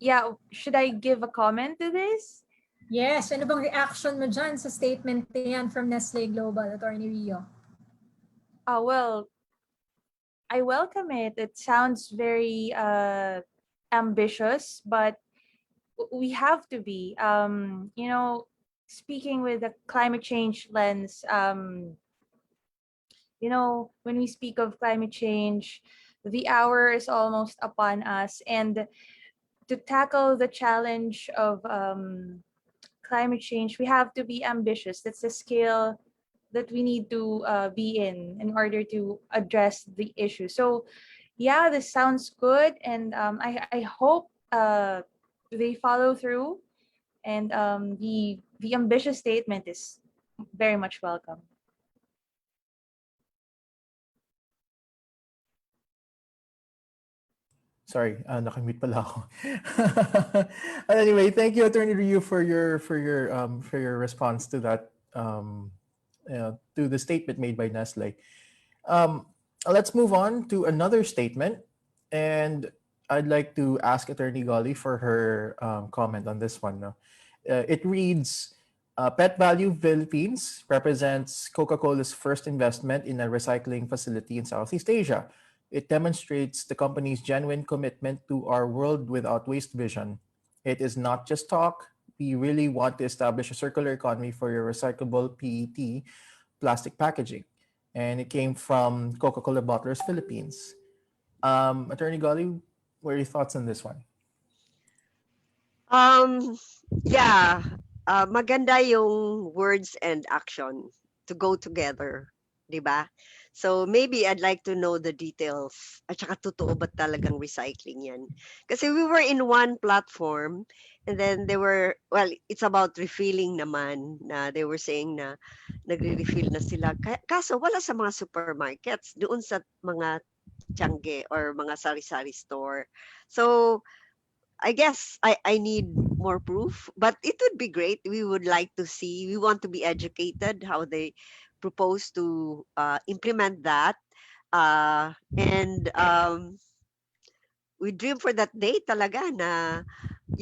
Yeah, should I give a comment to this? Yes, ano bang reaction mo dyan sa statement na yan from Nestle Global, Attorney Rio? Well, I welcome it. It sounds very ambitious, but we have to be. You know, speaking with a climate change lens, you know, when we speak of climate change, the hour is almost upon us. And to tackle the challenge of climate change, we have to be ambitious. That's the scale that we need to be in order to address the issue. So yeah, this sounds good. And I hope they follow through. And the ambitious statement is very much welcome. Sorry, nakamute pala ako. Anyway, thank you, Attorney Ryu, for your response to that, to the statement made by Nestle. Let's move on to another statement, and I'd like to ask Attorney Golly for her comment on this one. No? It reads, Pet Value Philippines represents Coca-Cola's first investment in a recycling facility in Southeast Asia. It demonstrates the company's genuine commitment to our world without waste vision. It is not just talk. We really want to establish a circular economy for your recyclable PET plastic packaging. And it came from Coca-Cola Bottlers Philippines. Attorney Golly, what are your thoughts on this one? Yeah, maganda yung words and action to go together, di ba? So maybe I'd like to know the details. At saka totoo ba talagang recycling yan? Kasi we were in one platform and then they were, well, it's about refilling naman. Na they were saying na nagre-refill na sila. Kaso wala sa mga supermarkets, doon sa mga tiangge or mga sari-sari store. So I guess I need more proof, but it would be great. We would like to see, we want to be educated how they propose to implement that. And we dream for that day talaga na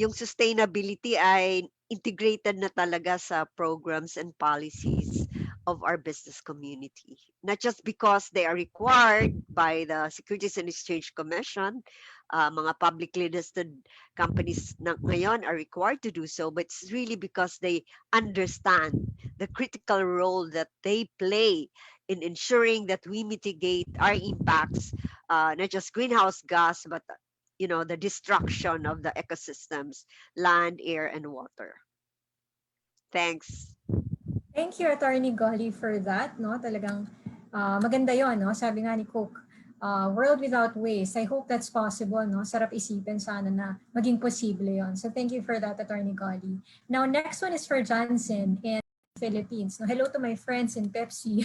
yung sustainability ay integrated na talaga sa programs and policies of our business community. Not just because they are required by the Securities and Exchange Commission, mga publicly listed companies na ngayon are required to do so, but it's really because they understand the critical role that they play in ensuring that we mitigate our impacts, not just greenhouse gas, but you know, the destruction of the ecosystems, land, air, and water. Thanks. Thank you, Attorney Golly, for that. No, talagang maganda yon, no? Sabi nga ni Coke, world without waste. I hope that's possible, no? Sarap isipin sana na maging posible yon. So thank you for that, Attorney Golly. Now, next one is for Janssen in Philippines. No, hello to my friends in Pepsi.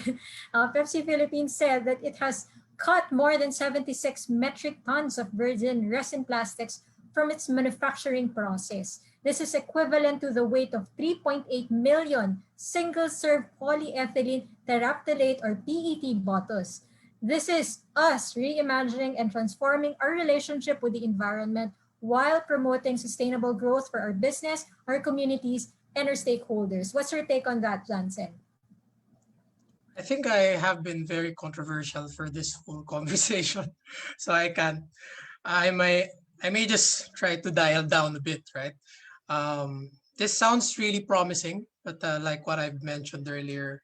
Pepsi Philippines said that it has cut more than 76 metric tons of virgin resin plastics from its manufacturing process. This is equivalent to the weight of 3.8 million single-serve polyethylene terephthalate or PET bottles. This is us reimagining and transforming our relationship with the environment while promoting sustainable growth for our business, our communities, and our stakeholders. What's your take on that, Janssen? I think I have been very controversial for this whole conversation, so I can't. I I may just try to dial down a bit, right? This sounds really promising, but like what I've mentioned earlier,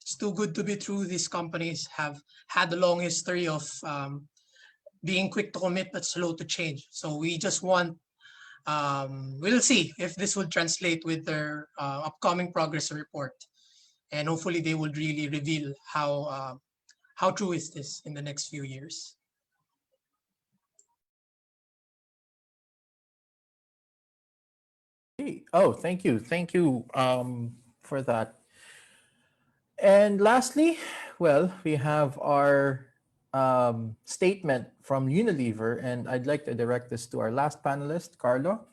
it's too good to be true. These companies have had a long history of being quick to commit but slow to change. So we just want, we'll see if this will translate with their upcoming progress report. And hopefully they will really reveal how true is this in the next few years. Oh, thank you. Thank you for that. And lastly, well, we have our statement from Unilever, and I'd like to direct this to our last panelist, Carlo.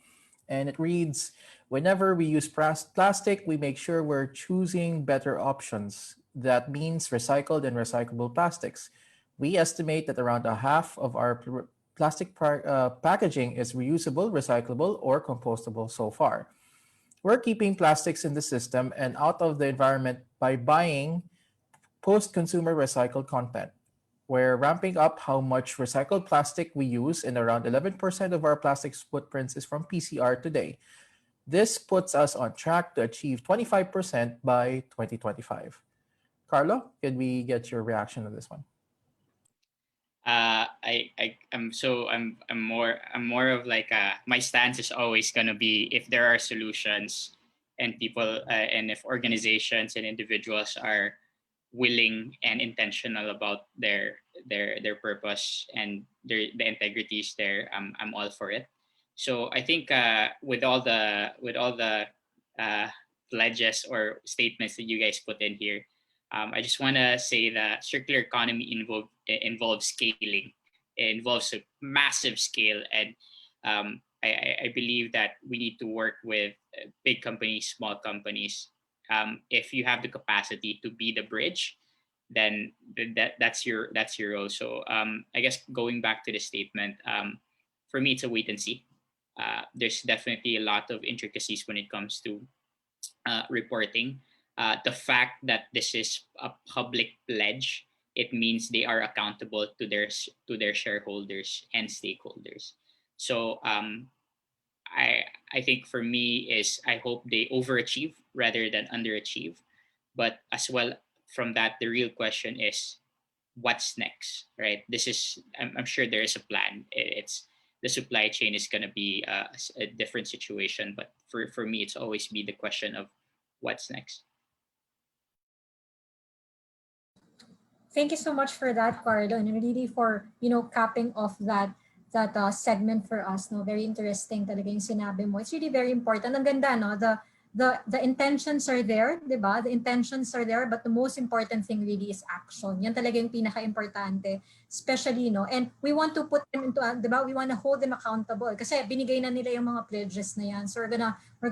And it reads, whenever we use plastic, we make sure we're choosing better options. That means recycled and recyclable plastics. We estimate that around a half of our plastic packaging is reusable, recyclable, or compostable so far. We're keeping plastics in the system and out of the environment by buying post-consumer recycled content. We're ramping up how much recycled plastic we use, and around 11% of our plastics footprints is from PCR today. This puts us on track to achieve 25% by 2025. Carlo, can we get your reaction on this one? I'm more of like my stance is always gonna be, if there are solutions and people and if organizations and individuals are willing and intentional about their purpose and the integrity is there, I'm all for it. So I think with all the pledges or statements that you guys put in here, I just want to say that circular economy involves scaling. It involves a massive scale, and I believe that we need to work with big companies, small companies. If you have the capacity to be the bridge, then that's your role. So I guess going back to the statement, for me it's a wait and see. There's definitely a lot of intricacies when it comes to reporting. The fact that this is a public pledge, it means they are accountable to their shareholders and stakeholders. So I think for me is, I hope they overachieve rather than underachieve. But as well from that, the real question is, what's next, right? This is, I'm sure there is a plan. It's the supply chain is going to be a different situation, but for me, it's always be the question of what's next. Thank you so much for that, Carlo, and really for, capping off that segment for us. No, very interesting talaga yung sinabi mo. It's really very important. Ang ganda, no? The intentions are there, di ba? The intentions are there, but the most important thing really is action. Yan talaga yung pinaka-importante, especially, and we want to put them into, di ba? We want to hold them accountable kasi binigay na nila yung mga pledges na yan. So we're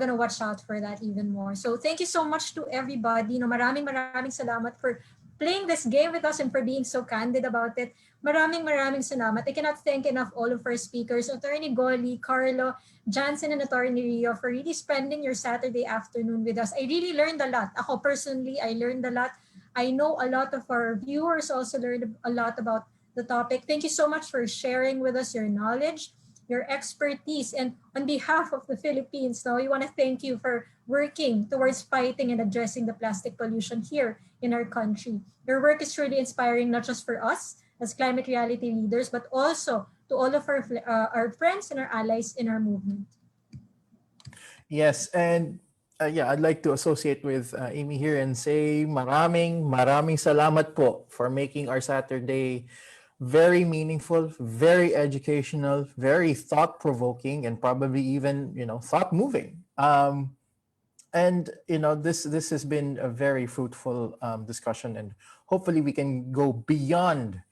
gonna watch out for that even more. So thank you so much to everybody. No, maraming salamat for playing this game with us and for being so candid about it. Maraming salamat. I cannot thank enough all of our speakers, Attorney Gobi, Carlo, Janssen, and Attorney Rio, for really spending your Saturday afternoon with us. I really learned a lot. Ako personally, I learned a lot. I know a lot of our viewers also learned a lot about the topic. Thank you so much for sharing with us your knowledge, your expertise, and on behalf of the Philippines, we want to thank you for working towards fighting and addressing the plastic pollution here in our country. Your work is truly inspiring, not just for us as climate reality leaders, but also to all of our friends and our allies in our movement. Yes, and I'd like to associate with Amy here and say maraming salamat po for making our Saturday very meaningful, very educational, very thought-provoking, and probably even, thought-moving. And this has been a very fruitful discussion, and hopefully we can go beyond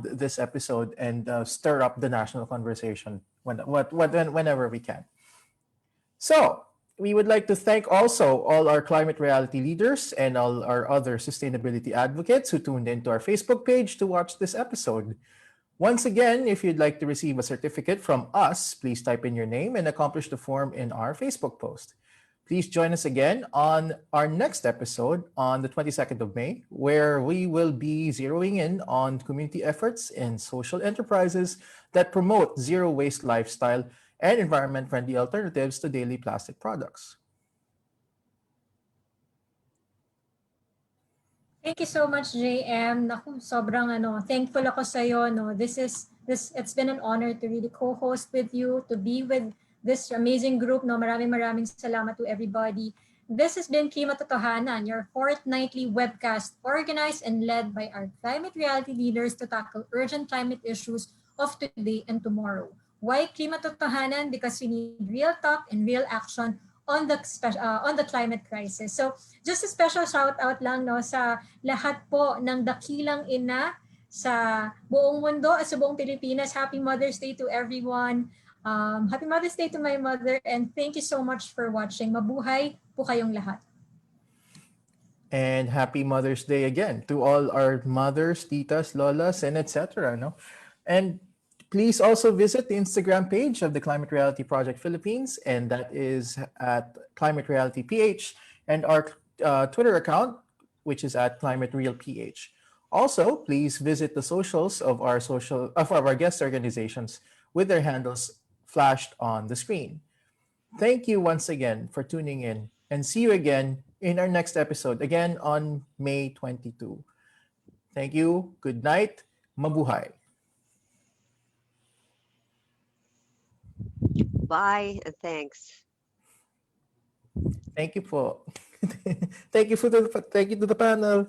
this episode and stir up the national conversation whenever we can. So we would like to thank also all our climate reality leaders and all our other sustainability advocates who tuned into our Facebook page to watch this episode. Once again, if you'd like to receive a certificate from us, please type in your name and accomplish the form in our Facebook post. Please join us again on our next episode on the 22nd of May, where we will be zeroing in on community efforts and social enterprises that promote zero-waste lifestyle and environment-friendly alternatives to daily plastic products. Thank you so much, JM. Naku, sobrang thankful ako sa iyo, no. It's been an honor to really co-host with you, to be with this amazing group, no. Maraming salamat to everybody. This has been Klimatotohanan, your fortnightly webcast organized and led by our climate reality leaders to tackle urgent climate issues of today and tomorrow. Why Klimatotohanan? Because we need real talk and real action on the climate crisis. So just a special shout out lang, no, sa lahat po ng dakilang ina sa buong mundo at sa buong Pilipinas. Happy Mother's Day to everyone. Happy Mother's Day to my mother, and thank you so much for watching. Mabuhay po kayong lahat. And happy Mother's Day again to all our mothers, titas, lolas, and etc. No? And please also visit the Instagram page of the Climate Reality Project Philippines, and that is at Climate Reality PH, and our Twitter account, which is at Climate Real PH. Also, please visit the socials of our guest organizations with their handles flashed on the screen. Thank you once again for tuning in, and see you again in our next episode, again on May 22. Thank you. Good night. Mabuhay. Bye and thanks. Thank you po. Thank you to the panel.